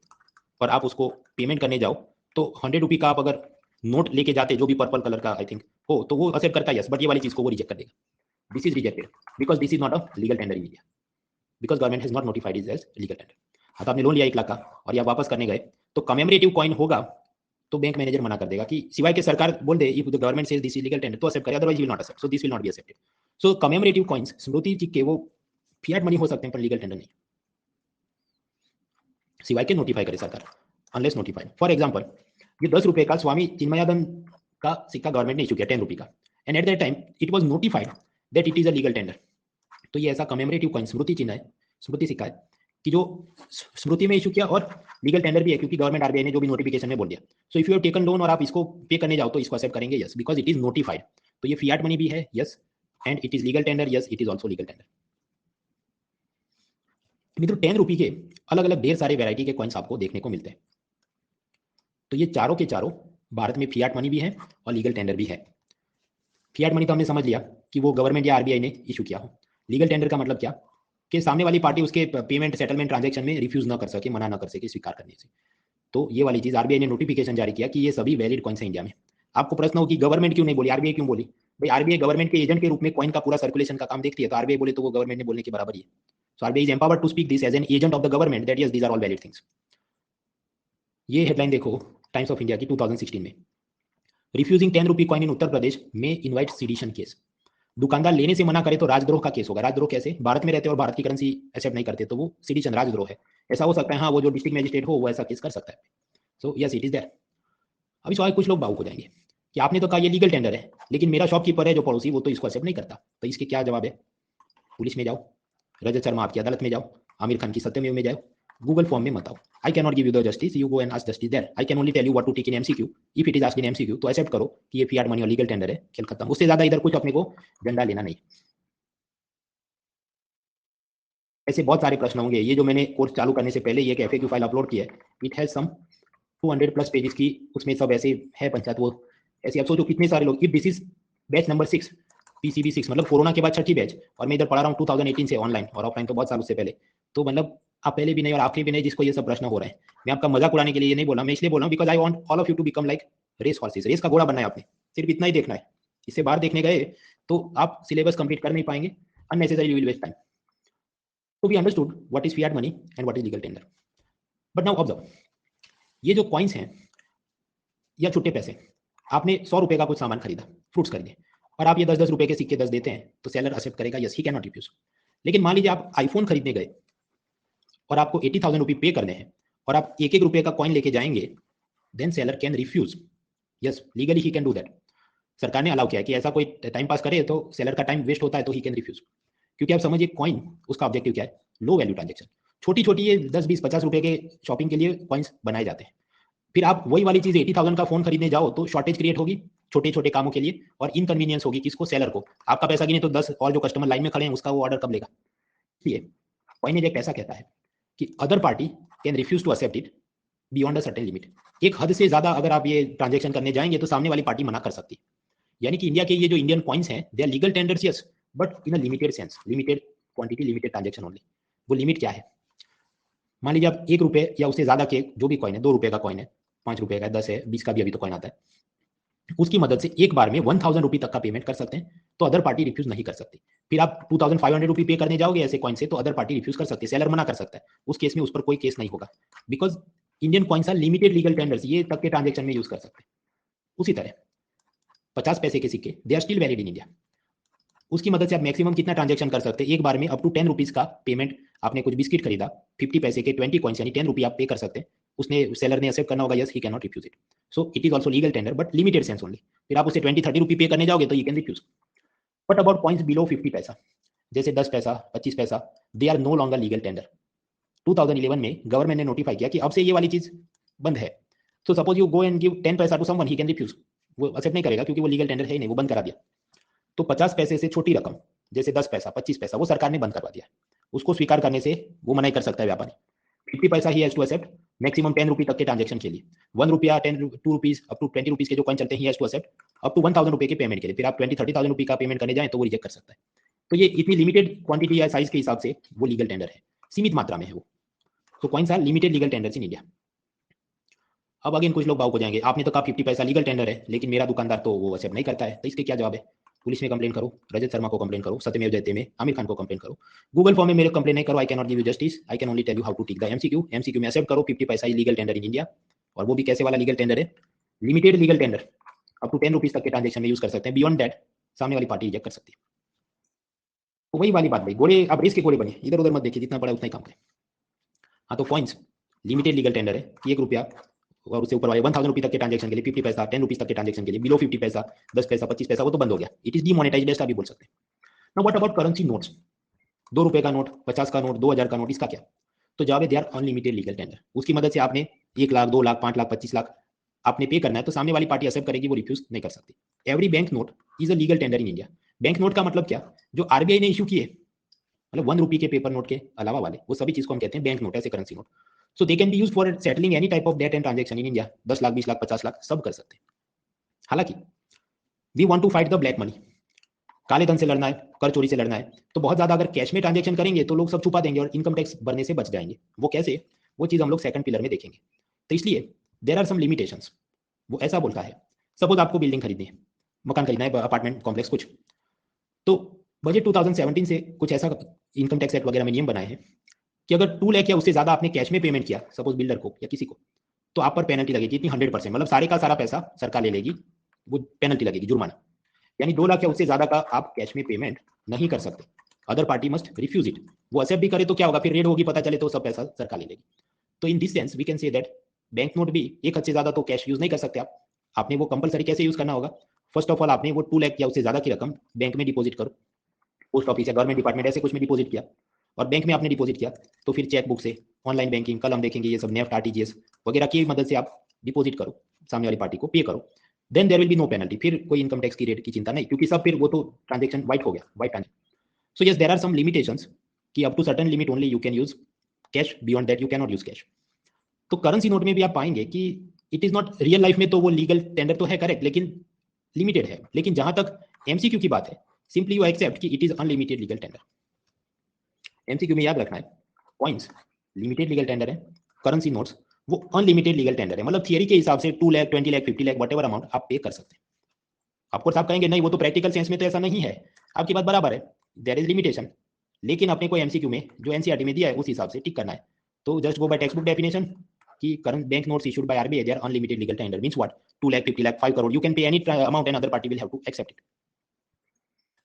और आप उसको पेमेंट करने जाओ तो 100 रुपी का आप अगर नोट लेके जाते जो भी पर्पल कलर का आई थिंक हो, तो वो एक्सेप्ट करता है यस, बट ये वाली चीज को वो रिजेक्ट कर देगा। This is rejected because this is not a legal tender in India, because government has not notified it as legal tender. हाँ, तो आपने लोन लिया 1 लाख का और ये आप वापस करने गए तो कमेमोरेटिव कॉइन होगा, तो बैंक मैनेजर मना कर देगा कि सिवाय के सरकार बोल दे if the government says this is legal tender तो एक्सेप्ट करे, otherwise will not accept, so this will not be accepted. So commemorative coins, स्मृति सिक्के, वो फियाट मनी हो सकते हैं पर लीगल टेंडर नहीं, सिवाय के नोटिफाई करे सरकार। Unless notified. फॉर एग्जाम्पल, ये 10 रुपए का स्वामी चिन्मयानंद का सिक्का गवर्नमेंट ने इशू किया 10 रुपए का, and at that time it was notified that it is a legal tender. तो ये ऐसा कमेमोरेटिव कॉइन, स्मृति चिन्ह है, स्मृति सिक्का है कि जो स्मृति में इशू किया और लीगल टेंडर भी है, क्योंकि गवर्नमेंट आरबीआई ने जो भी नोटिफिकेशन में बोल दिया। So if you have taken loan और आप इसको पे करने जाओ तो इसको एक्सेप्ट करेंगे, yes, because it is notified. तो ये फियाट मनी भी है, yes, and it is legal tender, yes, it is also legal tender. मित्रों 10 रुपये के अलग अलग ढेर सारे वैरायटी के कॉइन्स आपको देखने को मिलते हैं। तो ये चारों के चारों भारत में फियाट मनी भी है और लीगल टेंडर भी है। फियाट मनी तो हमने समझ लिया कि वो गवर्नमेंट या आरबीआई ने इशू किया हो। लीगल टेंडर का मतलब क्या, कि सामने वाली पार्टी उसके पेमेंट सेटलमेंट ट्रांजैक्शन में रिफ्यूज ना कर सके, मना ना कर सके स्वीकार करने से। तो ये वाली चीज आरबीआई ने नोटिफिकेशन जारी किया कि ये सभी वैलिड कॉइन्स हैं इंडिया में। आपको प्रश्न हो कि गवर्नमेंट क्यों नहीं बोली, आरबीआई क्यों बोली? भाई आरबीआई गवर्नमेंट के एजेंट के रूप में कॉइन का पूरा सर्कुलेशन का काम देखती है, तो आरबीआई बोले तो वो गवर्नमेंट ने बोलने के बराबर ही है। So RBI is empowered to speak this as an agent of the government that yes these are all valid things. ये हेडलाइन देखो टाइम्स ऑफ इंडिया की 2016 में, refusing 10 rupee coin in Uttar Pradesh में इनवाइट सीडिशन केस। दुकानदार लेने से मना करे तो राजद्रोह का केस होगा। राजद्रोह कैसे? भारत में रहते और भारत की करेंसी एक्सेप्ट नहीं करते तो वो सीडिशन, राजद्रोह है। ऐसा हो सकता है, हाँ, वो जो डिस्ट्रिक्ट मजिस्ट्रेट हो वो ऐसा केस कर सकता है। So yes, it is there. अभी सवाल कुछ लोग भावुक हो जाएंगे कि आपने तो कहा ये लीगल टेंडर है, लेकिन मेरा शॉपकीपर है जो पड़ोसी, वो तो इसको एक्सेप्ट नहीं करता, तो इसके क्या जवाब है? पुलिस में जाओ, रजत शर्मा आपकी अदालत में जाओ, आमिर खान की सत्यमेव में जाओ, गूगल फॉर्म में मत आओ। I can not give you the justice, you go and ask justice there. I can only tell you what to take in MCQ. If it is asked in MCQ तो accept करो कि ये फियाट मनी और लीगल टेंडर है, खेल खत्म। उससे ज्यादा इधर कुछ अपने को डंडा लेना नहीं। ऐसे बहुत सारे प्रश्न होंगे। ये जो मैंने कोर्स चालू करने से पहले ये एक एफएक्यू फाइल अपलोड की है, it has some 200 plus pages की, उसमें सब ऐसे है पंचायत। वो ऐसे आप सोचो कितने सारे लोग। If this is batch number 6, PCB 6, मतलब कोरोना के बाद छठी बैच, और मैं इधर पढ़ा रहा हूँ 2018 से ऑनलाइन और ऑफलाइन तो बहुत साल उससे पहले। तो मतलब आप पहले भी नहीं और आखिरी भी नहीं जिसको ये सब प्रश्न हो रहे हैं। मैं आपका मजाक उड़ाने के लिए ये नहीं बोला, मैं इसलिए बोल रहा हूँ because I want all of you to become like race horses. Race का घोड़ा बनना है आपने, सिर्फ इतना ही देखना है। इससे बाहर देखने गए तो आप सिलेबस कंप्लीट कर नहीं पाएंगे, अननेसेसरी विल वेस्ट टाइम। तो we understood what is fiat money and what is legal tender. But now observe, ये जो कॉइन्स हैं या छुट्टे पैसे, आपने 100 रुपए का कुछ सामान खरीदा, फ्रूट्स खरीदे, और आप ये 10-10 रुपए के सिक्के 10 देते हैं, तो सेलर एक्सेप्ट करेगा, yes, he can not refuse. लेकिन मान लीजिए आप आईफोन खरीदने गए और आपको 80,000 रुपये पे करने हैं और आप 1-1 रुपए का कॉइन लेके जाएंगे, then seller can refuse, yes, legally he can do that. सरकार ने अलाउ किया है कि ऐसा कोई टाइम पास करे तो सेलर का टाइम वेस्ट होता है तो ही कैन रिफ्यूज। क्योंकि आप समझिए कॉइन, उसका ऑब्जेक्टिव क्या है? Low value transaction. छोटी छोटी ये 10-20-50 रुपए के शॉपिंग के लिए कॉइन्स बनाए जाते हैं। फिर आप वही वाली चीज 80,000 का फोन खरीदने जाओ तो शॉर्टेज क्रिएट होगी छोटे छोटे कामों के लिए, और इनकन्वीनियंस होगी किसको? सेलर को। आपका पैसा गिने तो 10 और जो कस्टमर लाइन में खड़े हैं उसका वो ऑर्डर कब लेगा? इसलिए कॉइनेज एक्ट ऐसा कहता है कि other party can refuse to accept it beyond a certain limit. एक हद से ज्यादा अगर आप ये ट्रांजेक्शन करने जाएंगे तो सामने वाली पार्टी मना कर सकती है। यानी कि इंडिया के ये जो इंडियन कॉइन्स हैं, they are legal tenders, yes, but in a limited sense, limited quantity, limited transaction only. वो लिमिट क्या है? मान लीजिए आप 1 रुपए या उससे ज्यादा के जो भी कॉइन है, 2 रुपए का कॉइन है, 5 रुपए का, 10 है, 20 का भी अभी तो कॉइन आता है, उसकी मदद से एक बार में 1000 रुपये तक का पेमेंट कर सकते हैं, तो अदर पार्टी रिफ्यूज नहीं कर सकती। फिर आप 2500 रुपये पे करने जाओगे ऐसे कॉइन से, तो अदर पार्टी रिफ्यूज कर सकती है, सेलर मना कर सकता है। उस केस में उस पर कोई केस नहीं होगा, because Indian coins are limited legal tenders, ये तक के ट्रांजेक्शन में यूज कर सकते हैं। उसी तरह 50 पैसे के सिक्के, they are still valid in India. उसकी मदद से आप मैक्सिमम कितना ट्रांजेक्शन कर सकते हैं? एक बार में अप टू 10 रुपीज का पेमेंट। आपने कुछ बिस्किट खरीदा, 50 पैसे के 20 कॉइन्स यानी 10 रुपये आप पे कर सकते हैं। उसने, सेलर ने एक्सेप्ट करना होगा, yes, he can not refuse it. So it is also legal tender but limited sense only. फिर आप उसे 20-30 रुपये पे करने जाओगे तो you can refuse. But about coins below 50 paisa, जैसे 10 paisa, 25 paisa, they are no longer legal tender. 2011 में गवर्नमेंट ने नोटिफाई किया कि अब से ये वाली चीज बंद है। So suppose you go and give 10 paisa to someone, he can refuse. वो एक्सेप्ट नहीं करेगा क्योंकि वो लीगल टेंडर है ही नहीं, वो बंद करा दिया। तो 50 पैसे से छोटी रकम जैसे 10 पैसा, 25 पैसा, वो सरकार ने बंद करवा दिया। उसको स्वीकार करने से वो मना ही कर सकता है व्यापारी। 50 paisa he has to accept, maximum 10 रुपये तक के ट्रांजेक्शन के लिए। 1 रुपया, 10, 2 रुपीज, अप टू 20 रुपीज के जो कॉइन चलते हैं, he has to accept up to 1000 रुपये के पेमेंट के लिए। फिर आप 20-30,000 रुपये का पेमेंट करने जाए तो वो रिजेक्ट कर सकता है। तो ये इतनी लिमिटेड क्वांटिटी या साइज के हिसाब से वो लीगल टेंडर है, सीमित मात्रा में है वो। तो coins are limited legal tenders in India. अब अगेन कुछ लोग भावुक हो जाएंगे, आपने तो कहा 50 पैसा लीगल टेंडर है, लेकिन मेरा दुकानदार तो वो एक्सेप्ट नहीं करता है, तो इसके क्या जवाब है? पुलिस में कंप्लेन करो, रजत शर्मा को कंप्लेन करो, सत्यमेव जयते में आमिर खान को कंप्लेन करो, गूगल फॉर्म में मेरे कंप्लेन नहीं करो। I can not give you justice, I can only tell you how to take the MCQ. MCQ में एक्सेप्ट करो 50 पैसा ही लीगल टेंडर इन इंडिया। और वो भी कैसे वाला लीगल टेंडर है? Limited legal tender, up to 10 rupees तक के ट्रांजेक्शन में यूज कर सकते हैं। बियॉन्ड दैट सामने वाली पार्टी रिजेक्ट कर सकती है। तो वही वाली बात भाई, गोले आप रेस के गोले बने, इधर उधर मत देखिए, जितना पड़ा उतना ही काम करें। हाँ, तो कॉइन्स लिमिटेड लीगल टेंडर है कि 1 रुपया और उससे ऊपर वाले 1000 रुपये तक के ट्रांजेक्शन के लिए 50 पैसा, 10 रुपीज तक के ट्रांजेक्शन के लिए बिलो 50 पैसा, 10 पैसा, 25 पैसा वो तो बंद हो गया, इट इज डीमोनेटाइज्ड ऐसा भी बोल सकते हैं। Now what about currency notes? 2 रुपए का नोट, 50 का नोट, 2000 का नोट, इसका क्या? तो जवाब है they are unlimited legal tender. उसकी मदद से आपने 1 लाख, 2 लाख, 5 लाख, 25 लाख आपने पे करना है तो सामने वाली पार्टी एक्सेप्ट करेगी, वो रिफ्यूज नहीं कर सकती। Every bank note is a legal tender in India. Bank note का मतलब क्या? जो आरबीआई ने इशू किए, मतलब 1 रुपये के पेपर नोट के अलावा वाले, वो सभी चीज को हम कहते हैं बैंक नोट, ऐसे currency note. So they can be use for settling any type of debt and transaction in India. 10 lakh, 20 lakh, 50 lakh सब कर सकते हैं। हालांकि we want to fight the black money, काले धन से लड़ना है, कर चोरी से लड़ना है, तो बहुत ज्यादा अगर कैश में ट्रांजेक्शन करेंगे तो लोग सब छुपा देंगे और इनकम टैक्स भरने से बच जाएंगे। वो कैसे? वो चीज हम लोग सेकंड पिलर में देखेंगे। तो इसलिए देयर आर सम लिमिटेशंस। वो ऐसा बोलता है, सपोज आपको बिल्डिंग खरीदनी है, मकान खरीदना है, अपार्टमेंट कॉम्प्लेक्स कुछ, तो बजट 2017 से कुछ ऐसा इनकम टैक्स एक्ट वगैरह में नियम बनाए हैं कि अगर 2 लाख या उससे ज्यादा आपने कैश में पेमेंट किया, सपोज बिल्डर को या किसी को, तो आप पर पेनल्टी लगेगी इतनी 100%, मतलब सारे का सारा पैसा सरकार ले लेगी, वो पेनल्टी लगेगी, जुर्माना। यानी 2 लाख या उससे ज्यादा का आप कैश में पेमेंट नहीं कर सकते, other party must refuse it. वो एक्सेप्ट भी करे तो क्या होगा, फिर रेड होगी, पता चले तो सब पैसा सरकार ले लेगी। तो in this sense we can say that bank note भी 1 हद से ज्यादा तो कैश यूज नहीं कर सकते आप। आपने वो कंपलसरी कैसे यूज करना होगा? फर्स्ट ऑफ ऑल आपने वो 2 लाख या उससे ज्यादा की रकम बैंक में डिपॉजिट करो, पोस्ट ऑफिस या गवर्नमेंट डिपार्टमेंट ऐसे कुछ में डिपॉजिट किया, और बैंक में आपने डिपॉजिट किया तो फिर चेक बुक से, ऑनलाइन बैंकिंग, कल हम देखेंगे ये सब, नेफ्ट, आरटीजीएस वगैरह की मदद से आप डिपॉजिट करो, सामने वाली पार्टी को पे करो, then there will be no penalty. फिर कोई इनकम टैक्स की रेट की चिंता नहीं, क्योंकि सब फिर वो तो ट्रांजेक्शन वाइट हो गया, white transaction. So yes, there are some limitations कि up to certain limit only you can use cash, beyond that you can not use cash. तो करेंसी नोट में भी आप पाएंगे कि it is not real life में, तो वो लीगल टेंडर तो है करेक्ट, लेकिन लिमिटेड है। लेकिन जहां तक एमसीक्यू की बात है, सिंपली यू एक्सेप्ट कि it is unlimited legal tender. MCQ में याद रखना है, कॉइन्स लिमिटेड लीगल टेंडर है, करेंसी नोट्स वो अनलिमिटेड लीगल टेंडर है। मतलब थियरी के हिसाब से 2 lakh, 20 lakh, 50 lakh, what ever amount आप पे कर सकते हैं। ऑफकोर्स आप कहेंगे नहीं वो तो प्रैक्टिकल सेंस में तो ऐसा नहीं है, आपकी बात बराबर है, देयर इज लिमिटेशन। लेकिन अपने को एमसीक्यू में जो एनसीईआरटी में दिया है उस हिसाब से टिक करना है। तो just go by textbook definition कि current bank notes issued by RBI, they are unlimited legal tender, means what? 2 lakh, 50 lakh, 5 crore, you can pay any amount and other party will have to accept it.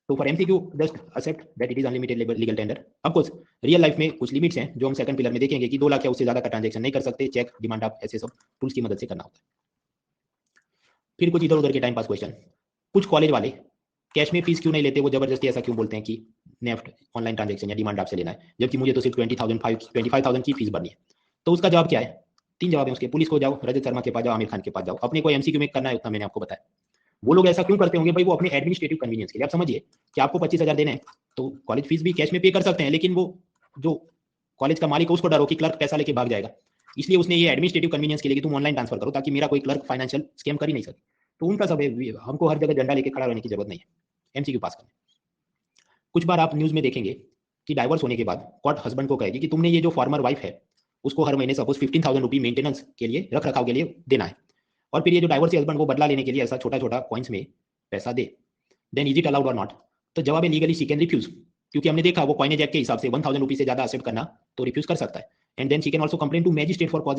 तो for MCQ just accept that it is unlimited legal tender. Of course real life में कुछ limits हैं जो हम second pillar में देखेंगे कि 2 लाख या उससे ज्यादा का ट्रांजैक्शन नहीं कर सकते, चेक, डिमांड ड्राफ्ट, ऐसे सब टूल्स की मदद से करना होता है। फिर कुछ इधर उधर के टाइम पास क्वेश्चन। कुछ कॉलेज वाले कैश में फीस क्यों नहीं लेते, वो जबरदस्ती ऐसा क्यों बोलते हैं कि नेफ्ट, ऑनलाइन ट्रांजेक्शन या डिमांड ड्राफ्ट से लेना है, जबकि मुझे तो सिर्फ 25,000 की फीस भरनी है। तो उसका जवाब क्या है? 3 जवाब है उसके। पुलिस को जाओ, रजत शर्मा के पास जाओ, आमिर खान के पास जाओ, अपने को एमसीक्यू में करना है उतना मैंने आपको बताया। वो लोग ऐसा क्यों करते होंगे भाई? वो अपने एडमिनिस्ट्रेटिव कन्वीनियंस के लिए। आप समझिए कि आपको 25,000 देने हैं तो कॉलेज फीस भी कैश में पे कर सकते हैं, लेकिन वो जो कॉलेज का मालिक है उसको डर हो कि क्लर्क पैसा लेके भाग जाएगा, इसलिए उसने ये एडमिनिस्ट्रेटिव कन्वीनियंस के लिए कि तुम ऑनलाइन ट्रांसफर करो, ताकि मेरा कोई क्लर्क फाइनेंशियल स्कैम कर ही नहीं सके। तो उनका सब है, हमको हर जगह झंडा लेके खड़ा रहने की जरूरत नहीं है एमसीक्यू पास करने। कुछ बार आप न्यूज में देखेंगे कि डाइवोर्स होने के बाद कोर्ट हस्बैंड को कहेगी कि तुमने ये जो फॉर्मर वाइफ है उसको हर महीने सपोज 15,000 रुपये मेंटेनेंस के लिए, रख रखाव के लिए देना है, और फिर ये जो डाइवोर्स हस्बैंड वो बदला लेने के लिए ऐसा छोटा छोटा कॉइन्स में पैसा दे, देन इज इट अलाउड और नॉट? तो जवाब है लीगली शी कैन रिफ्यूज, क्योंकि हमने देखा वो कॉइनेज एक्ट के हिसाब से 1,000 रुपये से ज्यादा एक्सेप्ट करना तो रिफ्यूज कर सकता है। And then she can also complain to magistrate for causing